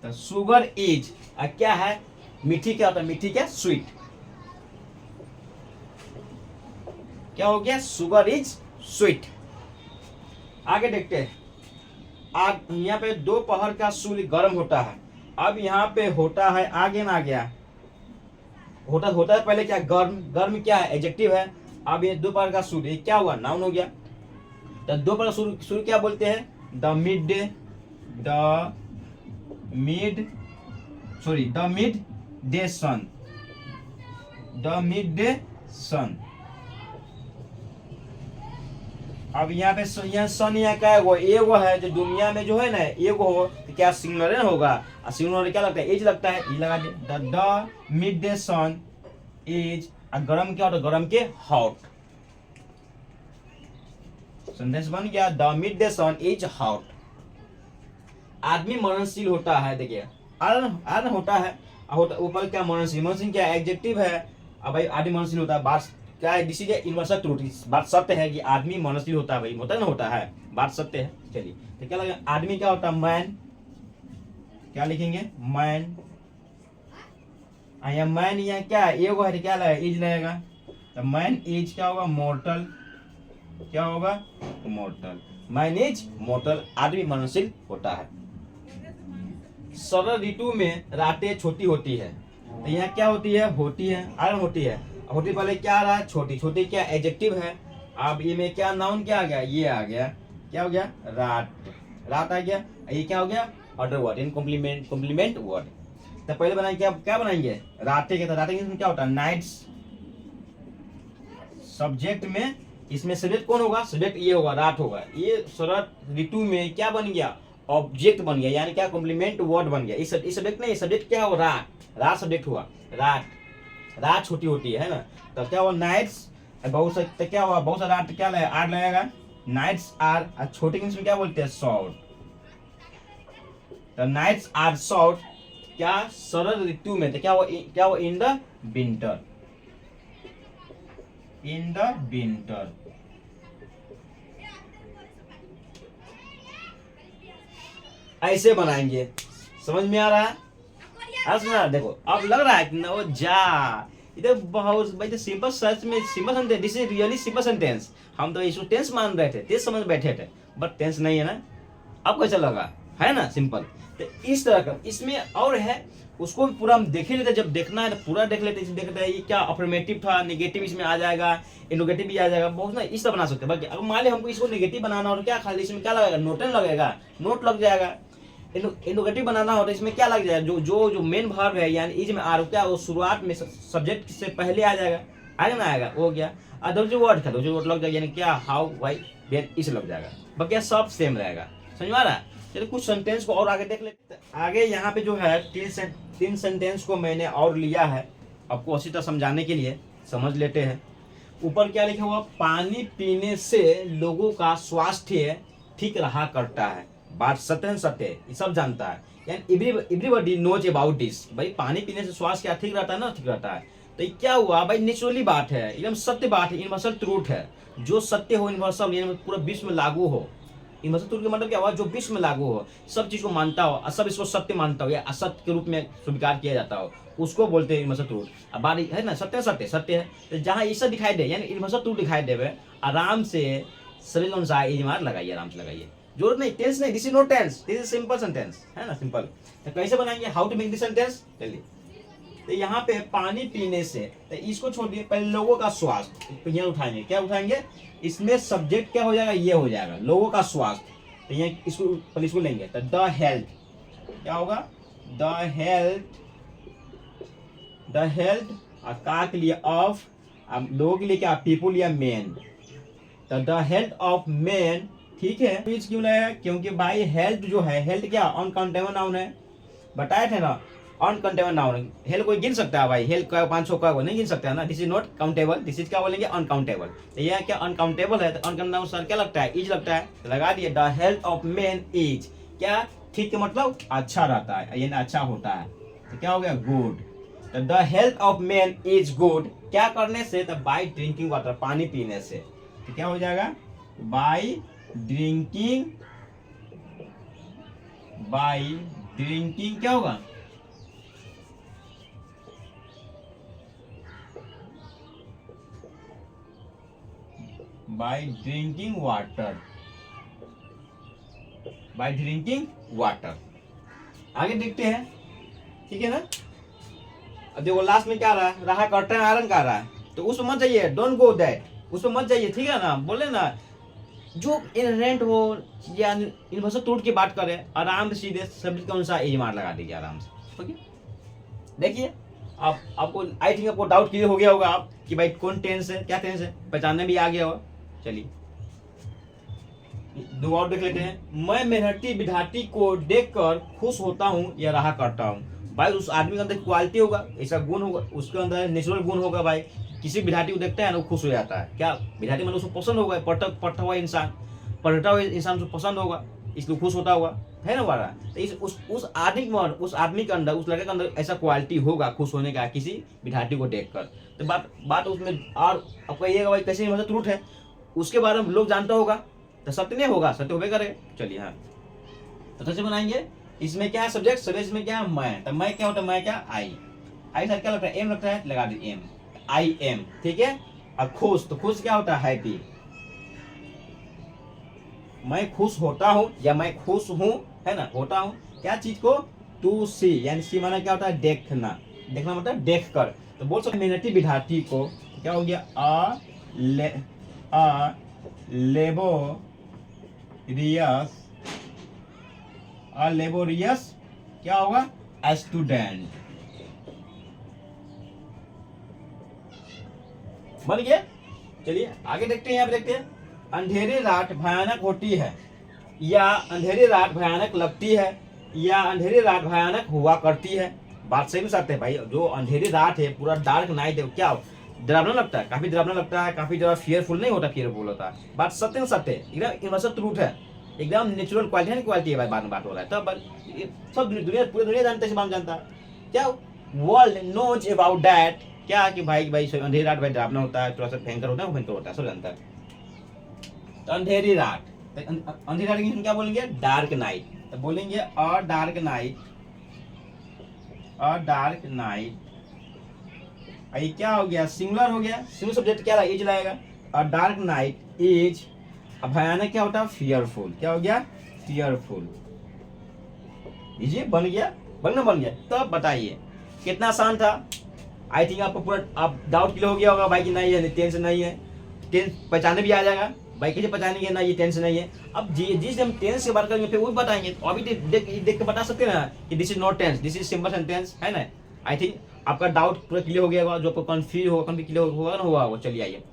तो शुगर इज, और क्या है, मीठी क्या होता है, मीठी क्या, स्वीट। क्या हो गया, शुगर इज स्वीट। आगे देखते हैं, आज यहाँ पे दोपहर का सूर्य गर्म होता है। अब यहाँ पे होता है, आगे ना गया, होता है पहले क्या, गर्म। गर्म क्या है, एडजेक्टिव है। अब ये दोपहर का सूर्य क्या हुआ, नाउन हो गया। तो दोपहर का सूर्य क्या बोलते हैं, the midday sun, the midday sun. अब यहाँ पे यहाँ सन, यहाँ क्या है, एगो है, जो दुनिया में जो है ना एगो हो, तो क्या सिंगुलर होगा, और सिंगुलर क्या लगता है, एज लगता है, ई लगा दे। The midday sun is, गरम क्या होता है, गरम के हॉट। सेंटेंस बन गया, the midday sun is hot. आदमी मननशील होता है, देखिए आदमी होता है, ऊपर क्या मननशील, मननशील क्या एडजेक्टिव है। अब भाई आदमी मननशील होता है, बात क्या है, दिस इज यूनिवर्सल ट्रूथ, बात सत्य है कि आदमी मननशील होता है, भाई होता है ना, होता है, बात सत्य है। चलिए तो क्या लगेगा, आदमी क्या होता है, मैन। क्या लिखेंगे, मैन। यहाँ मैन, यहाँ क्या है, एगो है, क्या लगेगा, इज लगेगा। तो मैन इज क्या होगा, मॉर्टल। क्या होगा, मॉर्टल। मैन इज मॉर्टल, आदमी मननशील होता है। शरद ऋतु में रातें छोटी होती है। तो यहाँ क्या होती है, होती है, आयरन होती है। होती पहले क्या आ रहा है, छोटी। छोटी क्या एडजेक्टिव है। अब ये में क्या नाउन क्या आ गया, ये आ गया, क्या हो गया, रात। रात आ गया, ये क्या हो गया, अदर वर्ड, इन कॉम्प्लीमेंट वर्ड। तो पहले बनाएंगे क्या बनाएंगे, रातें के। तो रातें इसमें क्या होता है, नाइट्स। सब्जेक्ट में इसमें सब्जेक्ट कौन होगा, सब्जेक्ट ये होगा, रात होगा। ये शरद ऋतु में क्या बन गया, ऑब्जेक्ट बन गया, यानी क्या, कॉम्प्लीमेंट वर्ड बन गया। इस सब्जेक्ट नहीं, सब्जेक्ट क्या होगा, रात। रात सब्जेक्ट हुआ, रात। रात छोटी होती है ना, तो क्या हुआ, नाइट्स। बहुत सा तो क्या हुआ, बहुत सारा रात क्या लगेगा, आर लगेगा, नाइट्स आर। छोटे इंग्लिश में क्या बोलते हैं, शॉर्ट। तो नाइट्स आर शॉर्ट, क्या, शरद ऋतु में। तो क्या हुआ, in the winter, in the winter. ऐसे बनाएंगे, समझ में आ रहा है, सुना। देखो अब लग रहा है कि ना, वो जा इधर बहुत भाई सिंपल सर्च में simple sentence, this is really simple sentence. हम तो इसको टेंस मान रहे थे, टेंस समझ बैठे थे, बट टेंस नहीं है ना। अब कैसा लगा, है ना सिंपल। तो इस तरह का इसमें और है, उसको भी पूरा हम देख लेते, जब देखना है तो पूरा देख लेते। इसमें देखते हैं ये क्या अफर्मेटिव था, नेगेटिव इसमें आ जाएगा, इनोगेटिव भी आ जाएगा, बहुत ना इस तरह बना सकते हैं। बाकी अगर मान ली हमको इसको नेगेटिव बनाना हो तो क्या, खाली इसमें क्या लगेगा, नोटन लगेगा, नोट लग जाएगा। इंडोगेटिव बनाना हो तो इसमें क्या लग जाएगा, जो मेन वर्ब है, यानी इज में आर, क्या वो शुरुआत में सब्जेक्ट से पहले आ जाएगा, आएगा ना, आएगा, हो गया। अदर जो वर्ड था, जो वर्ड लग जाएगा, यानी क्या, हाउ, व्हाई, वेन, इस लग जाएगा। बाकी सब सेम रहेगा, समझ में आ रहा है। चलिए कुछ सेंटेंस को और आगे देख लेते। आगे यहाँ पे जो है तीन सेंटेंस को मैंने और लिया है, आपको अच्छी तरह समझाने के लिए, समझ लेते हैं। ऊपर क्या लिखा हुआ, पानी पीने से लोगों का स्वास्थ्य ठीक रहा करता है। बात सत्य, ये सब जानता है, यानी एवरीबॉडी नोज अबाउट दिस। भाई पानी पीने से स्वास्थ्य क्या ठीक रहता है ना, ठीक रहता है। तो ये क्या हुआ भाई, नेचुरली बात है, एकदम सत्य बात है, यूनिवर्सल ट्रूथ है। जो सत्य हो, यूनिवर्सल, यानी पूरा विश्व में लागू हो। यूनिवर्सल ट्रूथ का मतलब क्या हुआ, जो विश्व में लागू हो, सब चीज को मानता हो, और सब इसको सत्य मानता हो, या असत्य के रूप में स्वीकार किया जाता हो, उसको बोलते हैं यूनिवर्सल ट्रूथ। अब बात है ना, सत्य है। तो जहाँ ये सब दिखाई दे, यानी यूनिवर्सल ट्रूथ दिखाई देवे, आराम से सभी अनुसार इजमार लगाइए, आराम से लगाइए। जरूरत नहीं, टेंस नहीं, this is not tense, this is simple sentence, है ना, सिंपल। तो कैसे बनाएंगे, how to make this sentence, चलिए। तो यहाँ पे पानी पीने से, तो इसको छोड़िए, पहले लोगों का स्वास्थ्य यहाँ उठाएंगे, क्या उठाएंगे, इसमें सब्जेक्ट क्या हो जाएगा, ये हो जाएगा लोगों का स्वास्थ्य। तो यहाँ इसको पहले इसको लेंगे, तो द हेल्थ क्या होगा, द हेल्थ का के लिए ऑफ, लोगों के लिए क्या, पीपुल या मैन, तो द हेल्थ ऑफ मैन, ठीक है। बीच क्यों लगाया, क्योंकि भाई हेल्थ जो है, हेल्थ क्या अनकाउंटेबल नाउन है, बताए थे ना, अनकाउंटेबल नाउन। हेल्थ कोई गिन सकता है भाई, हेल्थ का 500 का वो नहीं गिन सकता है ना, this is not countable, this is क्या बोलेंगे, अनकाउंटेबल। तो यह क्या अनकाउंटेबल है, तो अनकाउंटेबल सर क्या लगता है, इज लगता है, तो लगा दिए the health of man is क्या, ठीक है, मतलब अच्छा रहता है, यानी अच्छा होता है, तो क्या हो गया, गुड। तो the health of man is good, क्या करने से, तो बाय ड्रिंकिंग वाटर, पानी पीने से, तो क्या हो जाएगा, बाय ड्रिंकिंग क्या होगा, बाय ड्रिंकिंग वाटर। आगे देखते हैं, ठीक है ना। अब देखो लास्ट में क्या रहा कर्टन आयरन का रहा है, तो उसमें मत जाइए, डोंट गो दैट, उसमें मत जाइए, ठीक है ना। बोले ना जो इनहेरेंट हो या इन भाषा टूट के बात करे, आराम से सीधे सब्जेक्ट के अनुसार एज मार लगा दीजिए आराम से, ओके। देखिए आप आपको आई थिंक आपको डाउट क्लियर हो गया होगा आप कि भाई कौन टेंस है, क्या टेंस है, पहचानने भी आ गया होगा। चलिए दो और देख लेते हैं। मैं मेहनती विद्यार्थी को देखकर खुश होता हूँ या रहा करता हूँ। भाई उस आदमी के अंदर क्वालिटी होगा, ऐसा गुण होगा, उसके अंदर नेचुरल गुण होगा भाई। किसी विद्यार्थी को देखता है ना वो खुश हो जाता है, क्या विद्यार्थी मतलब उसको पसंद होगा, पढ़ता हुआ इंसान को पसंद होगा, इसलिए खुश होता हुआ, है ना वाला। तो उस आदमी के अंदर, उस लड़के के अंदर ऐसा क्वालिटी होगा खुश होने का किसी विद्यार्थी को देखकर। तो बात उसमें और अब कहिएगा भाई कैसे मतलब ट्रूथ है, उसके बारे में लोग जानता होगा, तो सत्य नहीं होगा, सत्य होगा करेगा। चलिए हाँ, तो कैसे बनाएंगे, इसमें क्या है सब्जेक्ट इसमें क्या है मैं, तो मैं क्या होता है, मैं क्या, आई साथ क्या लगता है, एम लगता है, लगा दी एम, आई एम, ठीक है। अब खुश, तो खुश क्या होता है, हैप्पी। मैं खुश होता हूँ या मैं खुश हूँ, है ना, होता हूँ क्या चीज को, टू सी, यानी सी माना क्या होता है, देखना मतलब देख कर। तो बोल सकते मेहनती विद्यार्थी को क्या हो गया, लेबोरियस क्या होगा, स्टूडेंट, बन गया। चलिए आगे देखते हैं, यहाँ पे देखते हैं, अंधेरी रात भयानक होती है या अंधेरी रात भयानक लगती है या अंधेरी रात भयानक हुआ करती है। बात सही में साथ है भाई, जो अंधेरी रात है, पूरा डार्क नाइट है, क्या डरावना लगता है, काफी डरावना लगता है, काफी ज्यादा फियरफुल नहीं होता, फियरफुल होता है। बात सत्य में सत्य है, एकदम ट्रूथ है, एकदम नेचुरल क्वालिटी है भाई, बात हो रहा है। तब सब दुनिया, पूरी दुनिया जानते हैं, जानता है क्या, वर्ल्ड नोज अबाउट दैट, क्या कि भाई अंधेरी रात भाई डरावना होता है, थोड़ा सा भयंकर होता है, सब जानता है। तो अंधेरी रात, अंधेरी रात की क्या बोलेंगे, डार्क नाइट, तो बोलेंगे अ डार्क नाइट। ये क्या हो गया, सिंगुलर हो गया, सिंगुलर सब्जेक्ट क्या इज लाएगा, अ डार्क नाइट इज, भयानक क्या होता है, फियरफुल, क्या हो गया, फियरफुल। लीजिए बन गया। तो बताइए कितना आसान था। आई थिंक आपको पूरा आप डाउट क्लियर हो गया होगा भाई कि नहीं है, टेंस नहीं है, टेंस पहचाने भी आ जाएगा भाई, कैसे पहचानेंगे ना ये टेंस नहीं है। अब जिस हम टेंस की बात करेंगे फिर वो भी बताएंगे, तो अभी देख के बता सकते हैं ना कि this is not tense, this is simple sentence, है ना। आई थिंक आपका डाउट पूरा क्लियर हो गया होगा, जो आपको कंफ्यूज होगा, क्लियर होगा ना हुआ। चलिए आइए